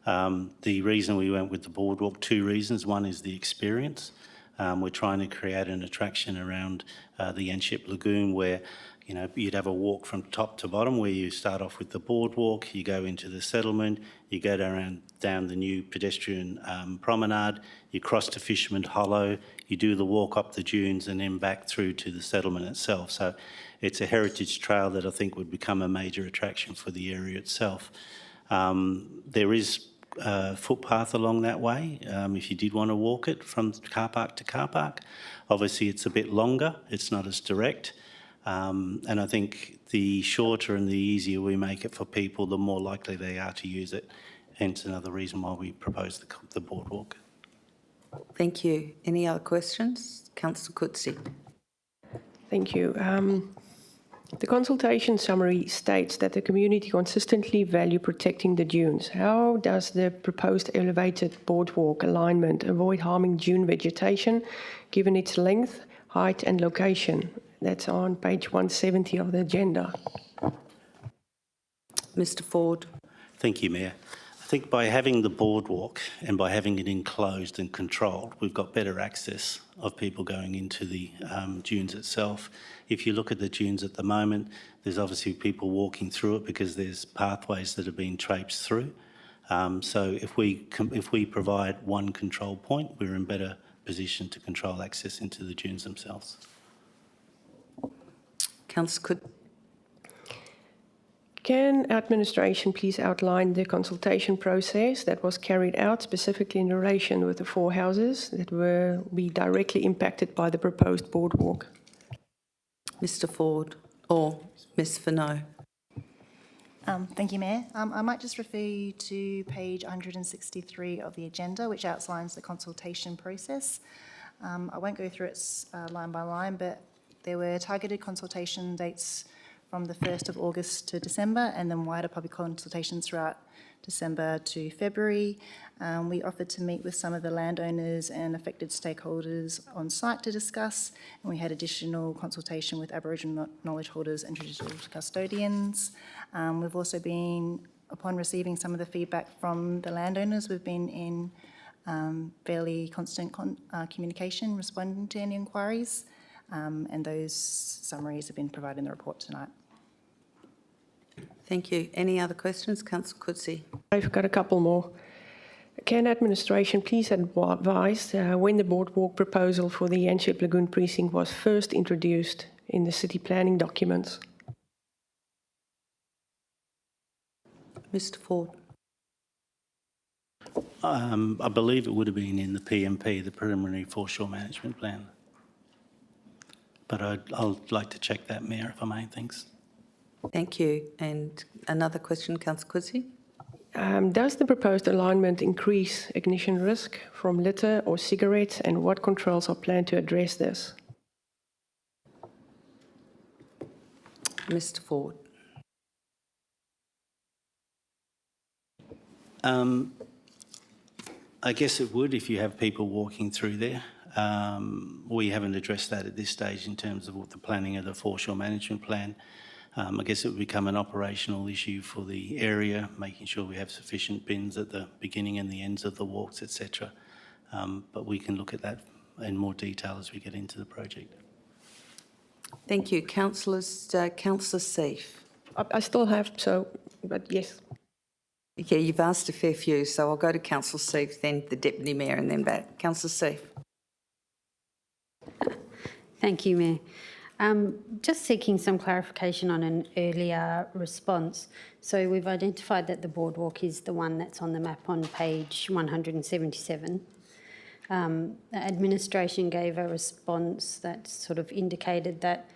The reason we went with the boardwalk, 2 reasons. One is the experience. We're trying to create an attraction around the Yanship Lagoon where, you know, you'd have a walk from top to bottom where you start off with the boardwalk, you go into the settlement, you go down the new pedestrian promenade, you cross to Fisherman Hollow, you do the walk up the dunes and then back through to the settlement itself. So it's a heritage trail that I think would become a major attraction for the area itself. There is a footpath along that way if you did want to walk it from car park to car park. Obviously it's a bit longer, it's not as direct. And I think the shorter and the easier we make it for people, the more likely they are to use it. Hence another reason why we proposed the boardwalk. Thank you. Any other questions? Councillor Coetzee. Thank you. The consultation summary states that the community consistently value protecting the dunes. How does the proposed elevated boardwalk alignment avoid harming dune vegetation, given its length, height and location? That's on page 170 of the agenda. Mr Ford. Thank you, Mayor. I think by having the boardwalk and by having it enclosed and controlled, we've got better access of people going into the dunes itself. If you look at the dunes at the moment, there's obviously people walking through it because there's pathways that are being traipsed through. So if we provide one control point, we're in better position to control access into the dunes themselves. Councillor Coetzee. Can administration please outline the consultation process that was carried out specifically in relation with the 4 houses that will be directly impacted by the proposed boardwalk? Mr Ford or Ms Fenneau. Thank you, Mayor. I might just refer you to page 163 of the agenda, which outlines the consultation process. I won't go through it line by line, but there were targeted consultation dates from the 1st of August to December, and then wider public consultations throughout December to February. We offered to meet with some of the landowners and affected stakeholders on site to discuss, and we had additional consultation with Aboriginal knowledge holders and traditional custodians. We've also been, upon receiving some of the feedback from the landowners, we've been in fairly constant communication, responding to any inquiries, and those summaries have been provided in the report tonight. Thank you. Any other questions? Councillor Coetzee. I've got a couple more. Can administration please advise when the boardwalk proposal for the Yanchep Lagoon precinct was first introduced in the city planning documents? Mr. Ford. I believe it would have been in the PMP, the Preliminary Foreshore Management Plan. But I'll like to check that, Mayor, if I may. Thanks. Thank you. And another question, Councillor Coetzee. Does the proposed alignment increase ignition risk from litter or cigarettes, and what controls are planned to address this? Mr. Ford. I guess it would if you have people walking through there. We haven't addressed that at this stage in terms of what the planning of the foreshore management plan. I guess it would become an operational issue for the area, making sure we have sufficient bins at the beginning and the ends of the walks, etc. But we can look at that in more detail as we get into the project. Thank you. Councillors, Councillor Seif. I still have, but yes. Yeah, you've asked a fair few, so I'll go to Councillor Seif, then the Deputy Mayor, and then back. Councillor Seif. Thank you, Mayor. Just seeking some clarification on an earlier response. So we've identified that the boardwalk is the one that's on the map on page 177. The administration gave a response that sort of indicated that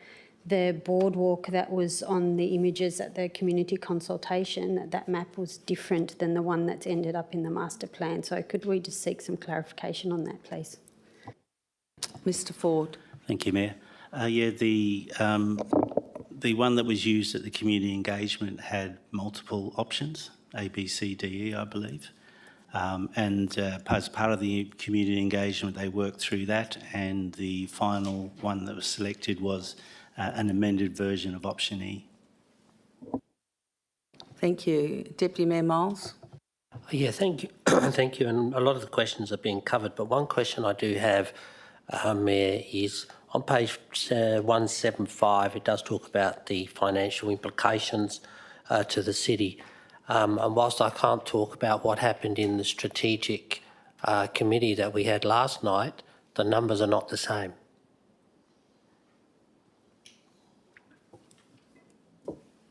the boardwalk that was on the images at the community consultation, that map was different than the one that's ended up in the master plan. So could we just seek some clarification on that, please? Mr. Ford. Thank you, Mayor. Yeah, the one that was used at the community engagement had multiple options, A, B, C, D, E, I believe. And as part of the community engagement, they worked through that, and the final one that was selected was an amended version of option E. Thank you. Deputy Mayor Miles. Yeah, thank you. Thank you. And a lot of the questions are being covered, but one question I do have, Mayor, is on page 175, it does talk about the financial implications to the city. And whilst I can't talk about what happened in the strategic committee that we had last night, the numbers are not the same.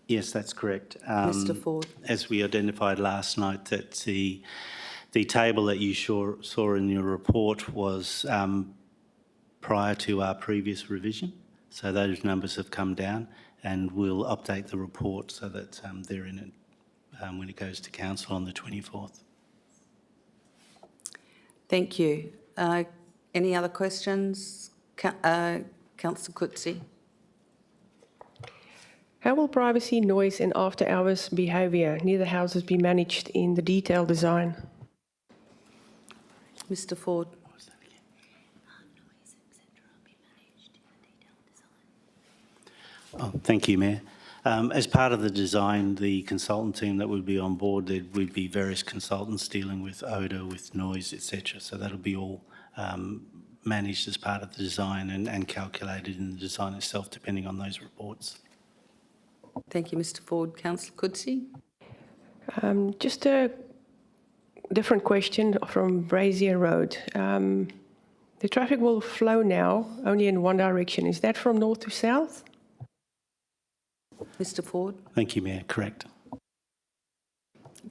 Yes, that's correct. Mr. Ford. As we identified last night, that the table that you saw in your report was prior to our previous revision. So those numbers have come down, and we'll update the report so that they're in it when it goes to council on the 24th. Thank you. Any other questions? Councillor Coetzee. How will privacy, noise and after-hours behaviour near the houses be managed in the detailed design? Mr. Ford. Oh, thank you, Mayor. As part of the design, the consultant team that would be on board, there would be various consultants dealing with odour, with noise, etc. So that'll be all managed as part of the design and calculated in the design itself, depending on those reports. Thank you, Mr. Ford. Councillor Coetzee. Just a different question from Brazier Road. The traffic will flow now only in one direction. Is that from north to south? Mr. Ford. Thank you, Mayor. Correct.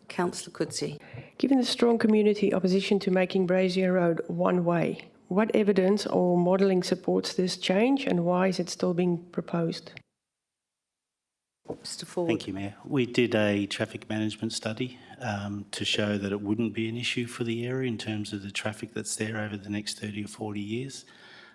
Councillor Coetzee. Given the strong community opposition to making Brazier Road one way, what evidence or modelling supports this change, and why is it still being proposed? Mr Ford. Thank you, Mayor. We did a traffic management study to show that it wouldn't be an issue for the area in terms of the traffic that's there over the next 30 or 40 years.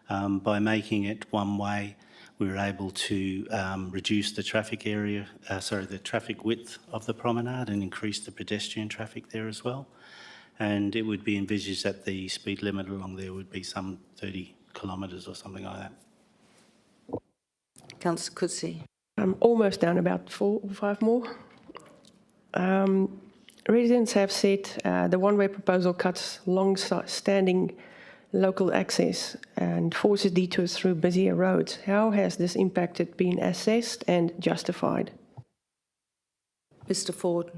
By making it one way, we were able to reduce the traffic the traffic width of the promenade and increase the pedestrian traffic there as well. And it would be envisaged that the speed limit along there would be some 30 kilometres or something like that. Councillor Coetzee. I'm almost down, about 4 or 5 more. Residents have said the one-way proposal cuts long-standing local access and forces detours through busier roads. How has this impacted been assessed and justified? Mr Ford.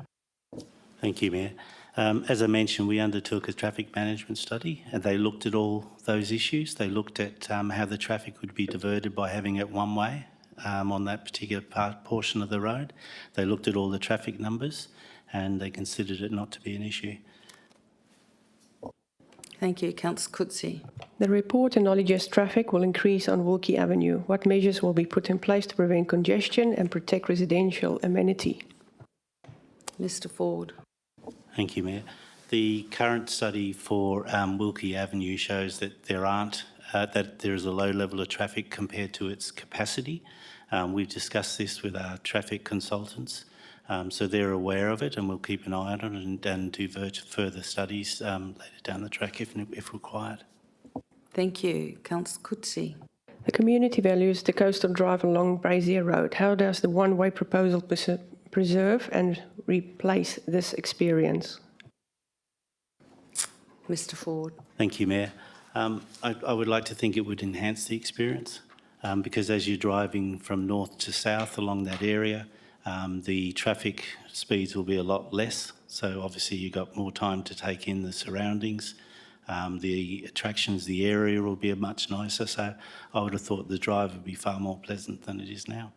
Thank you, Mayor. As I mentioned, we undertook a traffic management study and they looked at all those issues. They looked at how the traffic would be diverted by having it one way on that particular portion of the road. They looked at all the traffic numbers and they considered it not to be an issue. Thank you. Councillor Coetzee. The report acknowledges traffic will increase on Wilkie Avenue. What measures will be put in place to prevent congestion and protect residential amenity? Mr Ford. Thank you, Mayor. The current study for Wilkie Avenue shows that there is a low level of traffic compared to its capacity. We've discussed this with our traffic consultants, so they're aware of it and we'll keep an eye on it and do further studies later down the track if required. Thank you. Councillor Coetzee. The community values the coastal drive along Brazier Road. How does the one-way proposal preserve and replace this experience? Mr Ford. Thank you, Mayor. I would like to think it would enhance the experience because as you're driving from north to south along that area, the traffic speeds will be a lot less. So obviously you've got more time to take in the surroundings. The attractions, the area will be much nicer. So I would have thought the drive would be far more pleasant than it is now.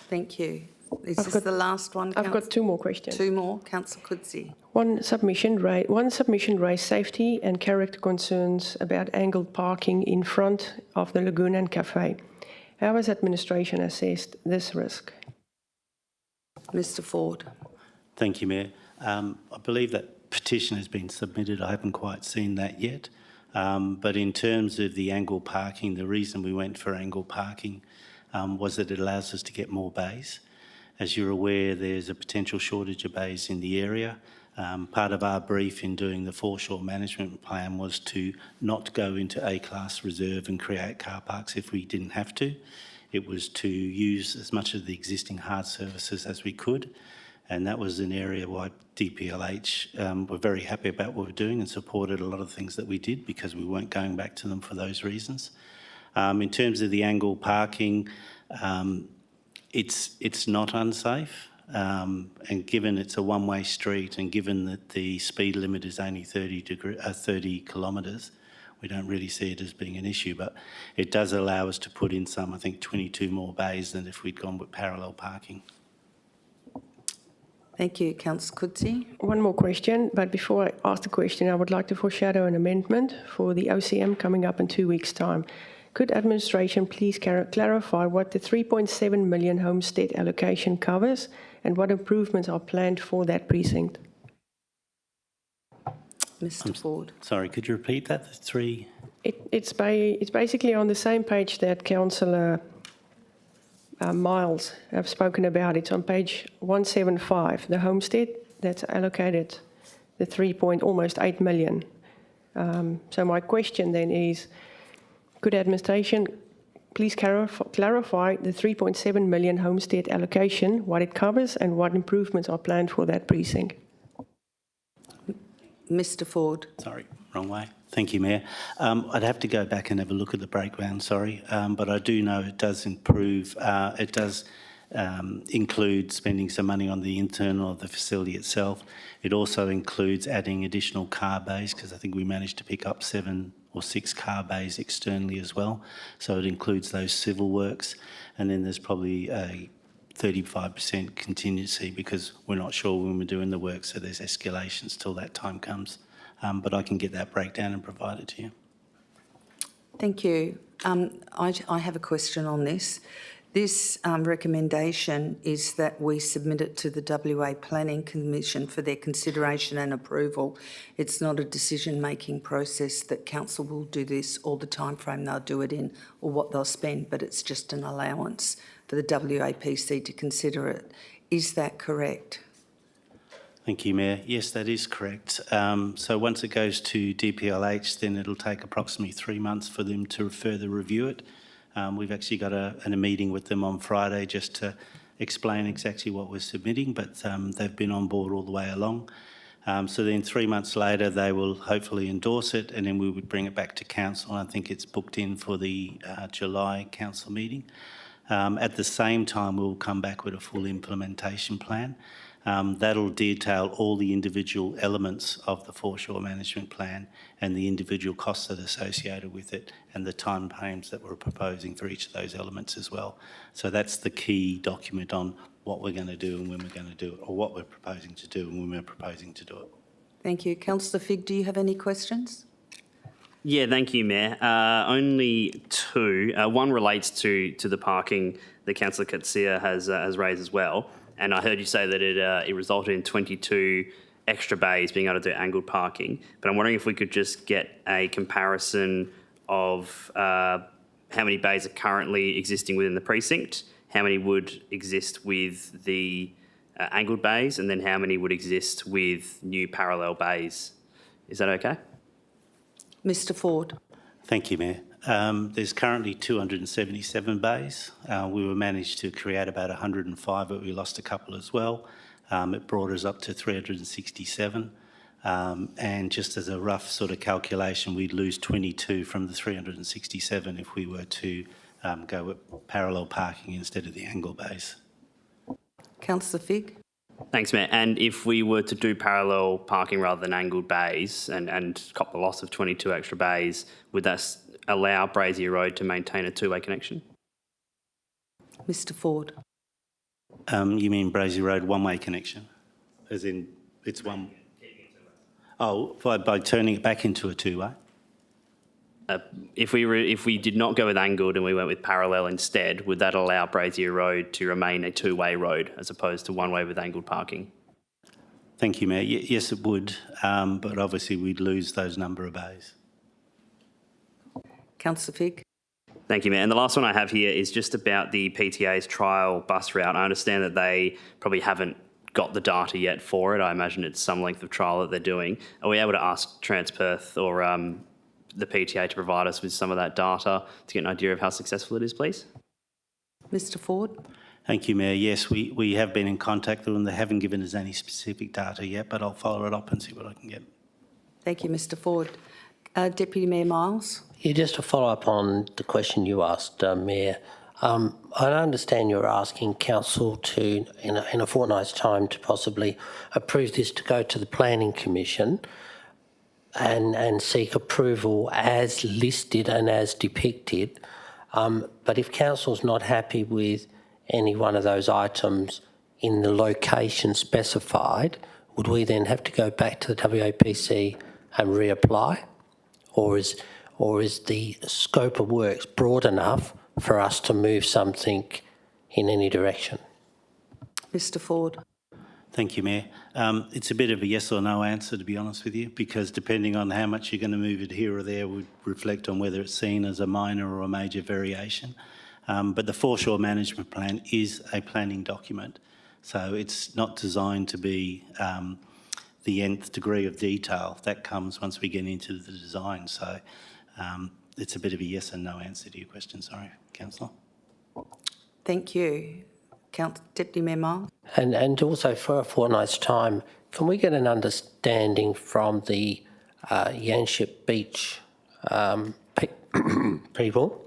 Thank you. Is this the last one? I've got 2 more questions. 2 more. Councillor Coetzee. One submission raised safety and character concerns about angled parking in front of the Lagoon and Cafe. How has administration assessed this risk? Mr Ford. Thank you, Mayor. I believe that petition has been submitted. I haven't quite seen that yet. But in terms of the angled parking, the reason we went for angled parking was that it allows us to get more bays. As you're aware, there's a potential shortage of bays in the area. Part of our brief in doing the foreshore management plan was to not go into A-class reserve and create car parks if we didn't have to. It was to use as much of the existing hard services as we could. And that was an area why DPLH were very happy about what we're doing and supported a lot of things that we did because we weren't going back to them for those reasons. In terms of the angle parking, it's not unsafe. And given it's a one-way street and given that the speed limit is only 30 kilometres, we don't really see it as being an issue, but it does allow us to put in some, I think, 22 more bays than if we'd gone with parallel parking. Thank you. Councillor Coetzee. One more question, but before I ask the question, I would like to foreshadow an amendment for the OCM coming up in 2 weeks' time. Could administration please clarify what the 3.7 million homestead allocation covers and what improvements are planned for that precinct? Mr Ford. Sorry, could you repeat that? The 3? It's basically on the same page that Councillor Miles have spoken about. It's on page 175, the homestead that's allocated the almost 8 million. So my question then is, could administration please clarify the 3.7 million homestead allocation, what it covers and what improvements are planned for that precinct? Mr Ford. Sorry, wrong way. Thank you, Mayor. I'd have to go back and have a look at the breakdown, sorry, but I do know it does improve. It does include spending some money on the internal of the facility itself. It also includes adding additional car bays because I think we managed to pick up 7 or 6 car bays externally as well. So it includes those civil works, and then there's probably a 35% contingency because we're not sure when we're doing the work, so there's escalations till that time comes. But I can get that breakdown and provide it to you. Thank you. I have a question on this. This recommendation is that we submit it to the WA Planning Commission for their consideration and approval. It's not a decision-making process that council will do this or the timeframe they'll do it in or what they'll spend, but it's just an allowance for the WAPC to consider it. Is that correct? Thank you, Mayor. Yes, that is correct. So once it goes to DPLH, then it'll take approximately 3 months for them to further review it. We've actually got a meeting with them on Friday just to explain exactly what we're submitting, but they've been on board all the way along. So then 3 months later, they will hopefully endorse it, and then we would bring it back to council. I think it's booked in for the July council meeting. At the same time, we'll come back with a full implementation plan. That'll detail all the individual elements of the foreshore management plan and the individual costs that are associated with it and the time frames that we're proposing for each of those elements as well. So that's the key document on what we're going to do and when we're going to do it, or what we're proposing to do and when we're proposing to do it. Thank you. Councillor Figg, do you have any questions? Yeah, thank you, Mayor. Only two. One relates to the parking that Councillor Katsia has raised as well. And I heard you say that it resulted in 22 extra bays being able to do angled parking. But I'm wondering if we could just get a comparison of how many bays are currently existing within the precinct, how many would exist with the angled bays, and then how many would exist with new parallel bays. Is that okay? Mr Ford. Thank you, Mayor. There's currently 277 bays. We were managed to create about 105, but we lost a couple as well. It brought us up to 367. And just as a rough sort of calculation, we'd lose 22 from the 367 if we were to go with parallel parking instead of the angle bays. Councillor Figg. Thanks, Mayor. And if we were to do parallel parking rather than angled bays and cop the loss of 22 extra bays, would that allow Brazier Road to maintain a two-way connection? Mr Ford. You mean Brazier Road one-way connection? As in, it's one... Oh, by turning it back into a two-way? If we did not go with angled and we went with parallel instead, would that allow Brazier Road to remain a two-way road as opposed to one-way with angled parking? Thank you, Mayor. Yes, it would, but obviously we'd lose those number of bays. Councillor Figg. Thank you, Mayor. And the last one I have here is just about the PTA's trial bus route. I understand that they probably haven't got the data yet for it. I imagine it's some length of trial that they're doing. Are we able to ask Transperth or the PTA to provide us with some of that data to get an idea of how successful it is, please? Mr Ford. Thank you, Mayor. Yes, we have been in contact with them. They haven't given us any specific data yet, but I'll follow it up and see what I can get. Thank you, Mr Ford. Deputy Mayor Miles. Yeah, just to follow up on the question you asked, Mayor. I understand you're asking council to, in a fortnight's time, to possibly approve this to go to the Planning Commission and seek approval as listed and as depicted. But if council's not happy with any one of those items in the location specified, would we then have to go back to the WAPC and reapply? Or is the scope of works broad enough for us to move something in any direction? Mr Ford. Thank you, Mayor. It's a bit of a yes or no answer, to be honest with you, because depending on how much you're going to move it here or there would reflect on whether it's seen as a minor or a major variation. But the foreshore management plan is a planning document, so it's not designed to be the nth degree of detail. That comes once we get into the design. So it's a bit of a yes and no answer to your question. Sorry, Councillor. Thank you. Deputy Mayor Miles. And also for a fortnight's time, can we get an understanding from the Yanship Beach people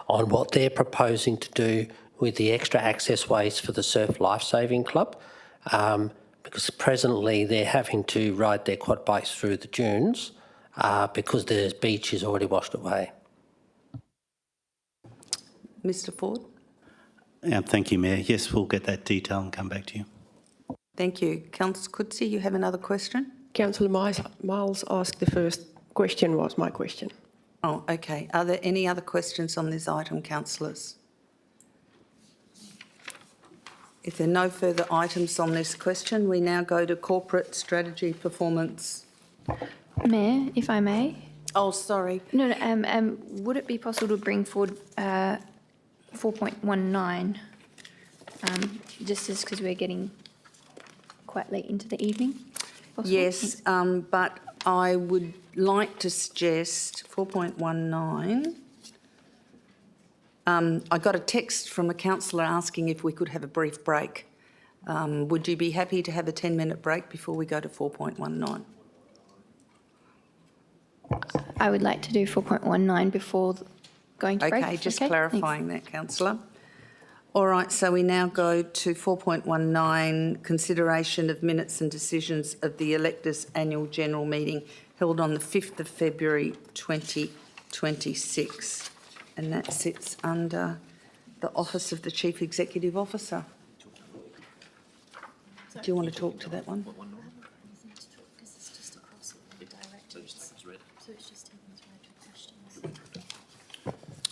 on what they're proposing to do with the extra access ways for the Surf Lifesaving Club? Because presently they're having to ride their quad bikes through the dunes because the beach is already washed away. Mr Ford. Thank you, Mayor. Yes, we'll get that detail and come back to you. Thank you. Councillor Coetzee, you have another question? Councillor Miles asked the first question, was my question. Oh, okay. Are there any other questions on this item, councillors? If there are no further items on this question, we now go to corporate strategy performance. Mayor, if I may. Oh, sorry. No, would it be possible to bring forward 4.19, just as because we're getting quite late into the evening? Possible? Yes, but I would like to suggest 4.19. I got a text from a councillor asking if we could have a brief break. Would you be happy to have a 10-minute break before we go to 4.19? I would like to do 4.19 before going to break. Okay, just Okay, clarifying that, councillor. All right, so we now go to 4.19, consideration of minutes and decisions of the electors' annual general meeting held on the 5th of February 2026. And that sits under the Office of the Chief Executive Officer. Do you want to talk to that one?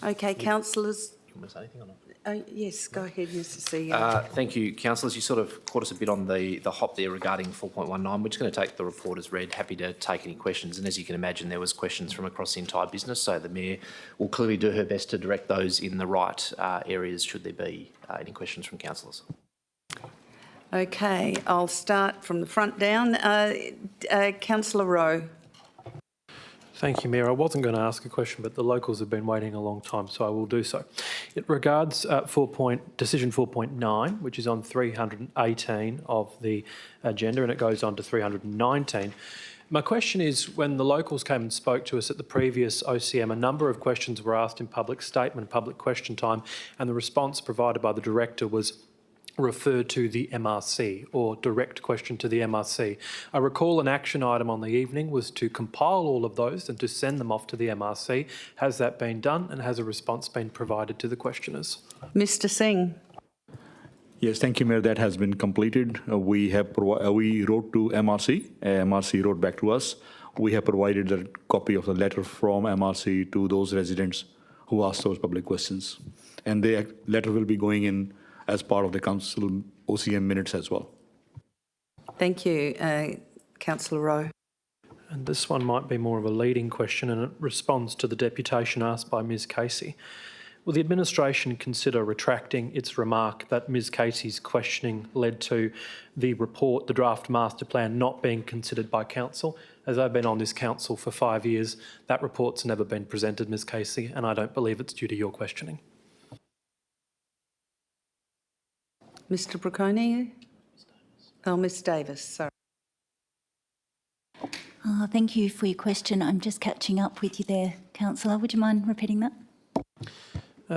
Okay, councillors. You want to say anything or not? Yes, go ahead, Mr CEO. Thank you, councillors. You sort of caught us a bit on the hop there regarding 4.19. We're just going to take the report as read. Happy to take any questions. And as you can imagine, there was questions from across the entire business. So the Mayor will clearly do her best to direct those in the right areas should there be any questions from councillors. Okay, I'll start from the front down. Councillor Rowe. Thank you, Mayor. I wasn't going to ask a question, but the locals have been waiting a long time, so I will do so. It regards decision 4.9, which is on 318 of the agenda, and it goes on to 319. My question is, when the locals came and spoke to us at the previous OCM, a number of questions were asked in public statement, public question time, and the response provided by the director was referred to the MRC or direct question to the MRC. I recall an action item on the evening was to compile all of those and to send them off to the MRC. Has that been done and has a response been provided to the questioners? Mr Singh. Yes, thank you, Mayor. That has been completed. We wrote to MRC. MRC wrote back to us. We have provided a copy of the letter from MRC to those residents who asked those public questions. And the letter will be going in as part of the council OCM minutes as well. Thank you, Councillor Rowe. And this one might be more of a leading question, and it responds to the deputation asked by Ms Casey. Will the administration consider retracting its remark that Ms Casey's questioning led to the report, the draft master plan, not being considered by council? As I've been on this council for 5 years, that report's never been presented, Ms Casey, and I don't believe it's due to your questioning. Mr Brocconi? Oh, Ms Davis, sorry. Thank you for your question. I'm just catching up with you there, councillor. Would you mind repeating that?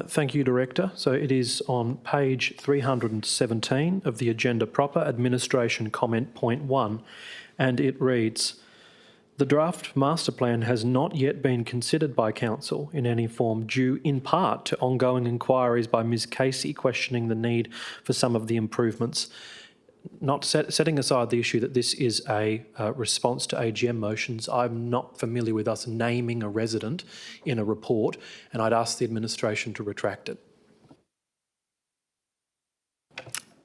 Thank you, Director. So it is on page 317 of the agenda proper, administration comment point 1, and it reads, the draft master plan has not yet been considered by council in any form due in part to ongoing inquiries by Ms Casey questioning the need for some of the improvements. Not setting aside the issue that this is a response to AGM motions, I'm not familiar with us naming a resident in a report, and I'd ask the administration to retract it.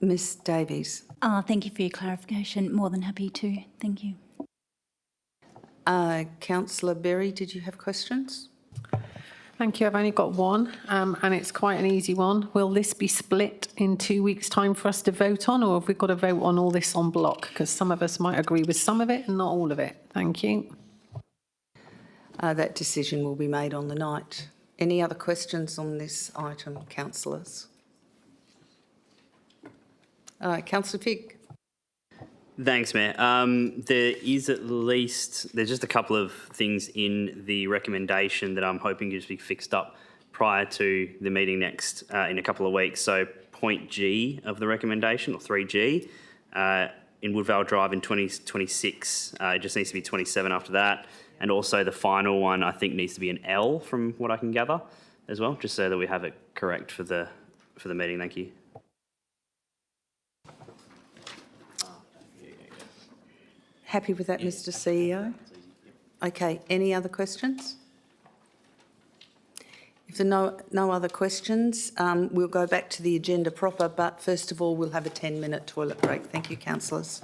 Ms Davies. Thank you for your clarification. More than happy to. Thank you. Councillor Berry, did you have questions? Thank you. I've only got one, and it's quite an easy one. Will this be split in 2 weeks' time for us to vote on, or have we got to vote on all this en bloc? Because some of us might agree with some of it and not all of it. Thank you. That decision will be made on the night. Any other questions on this item, councillors? Councillor Figg. Thanks, Mayor. There's just a couple of things in the recommendation that I'm hoping to just be fixed up prior to the meeting next in a couple of weeks. So point G of the recommendation, or 3G, in Woodvale Drive in 2026, it just needs to be 27 after that. And also the final one, I think, needs to be an L from what I can gather as well, just so that we have it correct for the meeting. Thank you. Happy with that, Mr CEO? Okay, any other questions? If there are no other questions, we'll go back to the agenda proper, but first of all, we'll have a 10-minute toilet break. Thank you, councillors.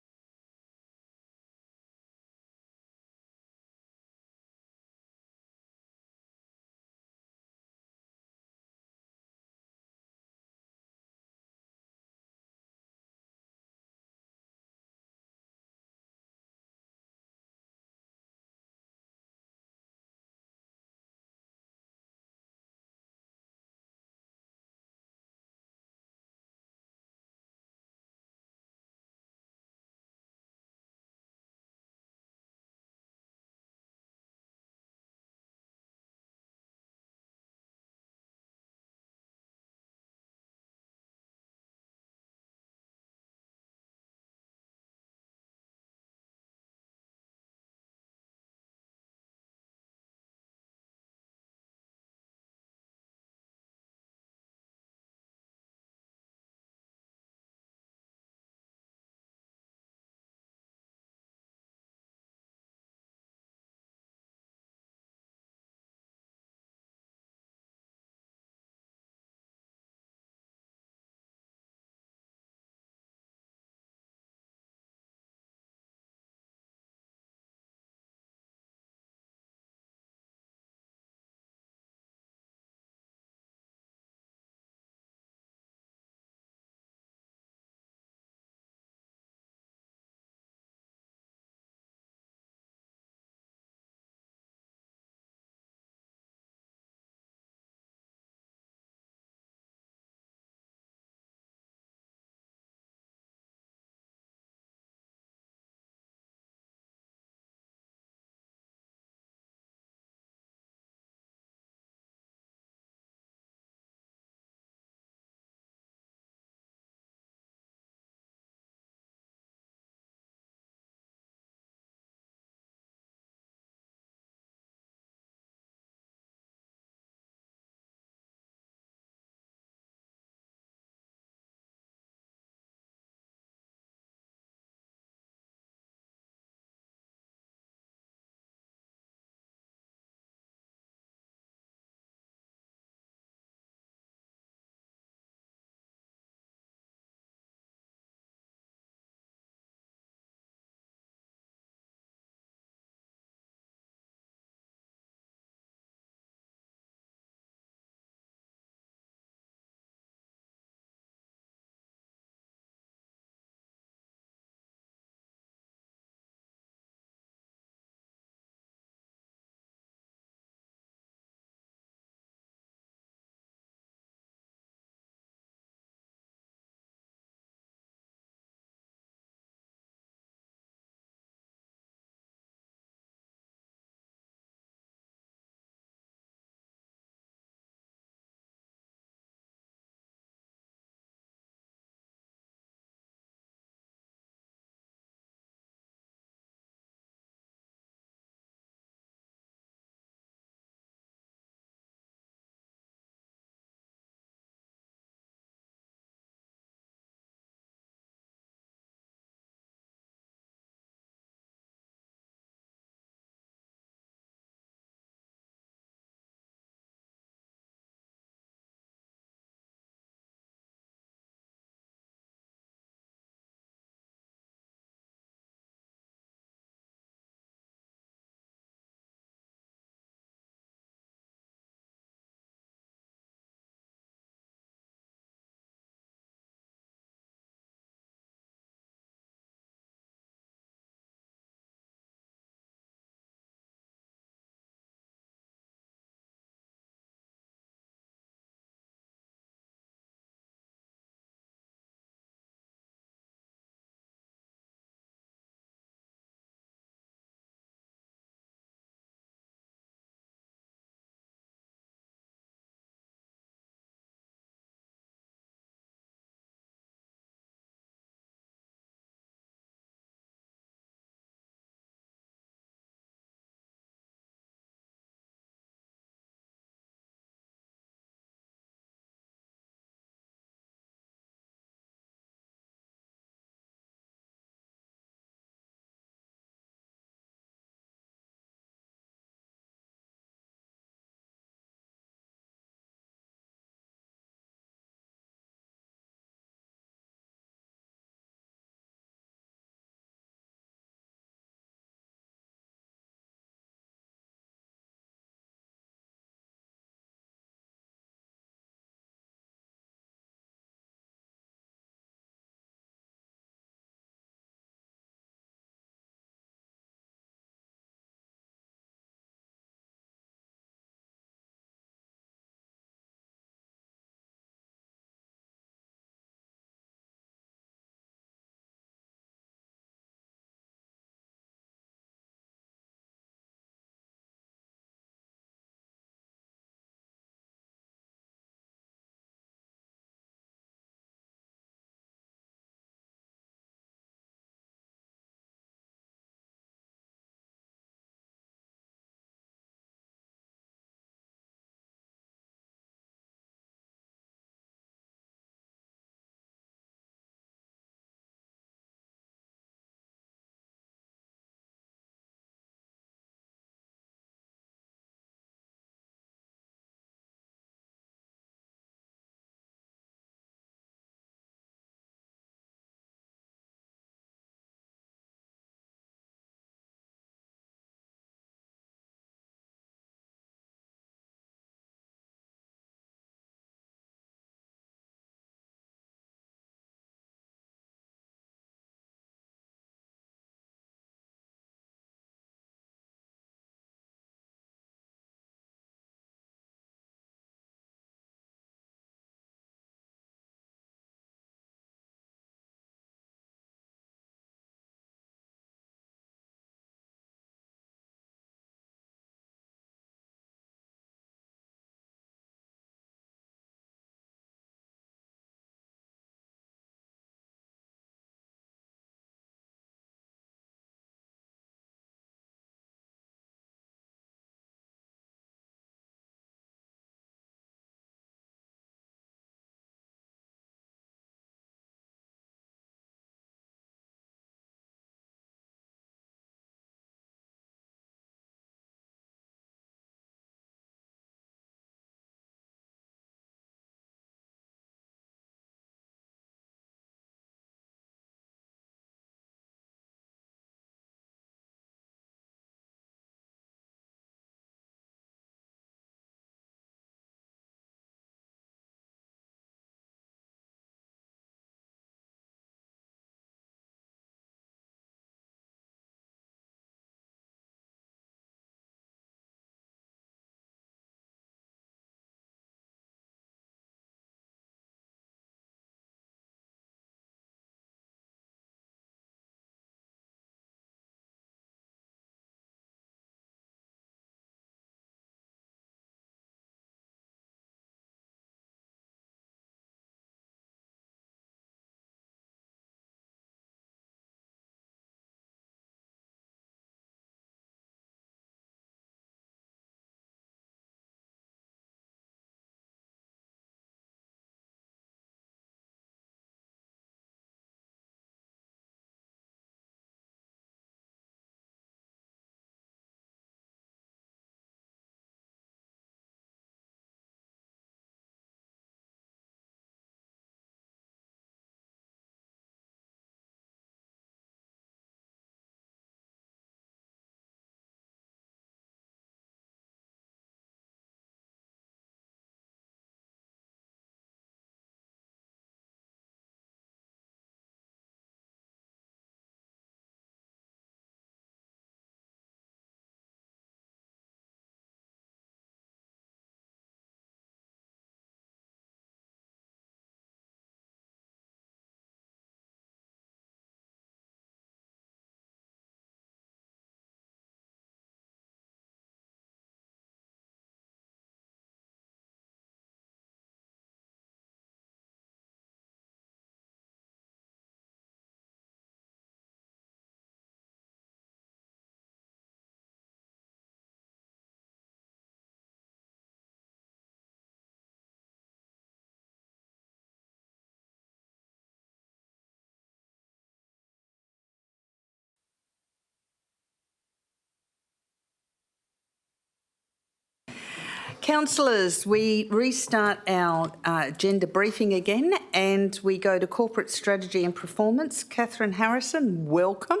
Councillors, we restart our agenda briefing again and we go to corporate strategy and performance. Catherine Harrison, welcome.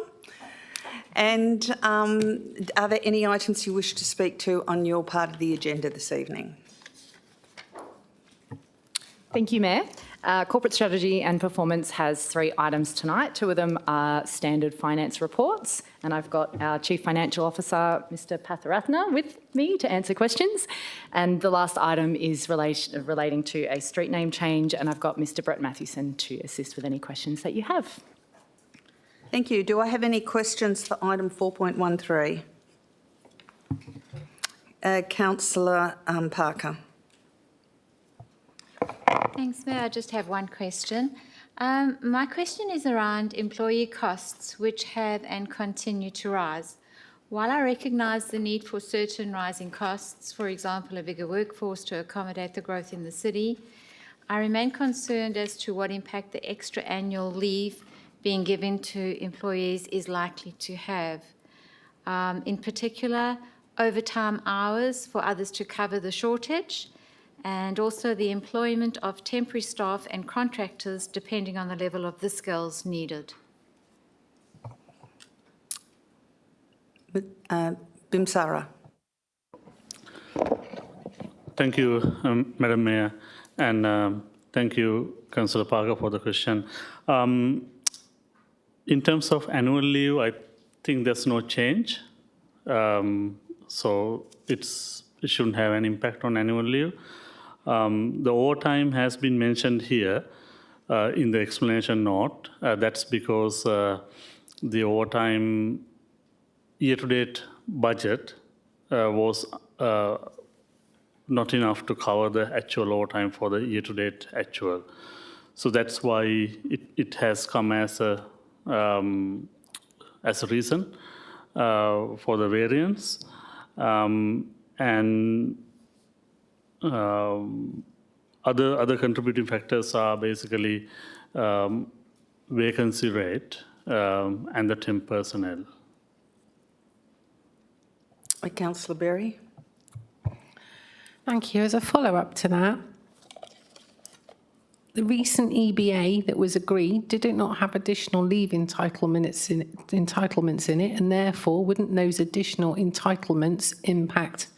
And are there any items you wish to speak to on your part of the agenda this evening? Thank you, Mayor. Corporate strategy and performance has 3 items tonight. 2 of them are standard finance reports, and I've got our Chief Financial Officer, Mr. Patharatna, with me to answer questions. And the last item is relating to a street name change, and I've got Mr. Brett Mathewson to assist with any questions that you have. Thank you. Do I have any questions for item 4.13? Councillor Parker. Thanks, Mayor. I just have one question. My question is around employee costs, which have and continue to rise. While I recognise the need for certain rising costs, for example, a bigger workforce to accommodate the growth in the city, I remain concerned as to what impact the extra annual leave being given to employees is likely to have. In particular, overtime hours for others to cover the shortage, and also the employment of temporary staff and contractors depending on the level of the skills needed. Bimsara. Thank you, Madam Mayor, and thank you, Councillor Parker, for the question. In terms of annual leave, I think there's no change. So it shouldn't have an impact on annual leave. The overtime has been mentioned here in the explanation note. That's because the overtime year-to-date budget was not enough to cover the actual overtime for the year-to-date actual. So that's why it has come as a reason for the variance. And other contributing factors are basically vacancy rate and the temp personnel. Councillor Berry. Thank you. As a follow-up to that, the recent EBA that was agreed, did it not have additional leave entitlements in it, and therefore wouldn't those additional entitlements impact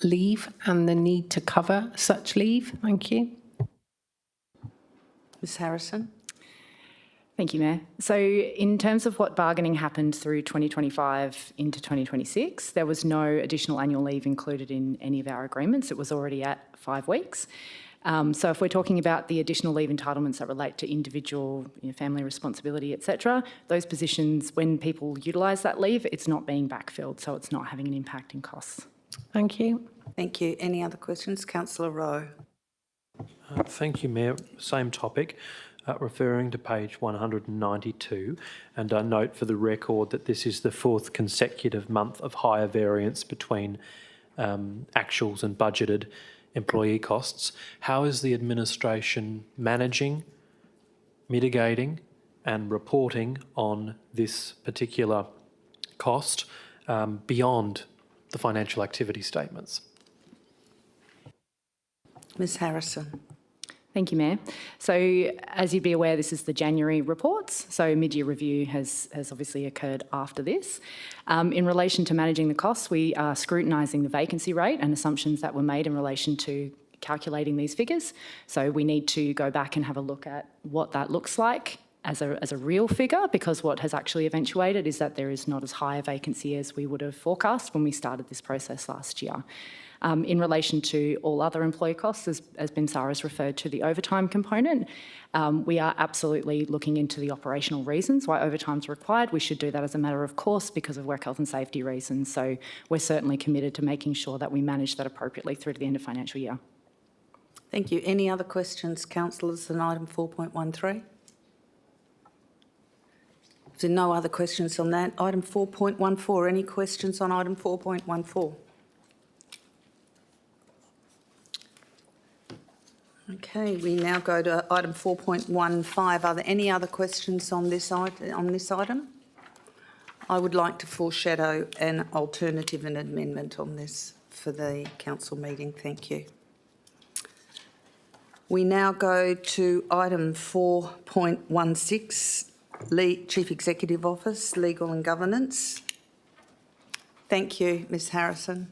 leave and the need to cover such leave? Thank you. Ms Harrison. Thank you, Mayor. So in terms of what bargaining happened through 2025 into 2026, there was no additional annual leave included in any of our agreements. It was already at 5 weeks. So if we're talking about the additional leave entitlements that relate to individual family responsibility, etc., those positions, when people utilise that leave, it's not being backfilled, so it's not having an impact in costs. Thank you. Thank you. Any other questions? Councillor Rowe. Thank you, Mayor. Same topic, referring to page 192, and I note for the record that this is the 4th consecutive month of higher variance between actuals and budgeted employee costs. How is the administration managing, mitigating and reporting on this particular cost beyond the financial activity statements? Ms Harrison. Thank you, Mayor. So as you'd be aware, this is the January reports. So mid-year review has obviously occurred after this. In relation to managing the costs, we are scrutinising the vacancy rate and assumptions that were made in relation to calculating these figures. So we need to go back and have a look at what that looks like as a real figure, because what has actually eventuated is that there is not as high a vacancy as we would have forecast when we started this process last year. In relation to all other employee costs, as Bimsara's referred to the overtime component, we are absolutely looking into the operational reasons why overtime is required. We should do that as a matter of course because of work health and safety reasons. So we're certainly committed to making sure that we manage that appropriately through to the end of financial year. Thank you. Any other questions, councillors, on item 4.13? If there are no other questions on that, item 4.14, any questions on item 4.14? Okay, we now go to item 4.15. Are there any other questions on this item? I would like to foreshadow an alternative and amendment on this for the council meeting. Thank you. We now go to item 4.16, Chief Executive Office, Legal and Governance. Thank you, Ms Harrison.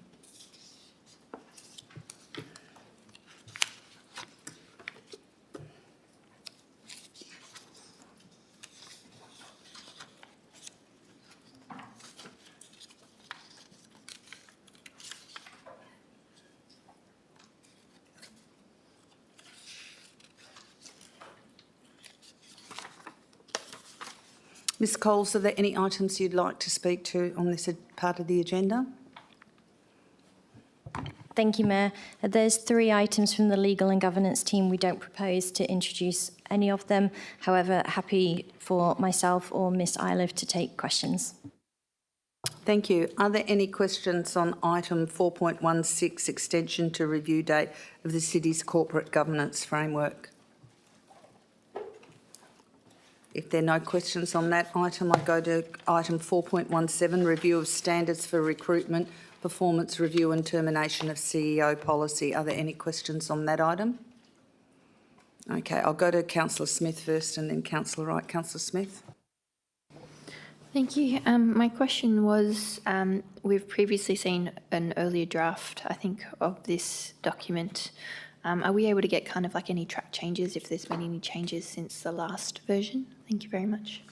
Ms Coles, are there any items you'd like to speak to on this part of the agenda? Thank you, Mayor. There's 3 items from the Legal and Governance team. We don't propose to introduce any of them. However, happy for myself or Ms Iliff to take questions. Thank you. Are there any questions on item 4.16, extension to review date of the city's corporate governance framework? If there are no questions on that item, I go to item 4.17, review of standards for recruitment, performance review and termination of CEO policy. Are there any questions on that item? Okay, I'll go to Councillor Smith first and then Councillor Wright. Councillor Smith. Thank you. My question was, we've previously seen an earlier draft, I think, of this document. Are we able to get kind of like any track changes, if there's been any changes since the last version? Thank you very much.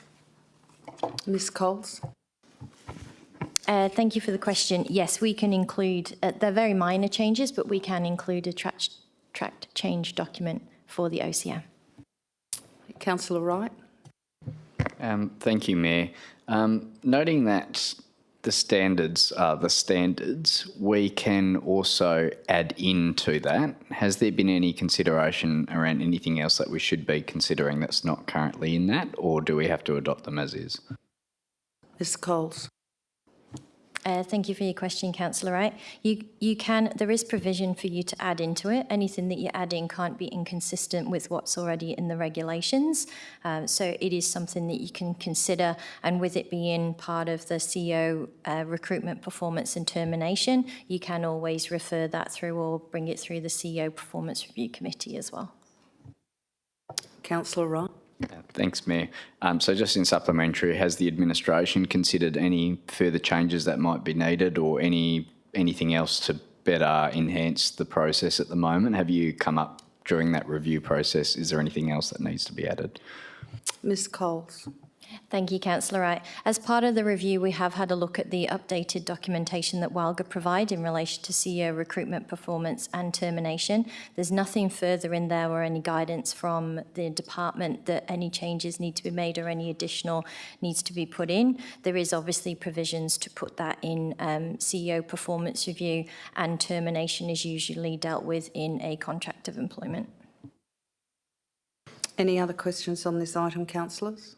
Ms Coles. Thank you for the question. Yes, we can include, they're very minor changes, but we can include a tracked change document for the OCM. Councillor Wright. Thank you, Mayor. Noting that the standards are the standards, we can also add into that. Has there been any consideration around anything else that we should be considering that's not currently in that, or do we have to adopt them as is? Ms Coles. Thank you for your question, Councillor Wright. You can, there is provision for you to add into it. Anything that you add in can't be inconsistent with what's already in the regulations. So it is something that you can consider, and with it being part of the CEO recruitment, performance and termination, you can always refer that through or bring it through the CEO Performance Review Committee as well. Councillor Wright. Thanks, Mayor. So just in supplementary, has the administration considered any further changes that might be needed, or anything else to better enhance the process at the moment? Have you come up during that review process? Is there anything else that needs to be added? Ms Coles. Thank you, Councillor Wright. As part of the review, we have had a look at the updated documentation that WALGA provide in relation to CEO recruitment, performance and termination. There's nothing further in there or any guidance from the department that any changes need to be made or any additional needs to be put in. There is obviously provisions to put that in CEO performance review, and termination is usually dealt with in a contract of employment. Any other questions on this item, councillors?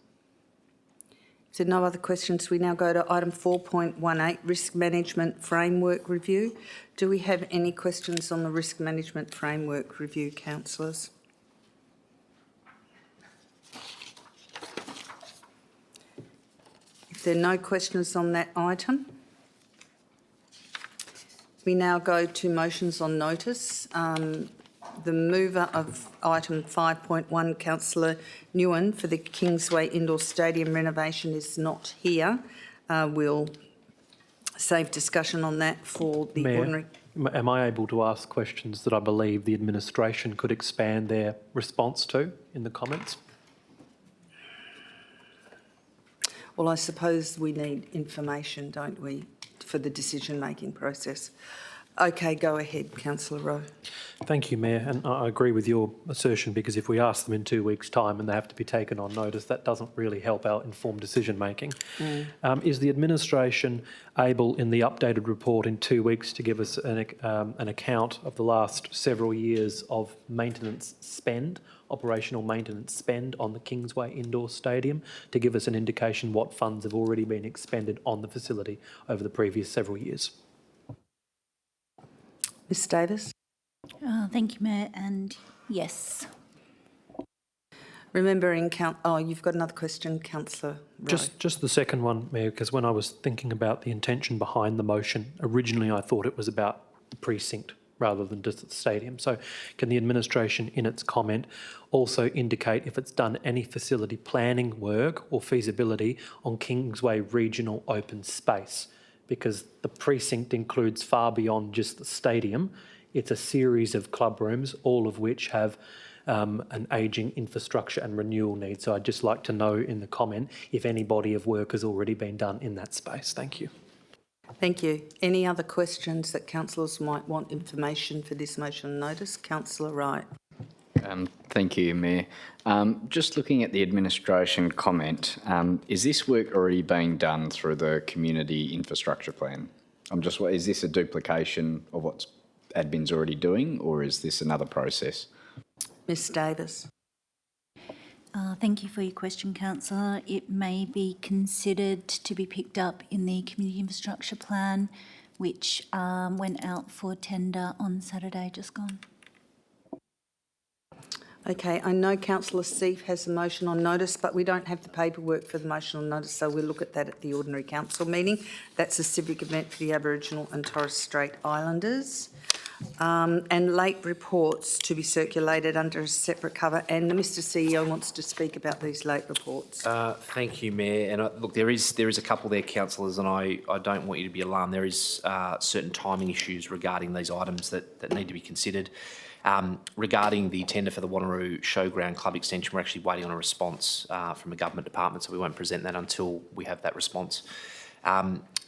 If there are no other questions, we now go to item 4.18, Risk Management Framework Review. Do we have any questions on the Risk Management Framework Review, councillors? If there are no questions on that item, we now go to motions on notice. The mover of item 5.1, Councillor Nguyen, for the Kingsway Indoor Stadium renovation is not here. We'll save discussion on that for the Mayor, ordinary. Am I able to ask questions that I believe the administration could expand their response to in the comments? Well, I suppose we need information, don't we, for the decision-making process. Okay, go ahead, Councillor Rowe. Thank you, Mayor, and I agree with your assertion, because if we ask them in 2 weeks' time and they have to be taken on notice, that doesn't really help our informed decision-making. Is the administration able, in the updated report in 2 weeks, to give us an account of the last several years of maintenance spend, operational maintenance spend on the Kingsway Indoor Stadium, to give us an indication what funds have already been expended on the facility over the previous several years? Ms Davis. Thank you, Mayor, and yes. Remembering, you've got another question, Councillor Rowe. Just the second one, Mayor, because when I was thinking about the intention behind the motion, originally I thought it was about precinct rather than just at the stadium. So can the administration in its comment also indicate if it's done any facility planning work or feasibility on Kingsway Regional Open Space? Because the precinct includes far beyond just the stadium. It's a series of club rooms, all of which have an ageing infrastructure and renewal need. So I'd just like to know in the comment if any body of work has already been done in that space. Thank you. Thank you. Any other questions that councillors might want information for this motion notice? Councillor Wright. Thank you, Mayor. Just looking at the administration comment, is this work already being done through the community infrastructure plan? Is this a duplication of what admin's already doing, or is this another process? Ms Davis. Thank you for your question, Councillor. It may be considered to be picked up in the Community Infrastructure Plan, which went out for tender on Saturday just gone. Okay, I know Councillor Seif has a motion on notice, but we don't have the paperwork for the motion on notice, so we'll look at that at the ordinary council meeting. That's a civic event for the Aboriginal and Torres Strait Islanders. And late reports to be circulated under a separate cover. And the Mr CEO wants to speak about these late reports. Thank you, Mayor. And look, there is a couple there, councillors, and I don't want you to be alarmed. There is certain timing issues regarding these items that need to be considered. Regarding the tender for the Wanneroo Showground Club extension, we're actually waiting on a response from a government department, so we won't present that until we have that response.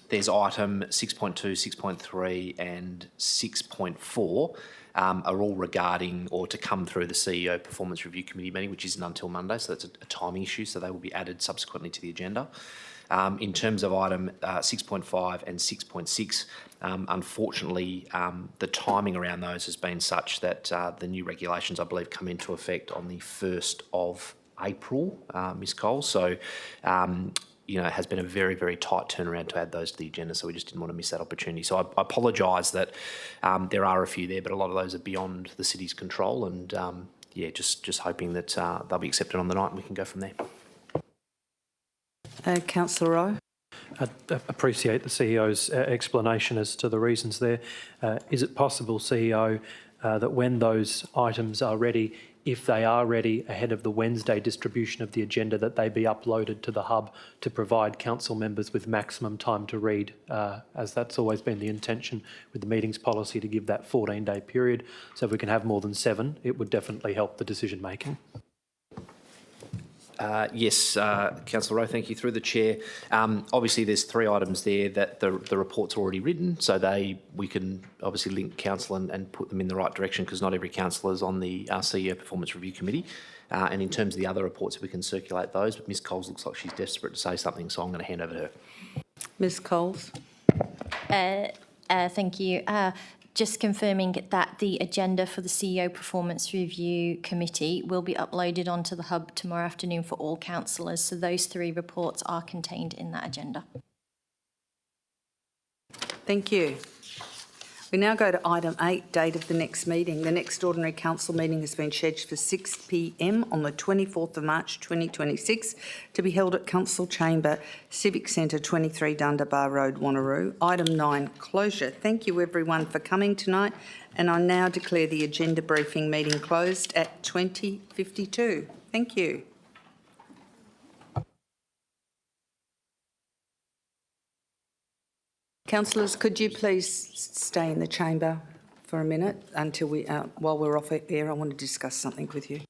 There's item 6.2, 6.3 and 6.4 are all regarding or to come through the CEO Performance Review Committee meeting, which isn't until Monday, so that's a timing issue, so they will be added subsequently to the agenda. In terms of item 6.5 and 6.6, unfortunately, the timing around those has been such that the new regulations, I believe, come into effect on the 1st of April, Ms Cole. So, it has been a very, very tight turnaround to add those to the agenda, so we just didn't want to miss that opportunity. So I apologise that there are a few there, but a lot of those are beyond the city's control, and just hoping that they'll be accepted on the night and we can go from there. Councillor Rowe. I appreciate the CEO's explanation as to the reasons there. Is it possible, CEO, that when those items are ready, if they are ready ahead of the Wednesday distribution of the agenda, that they be uploaded to the hub to provide council members with maximum time to read, as that's always been the intention with the meetings policy, to give that 14-day period. So if we can have more than 7, it would definitely help the decision making. Yes, Councillor Rowe, thank you. Through the chair, obviously there's 3 items there that the report's already written, so we can obviously link council and put them in the right direction, because not every councillor is on the CEO Performance Review Committee. And in terms of the other reports, we can circulate those, but Ms Coles looks like she's desperate to say something, so I'm going to hand over to her. Ms Coles. Thank you. Just confirming that the agenda for the CEO Performance Review Committee will be uploaded onto the hub tomorrow afternoon for all councillors. So those 3 reports are contained in that agenda. Thank you. We now go to item 8, date of the next meeting. The next ordinary council meeting has been scheduled for 6 p.m. on the 24th of March 2026 to be held at Council Chamber, Civic Centre, 23 Dundebar Road, Wanneroo. Item 9, closure. Thank you everyone for coming tonight, and I now declare the agenda briefing meeting closed at 20:52. Thank you. Councillors, could you please stay in the chamber for a minute until while we're off air? I want to discuss something with you.